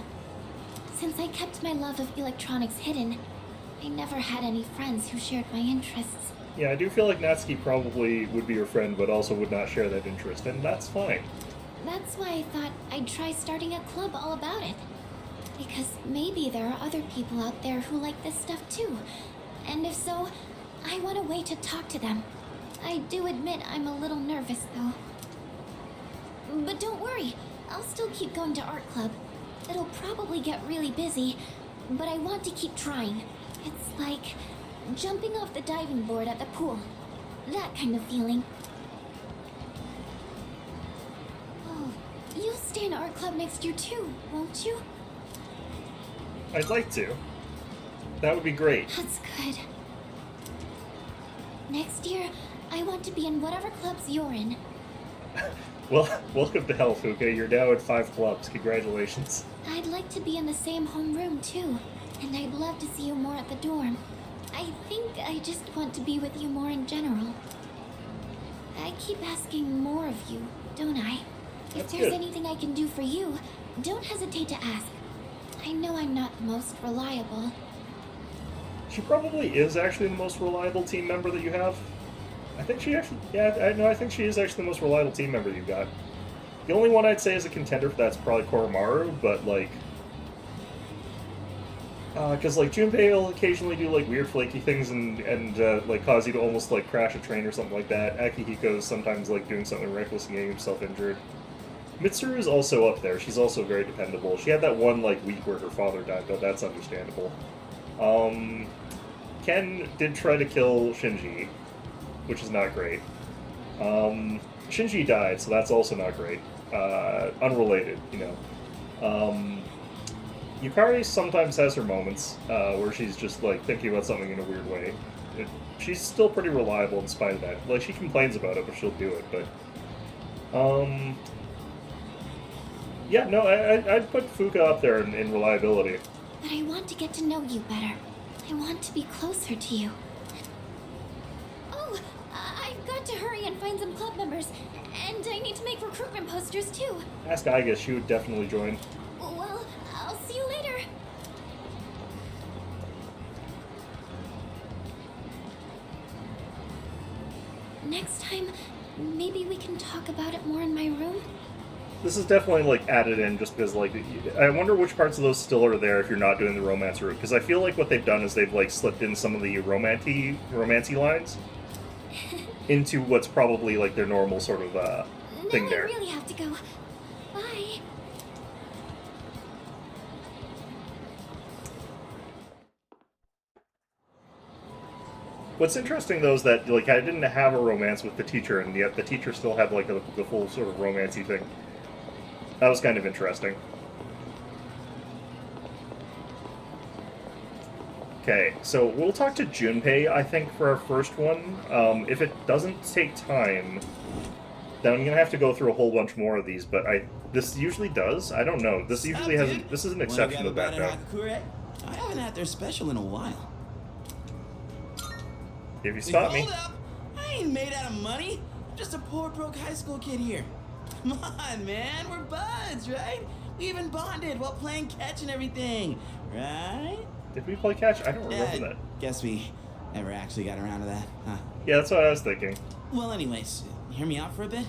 Since I kept my love of electronics hidden, I never had any friends who shared my interests. Yeah, I do feel like Natsuki probably would be your friend, but also would not share that interest, and that's fine. That's why I thought I'd try starting a club all about it. Because maybe there are other people out there who like this stuff too. And if so, I want a way to talk to them. I do admit I'm a little nervous though. But don't worry, I'll still keep going to art club. It'll probably get really busy, but I want to keep trying. It's like jumping off the diving board at the pool. That kind of feeling. Oh, you'll stay in art club next year too, won't you? I'd like to. That would be great. That's good. Next year, I want to be in whatever clubs you're in. Well, welcome to hell, Fuka. You're now at 5 clubs. Congratulations. I'd like to be in the same homeroom too, and I'd love to see you more at the dorm. I think I just want to be with you more in general. I keep asking more of you, don't I? That's If there's good. anything I can do for you, don't hesitate to ask. I know I'm not the most reliable. She probably is actually the most reliable team member that you have. I think she actually, yeah, I think she is actually the most reliable team member you've got. The only one I'd say is a contender for that's probably Koromaru, but like, because like Junpei will occasionally do like weird flaky things and like cause you to almost like crash a train or something like that. Akihiko's sometimes like doing something reckless and getting himself injured. Mitsuru is also up there. She's also very dependable. She had that one like week where her father died, though. That's understandable. Ken did try to kill Shinji, which is not great. Shinji died, so that's also not great. Unrelated, you know. Yukari sometimes has her moments where she's just like thinking about something in a weird way. She's still pretty reliable in spite of that. Like, she complains about it, but she'll do it. But yeah, no, I'd put Fuka up there in reliability. But I want to get to know you better. I want to be closer to you. Oh, I've got to hurry and find some club members. And I need to make recruitment posters too. Ask Aiga, she would definitely join. Well, I'll see you later. Next time, maybe we can talk about it more in my room? This is definitely, like, added in just because, like, I wonder which parts of those still are there if you're not doing the romance route. Because I feel like what they've done is they've, like, slipped in some of the romancy lines into what's probably, like, their normal sort of, thing now there. I really have to go. Bye. What's interesting, though, is that, like, I didn't have a romance with the teacher, and yet the teacher still had, like, the full sort of romancy thing. That was kind of interesting. Okay, so we'll talk to Junpei, I think, for our first one. If it doesn't take time, then I'm gonna have to go through a whole bunch more of these, but this usually does. I don't know. This usually has. This is an exception to that, though. I haven't had their special in a while. If you stop me. Hold up! I ain't made out of money. I'm just a poor, broke high school kid here. Come on, man. We're buds, right? We even bonded while playing catch and everything, right? Did we play catch? I don't remember that. Guess we never actually got around to that, huh? Yeah, that's what I was thinking. Well, anyways, hear me out for a bit?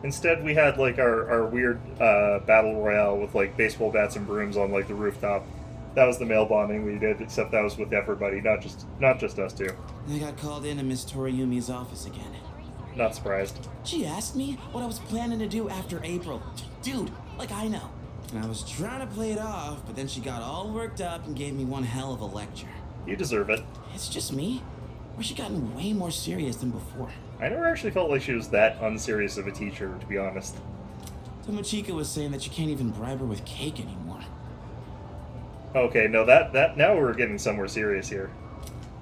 Instead, we had, like, our weird battle royale with, like, baseball bats and brooms on, like, the rooftop. That was the male bombing we did, except that was with everybody, not just us two. I got called into Miss Toriyumi's office again. Not surprised. She asked me what I was planning to do after April. Dude, like I know. And I was trying to play it off, but then she got all worked up and gave me one hell of a lecture. You deserve it. It's just me? Or she gotten way more serious than before? I never actually felt like she was that unserious of a teacher, to be honest. Tomochika was saying that you can't even bribe her with cake anymore. Okay, no, that now we're getting somewhere serious here.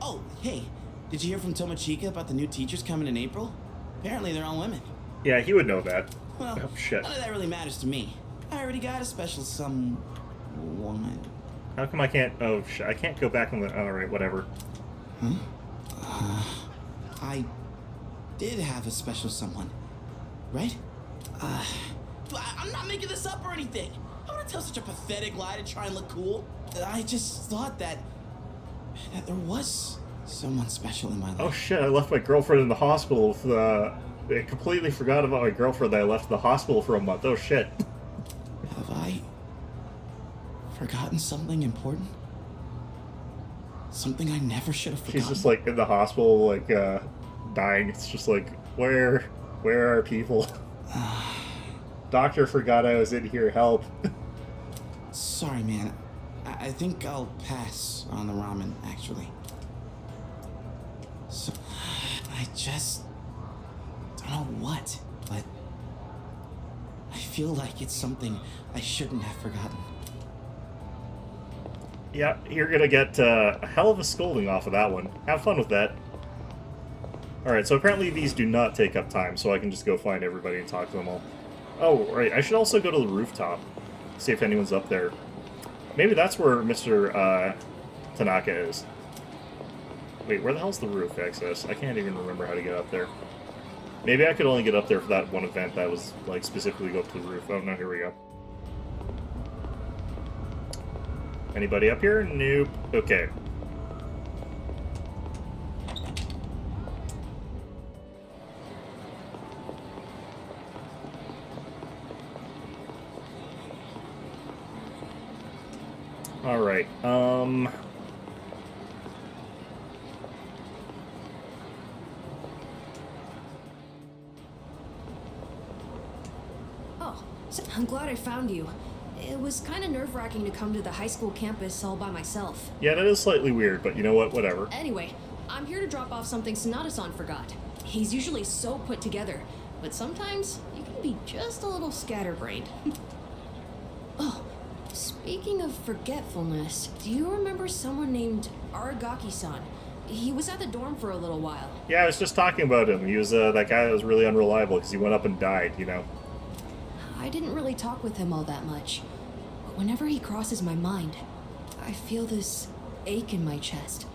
Oh, hey, did you hear from Tomochika about the new teachers coming in April? Apparently they're all women. Yeah, he would know that. Well, oh, shit. none of that really matters to me. I already got a special someone. How come I can't... Oh, shit. I can't go back on the... Alright, whatever. Huh? I did have a special someone, right? I'm not making this up or anything. I want to tell such a pathetic lie to try and look cool. I just thought that there was someone special in my life. Oh shit, I left my girlfriend in the hospital with, I completely forgot about my girlfriend that I left the hospital for a month. Oh shit. Have I forgotten something important? Something I never should have forgotten? She's just like in the hospital, like, dying. It's just like, where are people? Doctor forgot I was in here, help. Sorry, man. I think I'll pass on the ramen, actually. So, I just don't know what, but I feel like it's something I shouldn't have forgotten. Yeah, you're gonna get a hell of a scolding off of that one. Have fun with that. Alright, so apparently these do not take up time, so I can just go find everybody and talk to them all. Oh, right, I should also go to the rooftop. See if anyone's up there. Maybe that's where Mr. Tanaka is. Wait, where the hell's the roof access? I can't even remember how to get up there. Maybe I could only get up there for that one event that was, like, specifically go up to the roof. Oh, no, here we go. Anybody up here? Nope. Okay. Alright, Oh, so I'm glad I found you. It was kind of nerve-wracking to come to the high school campus all by myself. yeah, that is slightly weird, but you know what? Whatever. Anyway, I'm here to drop off something Sonata-san forgot. He's usually so put together, but sometimes you can be just a little scatterbrained. Oh, speaking of forgetfulness, do you remember someone named Aragaki-san? He was at the dorm for a little while. Yeah, I was just talking about him. He was that guy that was really unreliable because he went up and died, you know. I didn't really talk with him all that much, but whenever he crosses my mind, I feel this ache in my chest,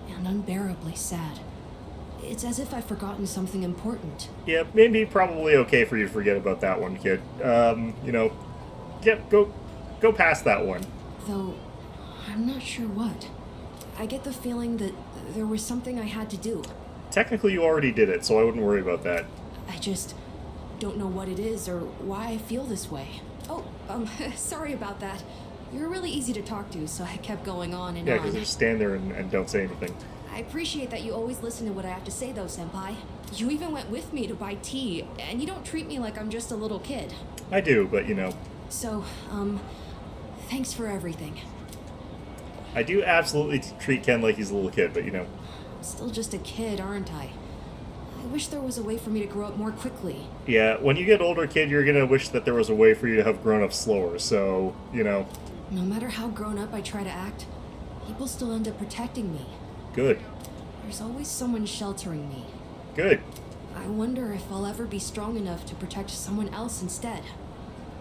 and unbearably sad. It's as if I've forgotten something important. Yeah, maybe probably okay for you to forget about that one, kid. You know, go past that one. Though, I'm not sure what. I get the feeling that there was something I had to do. Technically, you already did it, so I wouldn't worry about that. I just don't know what it is or why I feel this way. Oh, sorry about that. You're really easy to talk to, so I kept going on and Yeah, on. because you just stand there and don't say anything. I appreciate that you always listen to what I have to say, though, Senpai. You even went with me to buy tea, and you don't treat me like I'm just a little kid. I do, but you know. So, thanks for everything. I do absolutely treat Ken like he's a little kid, but you know. I'm still just a kid, aren't I? I wish there was a way for me to grow up more quickly. Yeah, when you get older, kid, you're gonna wish that there was a way for you to have grown up slower, so, you know. No matter how grown up I try to act, people still end up protecting me. Good. There's always someone sheltering me. Good. I wonder if I'll ever be strong enough to protect someone else instead.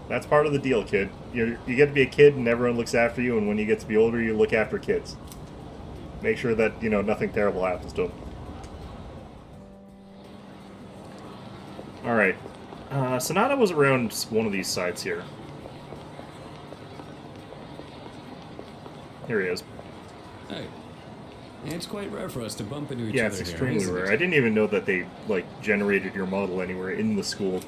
That's part of the deal, kid. You get to be a kid and everyone looks after you, and when you get to be older, you look after kids. Make sure that, you know, nothing terrible happens to them. Alright. Sonata was around one of these sides here. Here he is. Hey. It's quite rare for us to bump into each Yeah, other it's here, extremely isn't rare. it? I didn't even know that they, like, generated your model anywhere in the school.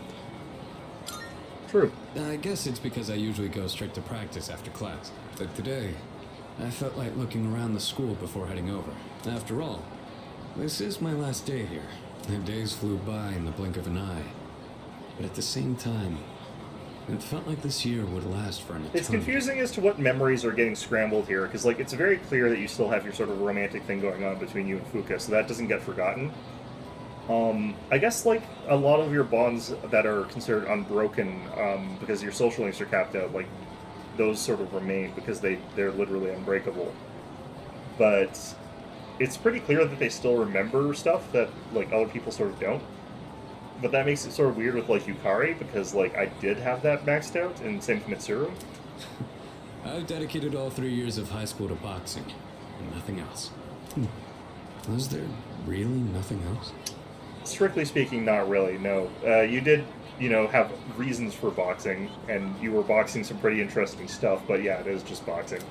True. I guess it's because I usually go straight to practice after class. But today, I felt like looking around the school before heading over. After all, this is my last day here. The days flew by in the blink of an eye. But at the same time, it felt like this year would last for an eternity. It's confusing as to what memories are getting scrambled here, because, like, it's very clear that you still have your sort of romantic thing going on between you and Fuka, so that doesn't get forgotten. I guess, like, a lot of your bonds that are considered unbroken, because your social links are capped out, like, those sort of remain because they're literally unbreakable. But it's pretty clear that they still remember stuff that like other people sort of don't. But that makes it sort of weird with like Yukari because like I did have that maxed out, and same with Mitsuru. I've dedicated all 3 years of high school to boxing, and nothing else. Was there really nothing else? Strictly speaking, not really, no. You did, have reasons for boxing, and you were boxing some pretty interesting stuff, but yeah, it is just boxing.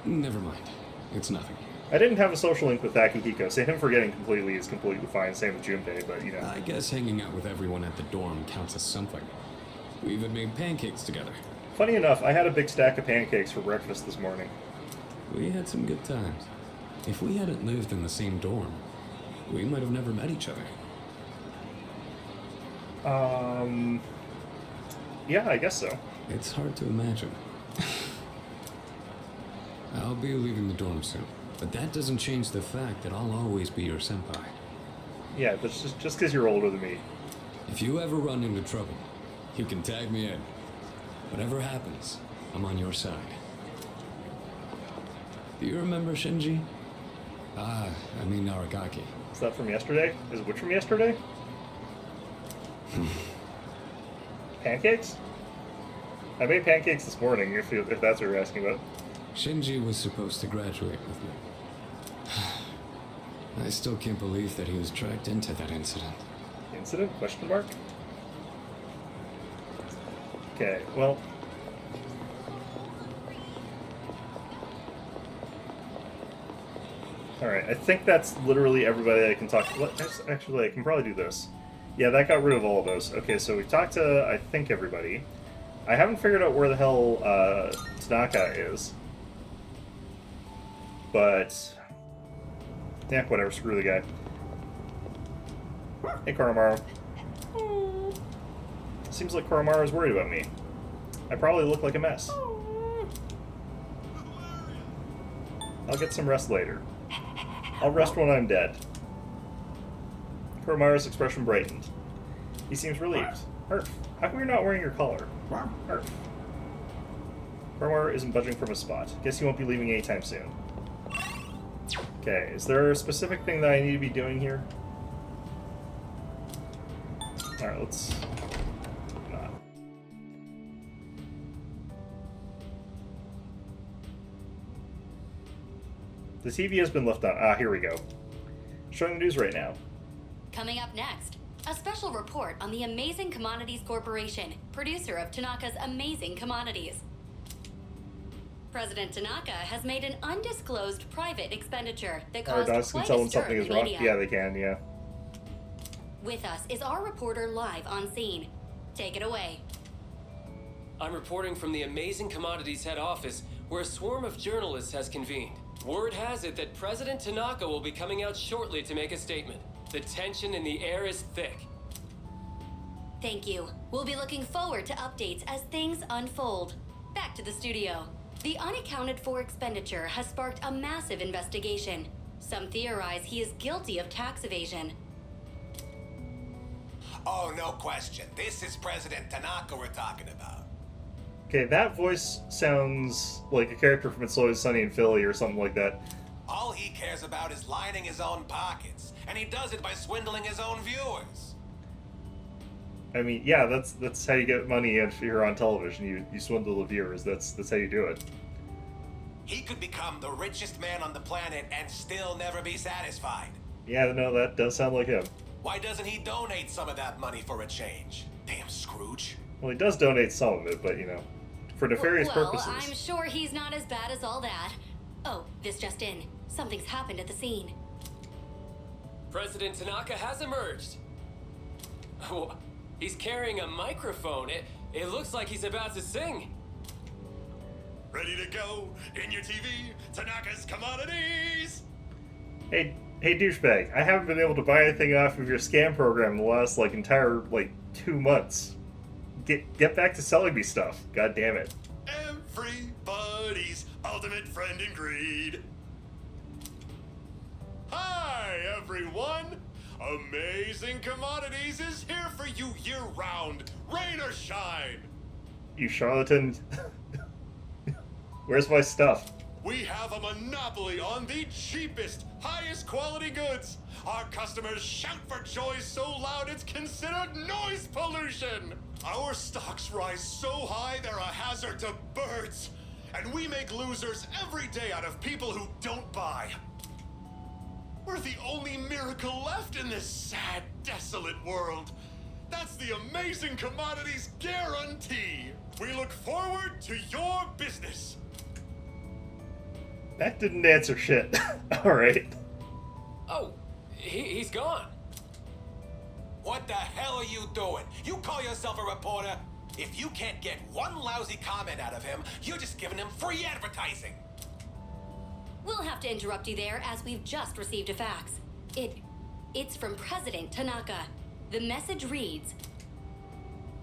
Never mind. It's nothing. I didn't have a social link with Akihiko, so him forgetting completely is completely fine, same with Junpei, but I guess hanging out with everyone at the dorm counts as something. We even made pancakes together. Funny enough, I had a big stack of pancakes for breakfast this morning. We had some good times. If we hadn't lived in the same dorm, we might have never met each other. Yeah, I guess so. It's hard to imagine. I'll be leaving the dorm soon, but that doesn't change the fact that I'll always be your senpai. Yeah, that's just because you're older than me. If you ever run into trouble, you can tag me in. Whatever happens, I'm on your side. Do you remember Shinji? I mean Naragaki. Is that from yesterday? Is which from yesterday? Pancakes? I made pancakes this morning, if that's what you're asking about. Shinji was supposed to graduate with me. I still can't believe that he was dragged into that incident. Incident? Question mark? Okay, well... Alright, I think that's literally everybody I can talk to. Actually, I can probably do this. Yeah, that got rid of all of those. Okay, so we talked to, I think, everybody. I haven't figured out where the hell Tanaka is. But... yeah, whatever, screw the guy. Hey, Koromaru. Seems like Koromaru's worried about me. I probably look like a mess. I'll get some rest later. I'll rest when I'm dead. Koromaru's expression brightened. He seems relieved. Herf, how come you're not wearing your collar? Herf. Koromaru isn't budging from his spot. Guess he won't be leaving anytime soon. Okay, is there a specific thing that I need to be doing here? Alright, let's... not. The TV has been left on. Ah, here we go. Showing the news right now. Coming up next, a special report on the Amazing Commodities Corporation, producer of Tanaka's Amazing Commodities. President Tanaka has made an undisclosed private expenditure that Our caused dogs can quite tell a when stir something in is the wrong. media. Yeah, they can, yeah. With us is our reporter live on scene. Take it away. I'm reporting from the Amazing Commodities head office, where a swarm of journalists has convened. Word has it that President Tanaka will be coming out shortly to make a statement. The tension in the air is thick. Thank you. We'll be looking forward to updates as things unfold. Back to the studio. The unaccounted for expenditure has sparked a massive investigation. Some theorize he is guilty of tax evasion. Oh, no question. This is President Tanaka we're talking about. Okay, that voice sounds like a character from It's Always Sunny in Philly or something like that. All he cares about is lining his own pockets, and he does it by swindling his own viewers. I mean, yeah, that's how you get money if you're on television. You swindle the viewers. That's how you do it. He could become the richest man on the planet and still never be satisfied. Yeah, no, that does sound like him. Why doesn't he donate some of that money for a change? Damn Scrooge. Well, he does donate some of it, but, for nefarious Well, purposes. I'm sure he's not as bad as all that. Oh, this just in. Something's happened at the scene. President Tanaka has emerged. Oh, he's carrying a microphone. It looks like he's about to sing. Ready to go in your TV, Tanaka's Commodities! Hey, douchebag, I haven't been able to buy anything off of your scam program in the last, entire, 2 months. Get back to selling me stuff. God damn it. Everybody's ultimate friend in greed. Hi, everyone! Amazing Commodities is here for you year-round, rain or shine. You charlatan. Where's my stuff? We have a monopoly on the cheapest, highest quality goods. Our customers shout for joy so loud it's considered noise pollution. Our stocks rise so high they're a hazard to birds. And we make losers every day out of people who don't buy. We're the only miracle left in this sad, desolate world. That's the Amazing Commodities guarantee. We look forward to your business. That didn't answer shit. Alright. Oh, he's gone. What the hell are you doing? You call yourself a reporter? If you can't get one lousy comment out of him, you're just giving him free advertising. We'll have to interrupt you there as we've just received a fax. It's from President Tanaka. The message reads,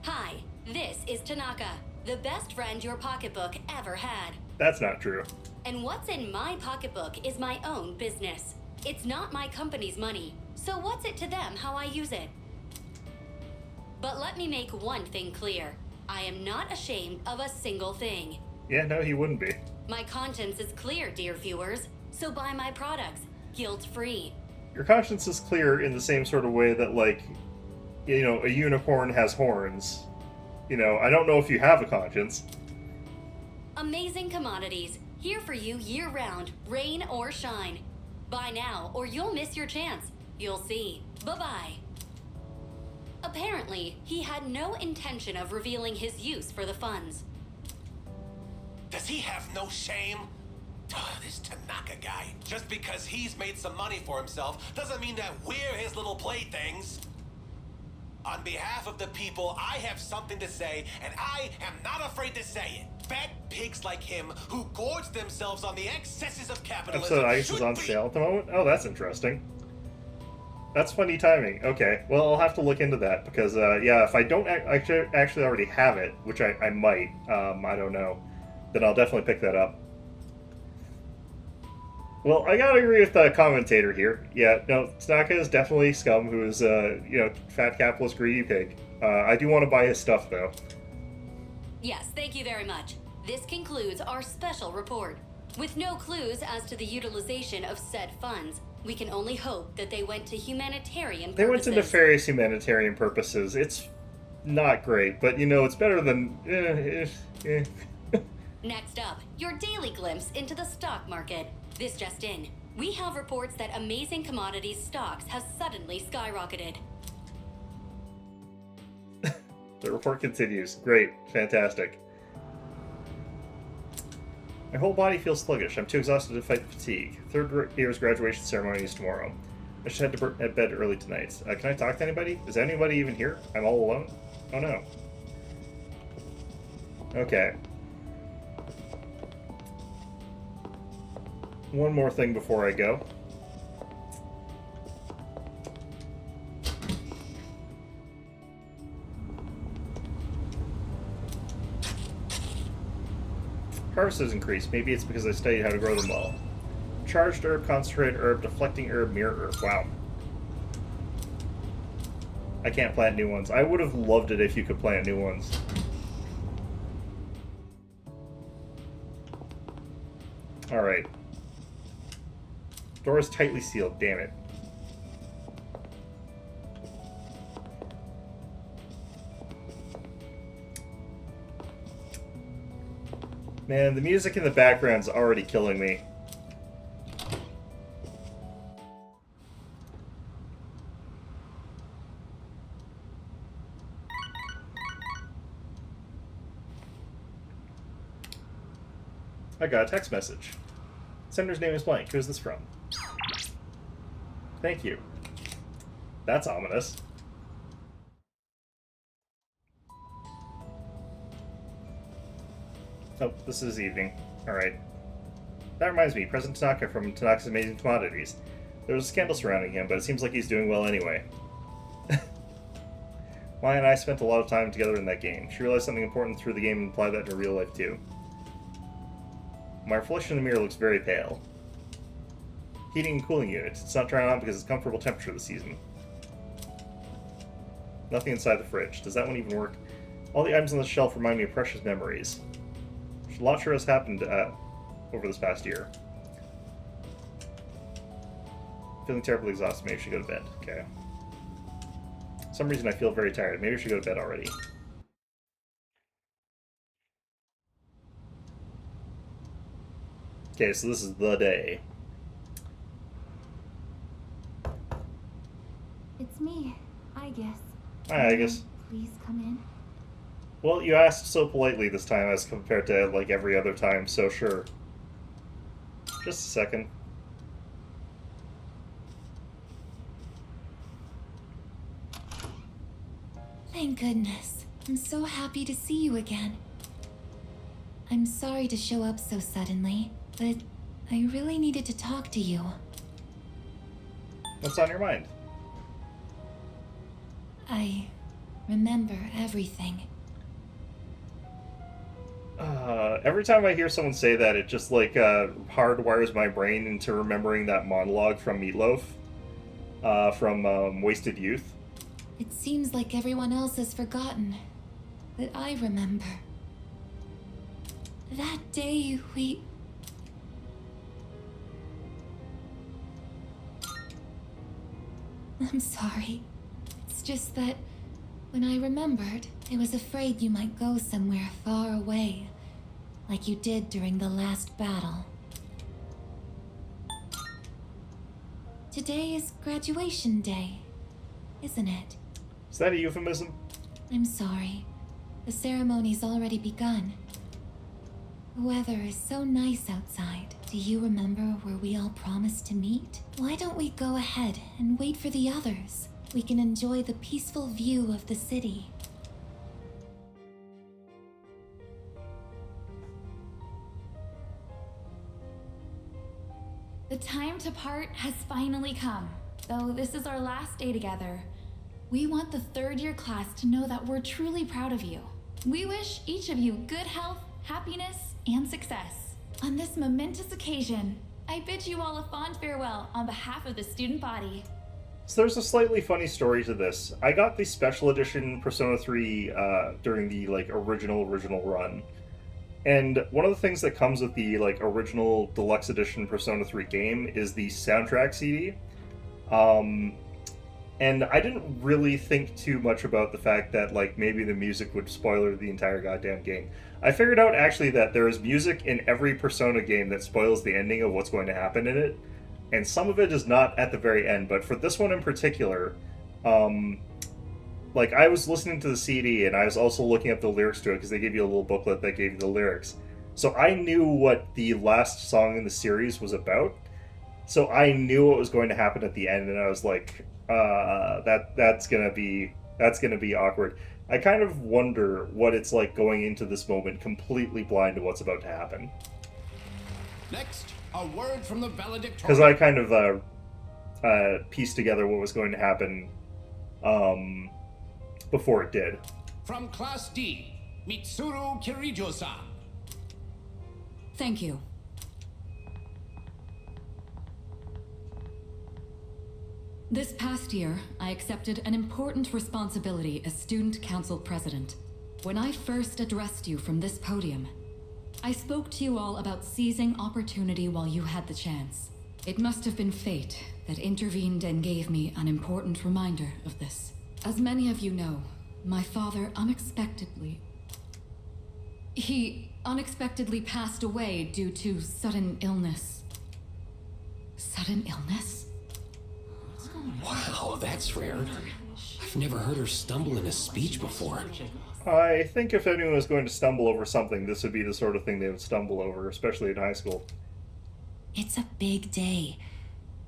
"Hi, this is Tanaka, the best friend your pocketbook ever had. That's not true. And what's in my pocketbook is my own business. It's not my company's money, so what's it to them how I use it? But let me make one thing clear. I am not ashamed of a single thing. Yeah, no, he wouldn't be. My conscience is clear, dear viewers, so buy my products, guilt-free." Your conscience is clear in the same sort of way that, like, you know, a unicorn has horns. You know, I don't know if you have a conscience. Amazing Commodities, here for you year-round, rain or shine. Buy now, or you'll miss your chance. You'll see. Bye-bye. Apparently, he had no intention of revealing his use for the funds. Does he have no shame? This Tanaka guy. Just because he's made some money for himself doesn't mean that we're his little playthings. On behalf of the people, I have something to say, and I am not afraid to say it. Fat pigs like him who gorge themselves on the excesses of capitalism Episode Ice is on sale at the moment? Oh, that's interesting. That's funny timing. Okay, well, I'll have to look into that, because, yeah, if I don't actually already have it, which I might, I don't know, then I'll definitely pick that up. Well, I gotta agree with the commentator here. Yeah, no, Tanaka is definitely scum who is, you know, fat capitalist greedy pig. I do want to buy his stuff, though. Yes, thank you very much. This concludes our special report. With no clues as to the utilization of said funds, we can only hope that they went to humanitarian purposes. They went to nefarious humanitarian purposes. It's not great, but, you know, it's better than... Next up, your daily glimpse into the stock market. This just in. We have reports that Amazing Commodities stocks have suddenly skyrocketed. The report continues. Great. Fantastic. My whole body feels sluggish. I'm too exhausted to fight fatigue. Third year's graduation ceremony is tomorrow. I should head to bed early tonight. Can I talk to anybody? Is anybody even here? I'm all alone? Oh no. Okay. One more thing before I go. Harvest has increased. Maybe it's because I studied how to grow them well. Charged herb, concentrated herb, deflecting herb, mirror herb. Wow. I can't plant new ones. I would have loved it if you could plant new ones. Alright. Door is tightly sealed, damn it. Man, the music in the background's already killing me. I got a text message. Sender's name is blank. Who's this from? Thank you. That's ominous. Oh, this is evening. Alright. That reminds me, President Tanaka from Tanaka's Amazing Commodities. There was a scandal surrounding him, but it seems like he's doing well anyway. Maya and I spent a lot of time together in that game. She realized something important through the game and applied that to real life too. My reflection in the mirror looks very pale. Heating and cooling unit. It's not turned on because it's comfortable temperature this season. Nothing inside the fridge. Does that one even work? All the items on the shelf remind me of precious memories. A lot sure has happened over this past year. Feeling terribly exhausted. Maybe I should go to bed. Okay. For some reason I feel very tired. Maybe I should go to bed already. Okay, so this is the day. It's me, Aigis. Hi, Aigis. Please come in. Well, you asked so politely this time as compared to, like, every other time, so sure. Just a second. Thank goodness. I'm so happy to see you again. I'm sorry to show up so suddenly, but I really needed to talk to you. What's on your mind? I remember everything. Every time I hear someone say that, it just, like, hardwires my brain into remembering that monologue from Meatloaf, from Wasted Youth. It seems like everyone else has forgotten, but I remember. That day we... I'm sorry. It's just that when I remembered, I was afraid you might go somewhere far away, like you did during the last battle. Today is graduation day, isn't it? Is that a euphemism? I'm sorry. The ceremony's already begun. The weather is so nice outside. Do you remember where we all promised to meet? Why don't we go ahead and wait for the others? We can enjoy the peaceful view of the city. The time to part has finally come. Though this is our last day together, we want the third-year class to know that we're truly proud of you. We wish each of you good health, happiness, and success. On this momentous occasion, I bid you all a fond farewell on behalf of the student body. So there's a slightly funny story to this. I got the special edition Persona 3 during the, like, original run. And one of the things that comes with the, like, original deluxe edition Persona 3 game is the soundtrack CD. And I didn't really think too much about the fact that, like, maybe the music would spoiler the entire goddamn game. I figured out, actually, that there is music in every Persona game that spoils the ending of what's going to happen in it. And some of it is not at the very end, but for this one in particular, like, I was listening to the CD, and I was also looking up the lyrics to it, because they gave you a little booklet that gave you the lyrics. So I knew what the last song in the series was about, so I knew what was going to happen at the end, and I was like, that's gonna be awkward. I kind of wonder what it's like going into this moment completely blind to what's about to happen. Next, a word from the valedictorian. Because I kind of pieced together what was going to happen before it did. From Class D, Mitsuru Kirijo-san. Thank you. This past year, I accepted an important responsibility as Student Council President. When I first addressed you from this podium, I spoke to you all about seizing opportunity while you had the chance. It must have been fate that intervened and gave me an important reminder of this. As many of you know, my father He unexpectedly passed away due to sudden illness. Sudden illness? Wow, that's rare. I've never heard her stumble in a speech before. I think if anyone was going to stumble over something, this would be the sort of thing they would stumble over, especially in high school. It's a big day.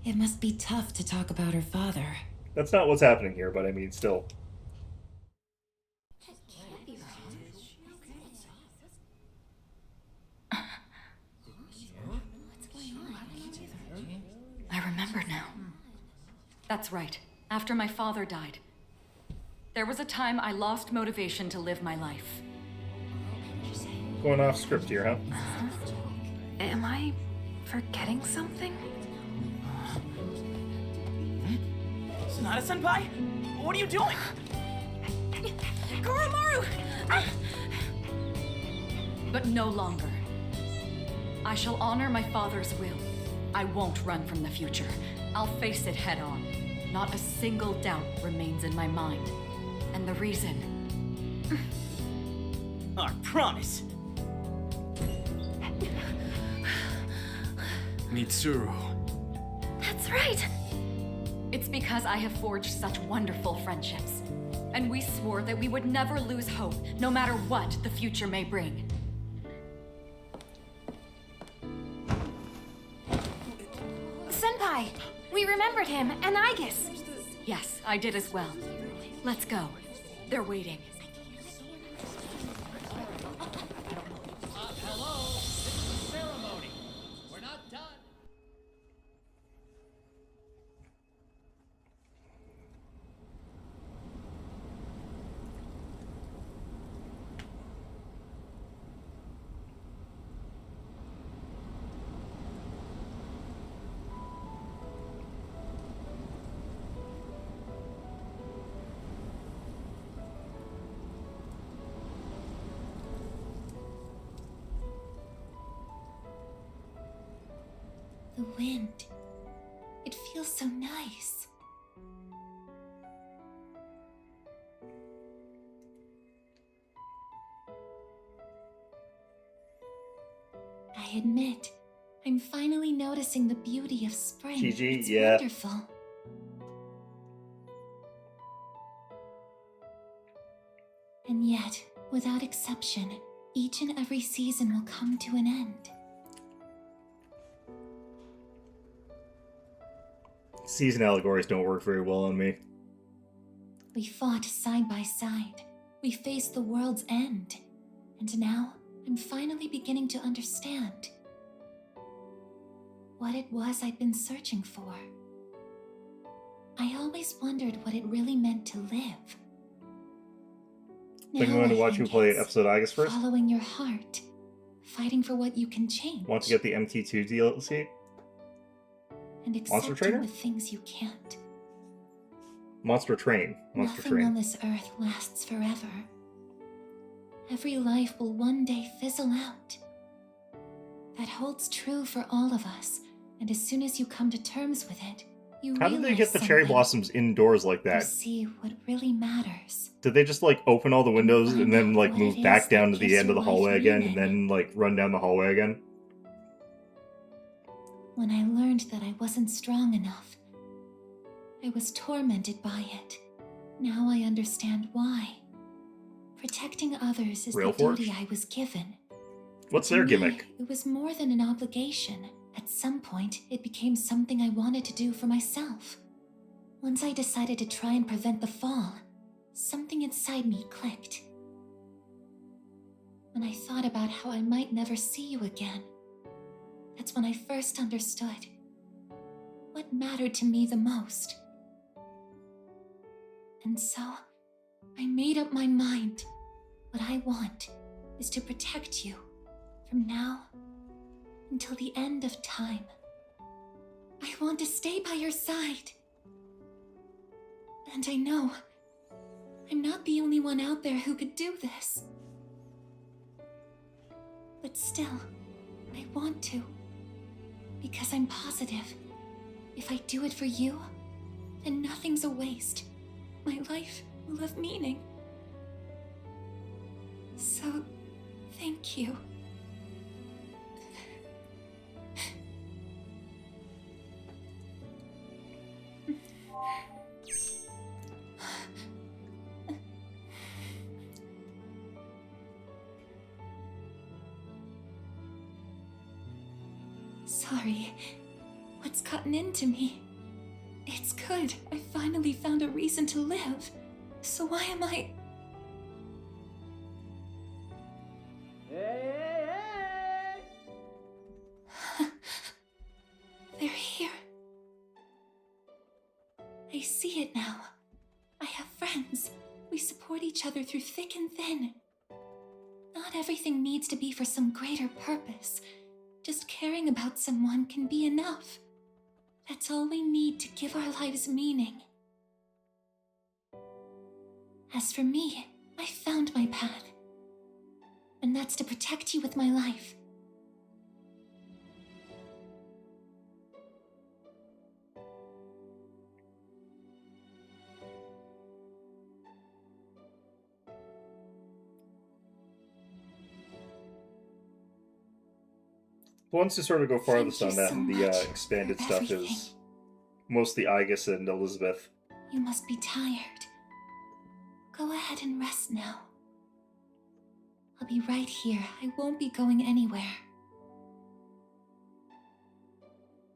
It must be tough to talk about her father. That's not what's happening here, but I mean, still. I remember now. That's right. After my father died, there was a time I lost motivation to live my life. Going off script here, huh? Am I forgetting something? Sonata-senpai? What are you doing? Koromaru! But no longer. I shall honor my father's will. I won't run from the future. I'll face it head on. Not a single doubt remains in my mind. And the reason... Our promise. Mitsuru. That's right! It's because I have forged such wonderful friendships. And we swore that we would never lose hope, no matter what the future may bring. Senpai, we remembered him, and Aegis. Yes, I did as well. Let's go. They're waiting. Hello, this is the ceremony. We're not done. The wind. It feels so nice. I admit, I'm finally noticing the beauty of spring. GG, it's yeah. wonderful. And yet, without exception, each and every season will come to an end. Season allegories don't work very well on me. We fought side by side. We faced the world's end. And now, I'm finally beginning to understand what it was I'd been searching for. I always wondered what it really meant to live. Think I'm Now going to I watch you think play it's episode Aegis first. Following your heart, fighting for what you can change, Want to get the MT2 DLC? and Monster accepting Trainer? the things you can't. Monster Train. Monster Nothing on Train. this earth lasts forever. Every life will one day fizzle out. That holds true for all of us, and as soon as you come to terms with it, you How did they get realize the cherry something. blossoms indoors like You that? see what really matters. Did they just like open all the windows and then like what move it back is down that to the gives end of the your life hallway again meaning. and then like run down the hallway again? When I learned that I wasn't strong enough, I was tormented by it. Now I understand why. Protecting others is Rail the Forge? duty I was given. What's To their me, gimmick? It was more than an obligation. At some point, it became something I wanted to do for myself. Once I decided to try and prevent the fall, something inside me clicked. When I thought about how I might never see you again, that's when I first understood what mattered to me the most. And so, I made up my mind. What I want is to protect you from now until the end of time. I want to stay by your side. And I know I'm not the only one out there who could do this. But still, I want to. Because I'm positive, if I do it for you, then nothing's a waste. My life will have meaning. So, thank you. Sorry. What's gotten into me? It's good. I finally found a reason to live. So why am I... They're here. I see it now. I have friends. We support each other through thick and thin. Not everything needs to be for some greater purpose. Just caring about someone can be enough. That's all we need to give our lives meaning. As for me, I found my path. that's to protect you with my life. The ones who sort of go farthest Thank on you that so and the much expanded for stuff everything. is mostly Aigis and Elizabeth. You must be tired. Go ahead and rest now. I'll be right here. I won't be going anywhere.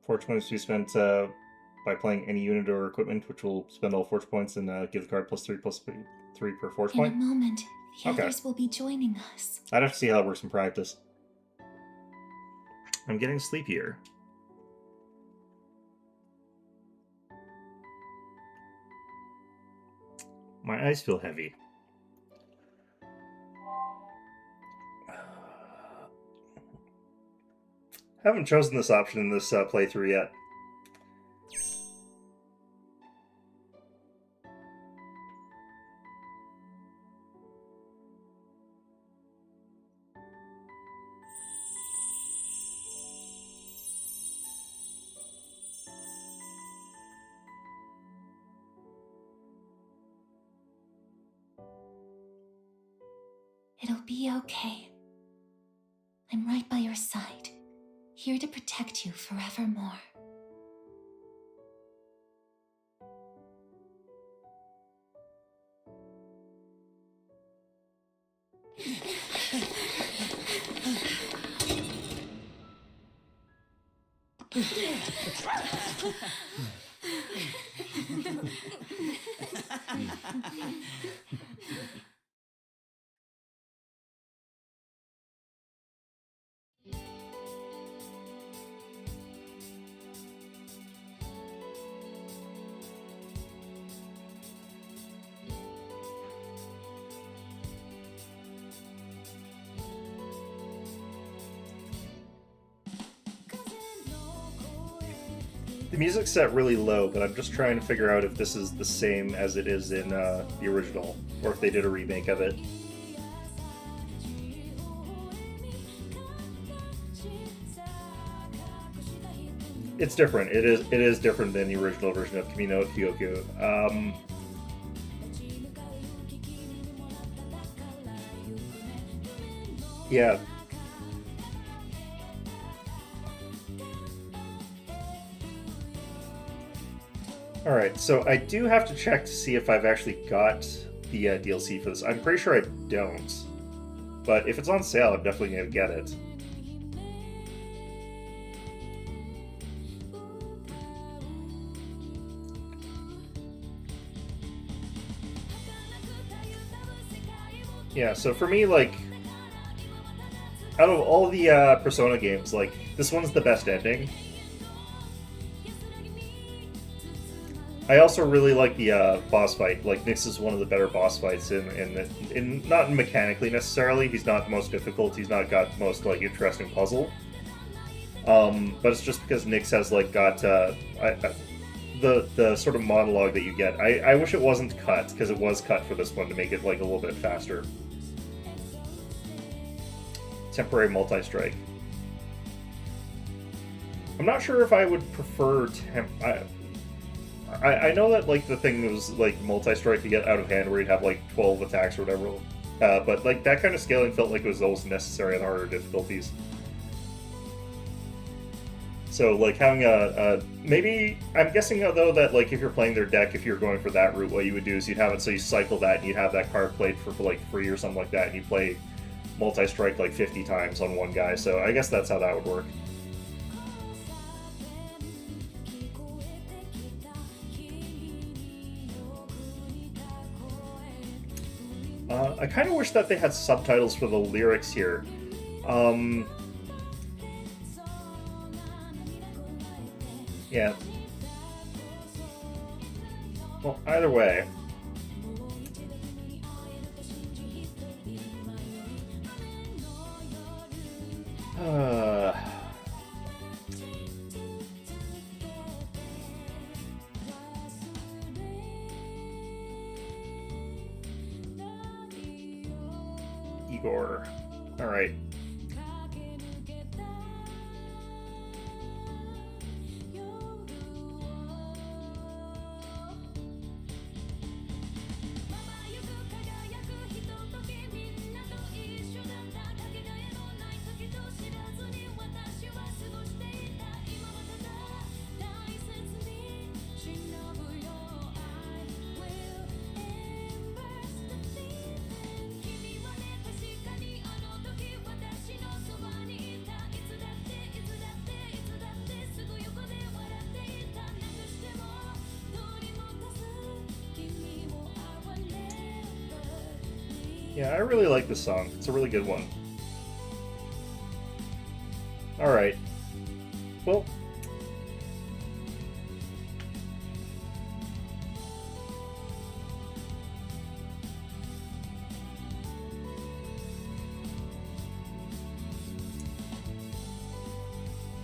Fortune points to be spent by playing any unit or equipment, which will spend all fortune points and give the card +3 +3 per fortune In a point. moment, the Okay. others will be joining us. I'd have to see how it works in practice. I'm getting sleepier. My eyes feel heavy. Haven't chosen this option in this playthrough yet. It'll be okay. I'm right by your side, here to protect you forevermore. The music's set really low, but I'm just trying to figure out if this is the same as it is in the original, or if they did a remake of it. It's different. It is different than the original version of Kimi no Kyoku. Yeah. Alright, so I do have to check to see if I've actually got the DLC for this. I'm pretty sure I don't. But if it's on sale, I'm definitely going to get it. Yeah, so for me, like, out of all the Persona games, like, this one's the best ending. I also really like the boss fight. Like, Nyx is one of the better boss fights in not mechanically necessarily. He's not the most difficult. He's not got the most, like, interesting puzzle. But it's just because Nyx has, like, got the sort of monologue that you get. I wish it wasn't cut, because it was cut for this one to make it, like, a little bit faster. Temporary multi-strike. I'm not sure if I would prefer I know that, like, the thing was, like, multi-strike to get out of hand where you'd have, like, 12 attacks or whatever. But, like, that kind of scaling felt like it was always necessary on harder difficulties. So, like, having maybe, I'm guessing, though, that, like, if you're playing their deck, if you're going for that route, what you would do is you'd have it so you cycle that and you'd have that card played for like, free or something like that, and you play multi-strike, like, 50 times on one guy. So I guess that's how that would work. I kind of wish that they had subtitles for the lyrics here. Yeah. Well, either way. Igor. Alright. Yeah, I really like this song. It's a really good one. Alright. Well.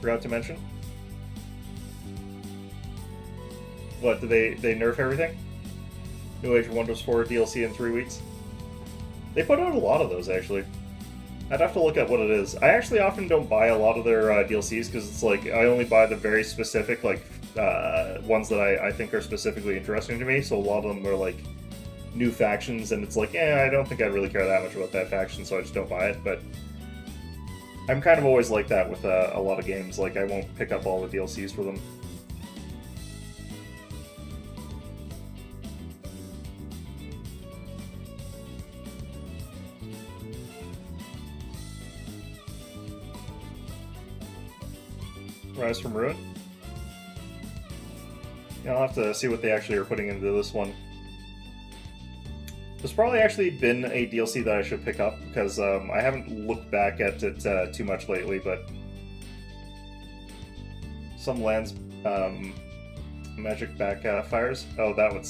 Forgot to mention. What, did they nerf everything? New Age of Wonders 4 DLC in 3 weeks? They put out a lot of those, actually. I'd have to look at what it is. I actually often don't buy a lot of their DLCs, because it's like, I only buy the very specific, like, ones that I think are specifically interesting to me, so a lot of them are, like, new factions, and it's like, I don't think I really care that much about that faction, so I just don't buy it, but I'm kind of always like that with a lot of games, like, I won't pick up all the DLCs for them. Rise from Ruin? Yeah, I'll have to see what they actually are putting into this one. There's probably actually been a DLC that I should pick up, because I haven't looked back at it too much lately, but some lands magic backfires. Oh, that would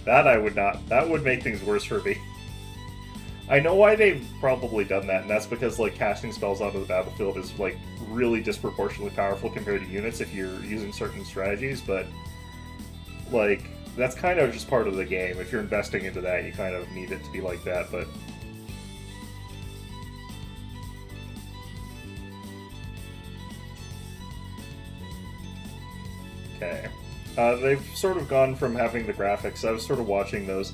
that I would not. That would make things worse for me. I know why they've probably done that, and that's because like casting spells out of the battlefield is like really disproportionately powerful compared to units if you're using certain strategies, but like that's kind of just part of the game. If you're investing into that, you kind of need it to be like that, but okay. They've sort of gone from having the graphics. I was sort of watching those.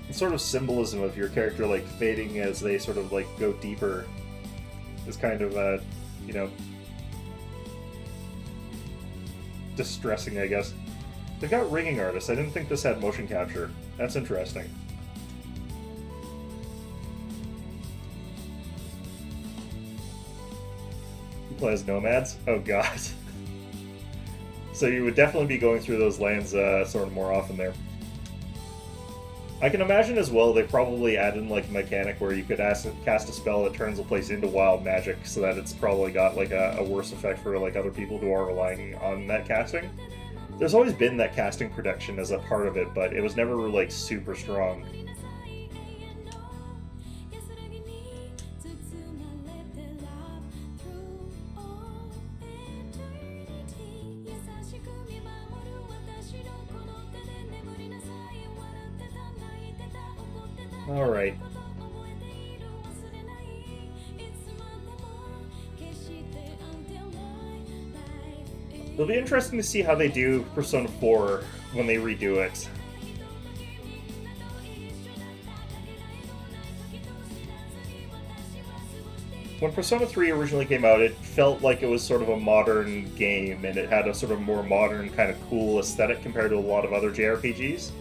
The sort of symbolism of your character like fading as they sort of like go deeper is kind of you know, distressing, I guess. They've got rigging artists. I didn't think this had motion capture. That's interesting. Who plays nomads? Oh god. So you would definitely be going through those lands sort of more often there. I can imagine as well they probably add in like a mechanic where you could cast a spell that turns a place into wild magic, so that it's probably got like a worse effect for like other people who are relying on that casting. There's always been that casting protection as a part of it, but it was never like super strong. Alright. It'll be interesting to see how they do Persona 4 when they redo it. When Persona 3 originally came out, it felt like it was sort of a modern game, and it had a sort of more modern, kind of cool aesthetic compared to a lot of other JRPGs.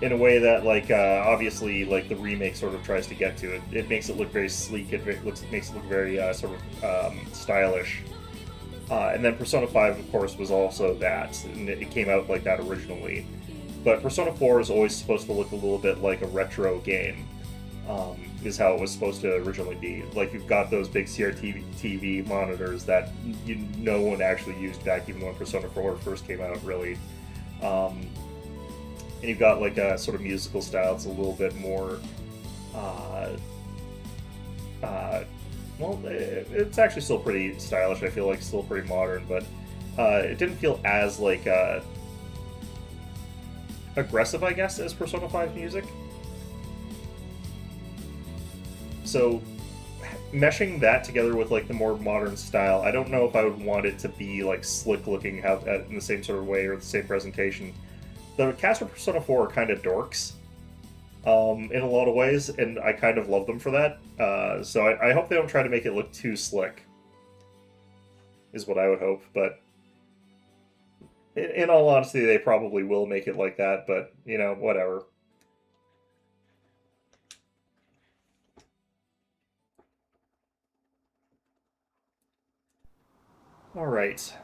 In a way that, like, obviously, like, the remake sort of tries to get to. It makes it look very sleek, it makes it look very, sort of, stylish. And then Persona 5, of course, was also that, and it came out like that originally. But Persona 4 is always supposed to look a little bit like a retro game, is how it was supposed to originally be. Like, you've got those big CRT TV monitors that no one actually used back even when Persona 4 first came out, really. And you've got like a sort of musical style. It's a little bit more, well, it's actually still pretty stylish. I feel like still pretty modern, but it didn't feel as like aggressive, I guess, as Persona 5 music. So meshing that together with like the more modern style, I don't know if I would want it to be like slick looking in the same sort of way or the same presentation. The cast for Persona 4 are kind of dorks in a lot of ways, and I kind of love them for that. So I hope they don't try to make it look too slick, is what I would hope. But in all honesty, they probably will make it like that, but, you know, whatever. All right.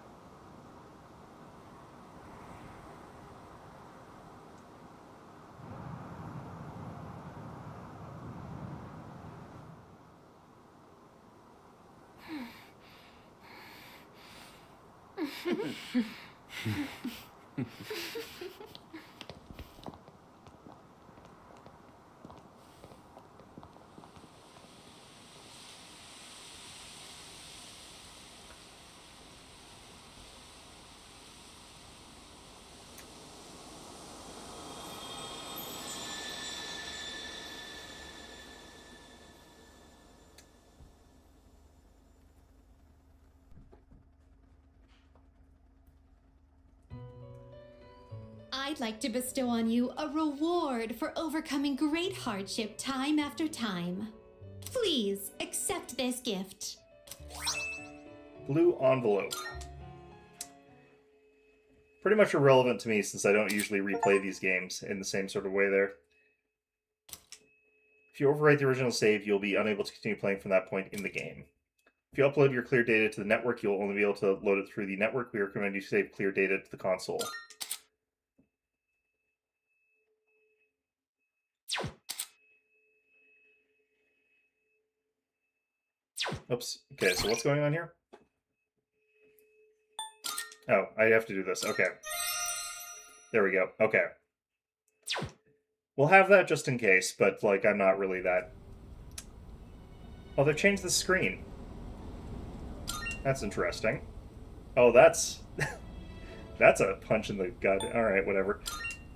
I'd like to bestow on you a reward for overcoming great hardship time after time. Please accept this gift. Blue envelope. Pretty much irrelevant to me since I don't usually replay these games in the same sort of way there. If you overwrite the original save, you'll be unable to continue playing from that point in the game. If you upload your clear data to the network, you'll only be able to load it through the network. We recommend you save clear data to the console. Oops. Okay, so what's going on here? Oh, I have to do this. Okay. There we go. Okay. We'll have that just in case, but, like, I'm not really that... Oh, they've changed the screen. That's interesting. Oh, that's... that's a punch in the gut. Alright, whatever.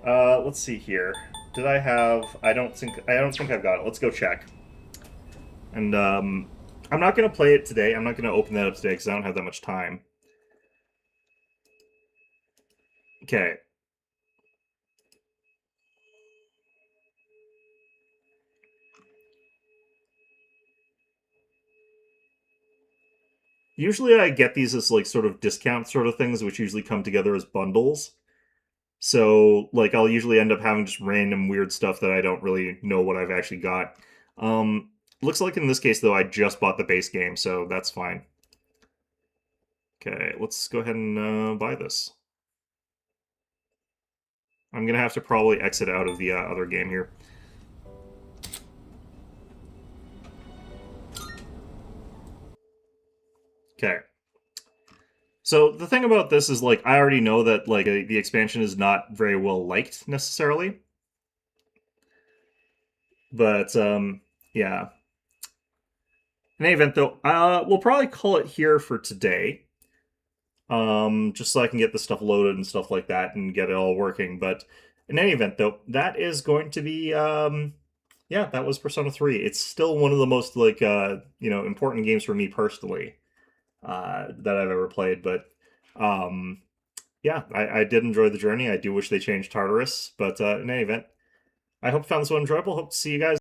Let's see here. Did I have... I don't think I've got it. Let's go check. And, I'm not going to play it today. I'm not going to open that up today because I don't have that much time. Okay. Usually I get these as like sort of discount sort of things, which usually come together as bundles. So, like, I'll usually end up having just random weird stuff that I don't really know what I've actually got. Looks like in this case, though, I just bought the base game, so that's fine. Okay, let's go ahead and buy this. I'm going to have to probably exit out of the other game here. Okay. So the thing about this is, like, I already know that, like, the expansion is not very well liked, necessarily. But, yeah. In any event, though, we'll probably call it here for today. Just so I can get the stuff loaded and stuff like that and get it all working. But in any event, though, that is going to be, yeah, that was Persona 3. It's still one of the most, like, you know, important games for me personally that I've ever played. But, yeah, I did enjoy the journey. I do wish they changed Tartarus. But in any event, I hope you found this one enjoyable. Hope to see you guys